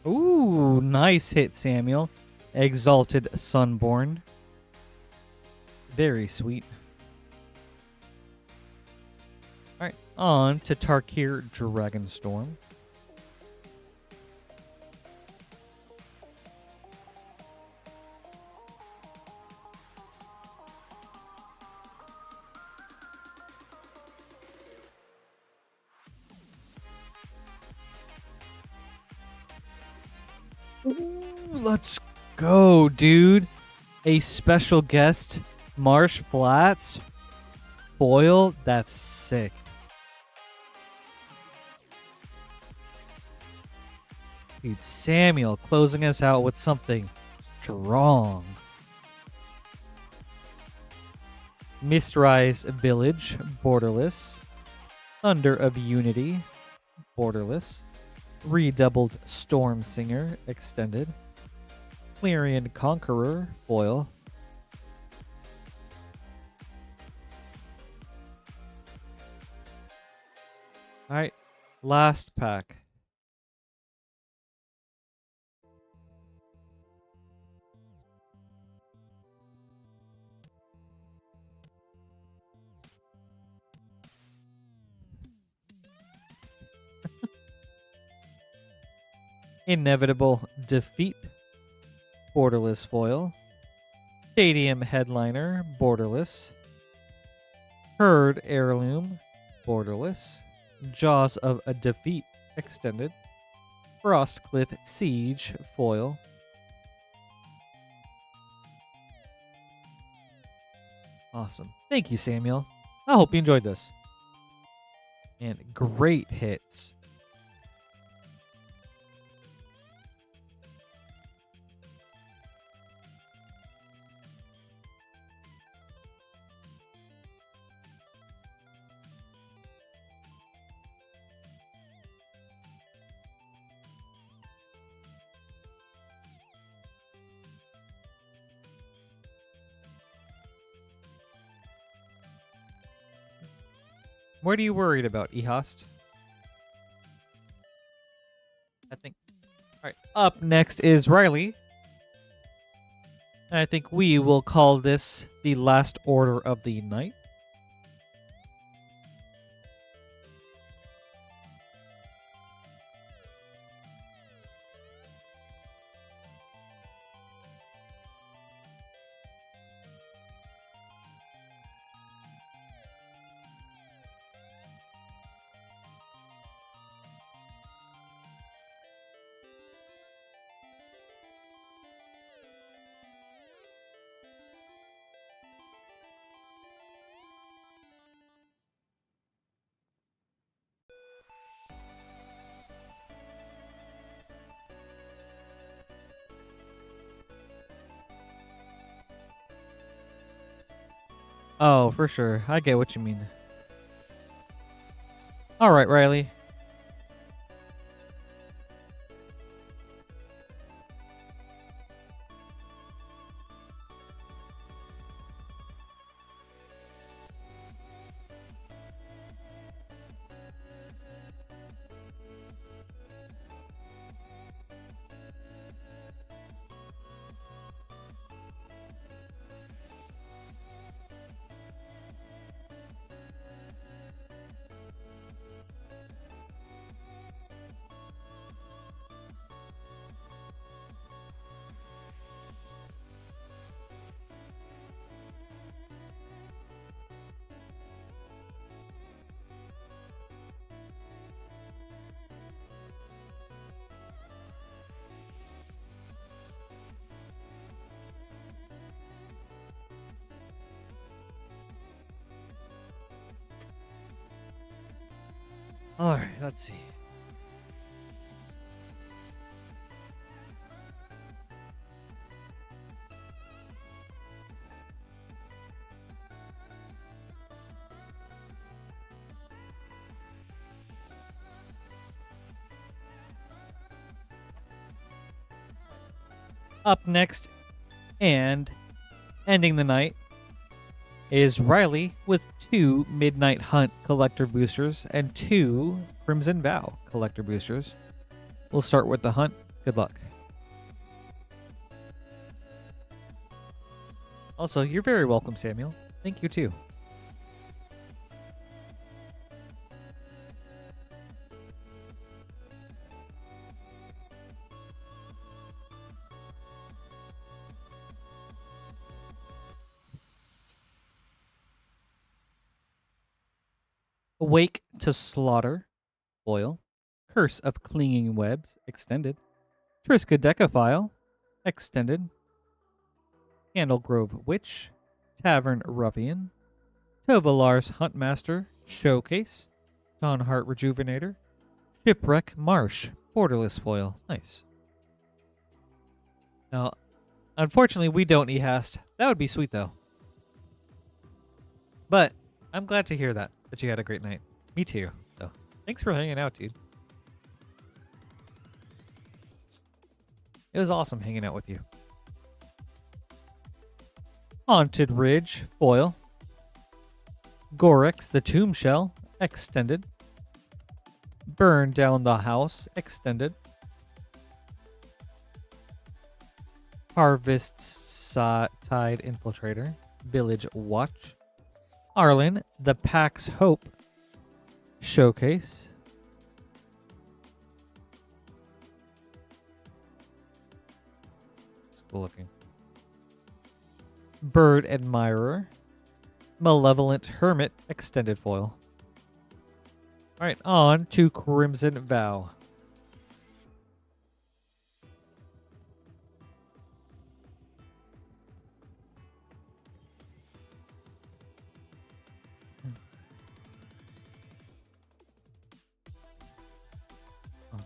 Speaker 1: Ooh, nice hit, Samuel. Exalted Sunborn. Very sweet. Alright, on to Tarkir Dragonstorm. Ooh, let's go, dude. A special guest, Marsh Flats. Foil, that's sick. Dude, Samuel closing us out with something strong. Mistrise Village, borderless. Thunder of Unity, borderless. Redoubled Storm Singer, extended. Clarion Conqueror, foil. Alright, last pack. Inevitable Defeat, borderless foil. Stadium Headliner, borderless. Herd Heirloom, borderless. Jaws of a Defeat, extended. Frostcliff Siege, foil. Awesome. Thank you, Samuel. I hope you enjoyed this. And great hits. What are you worried about, Ehost? I think. Alright, up next is Riley. And I think we will call this the last order of the night. Oh, for sure. I get what you mean. All right, Riley. All right, let's see. Up next and ending the night is Riley with 2 Midnight Hunt collector boosters and 2 Crimson Vow collector boosters. We'll start with the hunt. Good luck. Also, you're very welcome, Samuel. Thank you too. Awake to Slaughter, foil. Curse of Clinging Webs, extended. Triskaidekaphile, extended. Candlegrove Witch, Tavern Ruffian. Tovalar's Huntmaster, showcase. Dawnheart Rejuvenator. Shipwreck Marsh, borderless foil. Nice. Now, unfortunately, we don't e-hast. That would be sweet, though. But I'm glad to hear that you had a great night. Me too. So, thanks for hanging out, dude. It was awesome hanging out with you. Haunted Ridge, foil. Gorix, the Tomb Shell, extended. Burn Down the House, extended. Harvest Tide Infiltrator, Village Watch. Arlen, the Pax Hope, showcase. It's cool looking. Bird Admirer, Malevolent Hermit, extended foil. All right, on to Crimson Vow.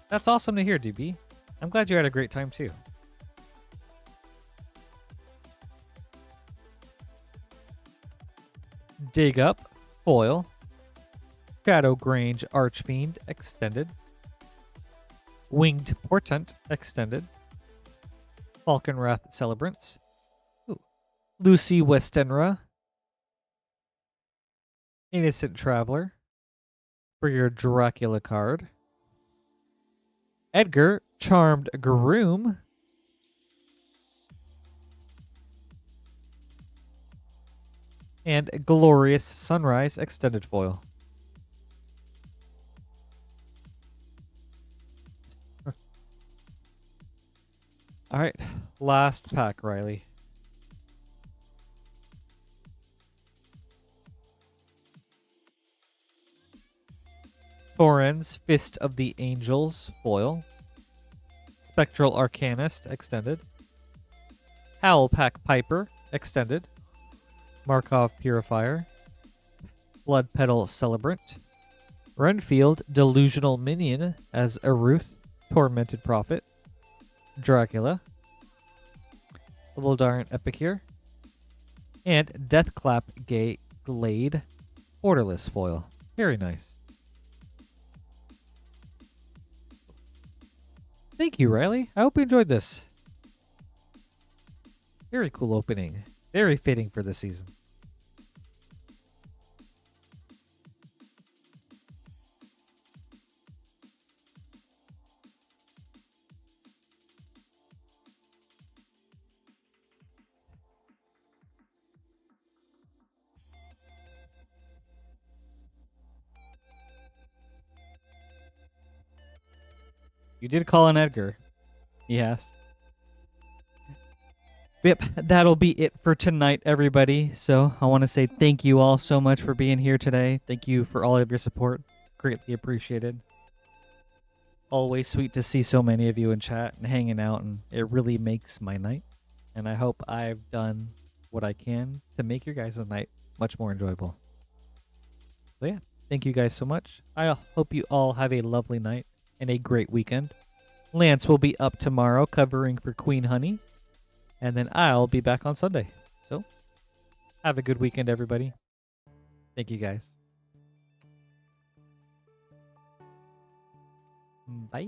Speaker 1: That's awesome to hear, DB. I'm glad you had a great time too. Dig Up, foil. Shadow Grange Archfiend, extended. Winged Portent, extended. Falconwrath Celebrants. Ooh. Lucy Westenra. Innocent Traveler. For your Dracula card. Edgar, Charmed Groom. And Glorious Sunrise, extended foil. All right, last pack, Riley. Thorin's Fist of the Angels, foil. Spectral Arcanist, extended. Howlpack Piper, extended. Markov Purifier. Blood Petal Celebrant. Renfield Delusional Minion as Aruth, Tormented Prophet. Dracula. Voldarn Epicure. And Deathclap Glade, borderless foil. Very nice. Thank you, Riley. I hope you enjoyed this. Very cool opening. Very fitting for this season. You did call on Edgar. He asked. Yep, that'll be it for tonight, everybody. So I want to say thank you all so much for being here today. Thank you for all of your support. It's greatly appreciated. Always sweet to see so many of you in chat and hanging out, and it really makes my night. And I hope I've done what I can to make your guys' night much more enjoyable. So yeah, Thank you guys so much. I hope you all have a lovely night and a great weekend. Lance will be up tomorrow covering for Queen Honey, and then I'll be back on Sunday. So, have a good weekend, everybody. Thank you guys. Bye.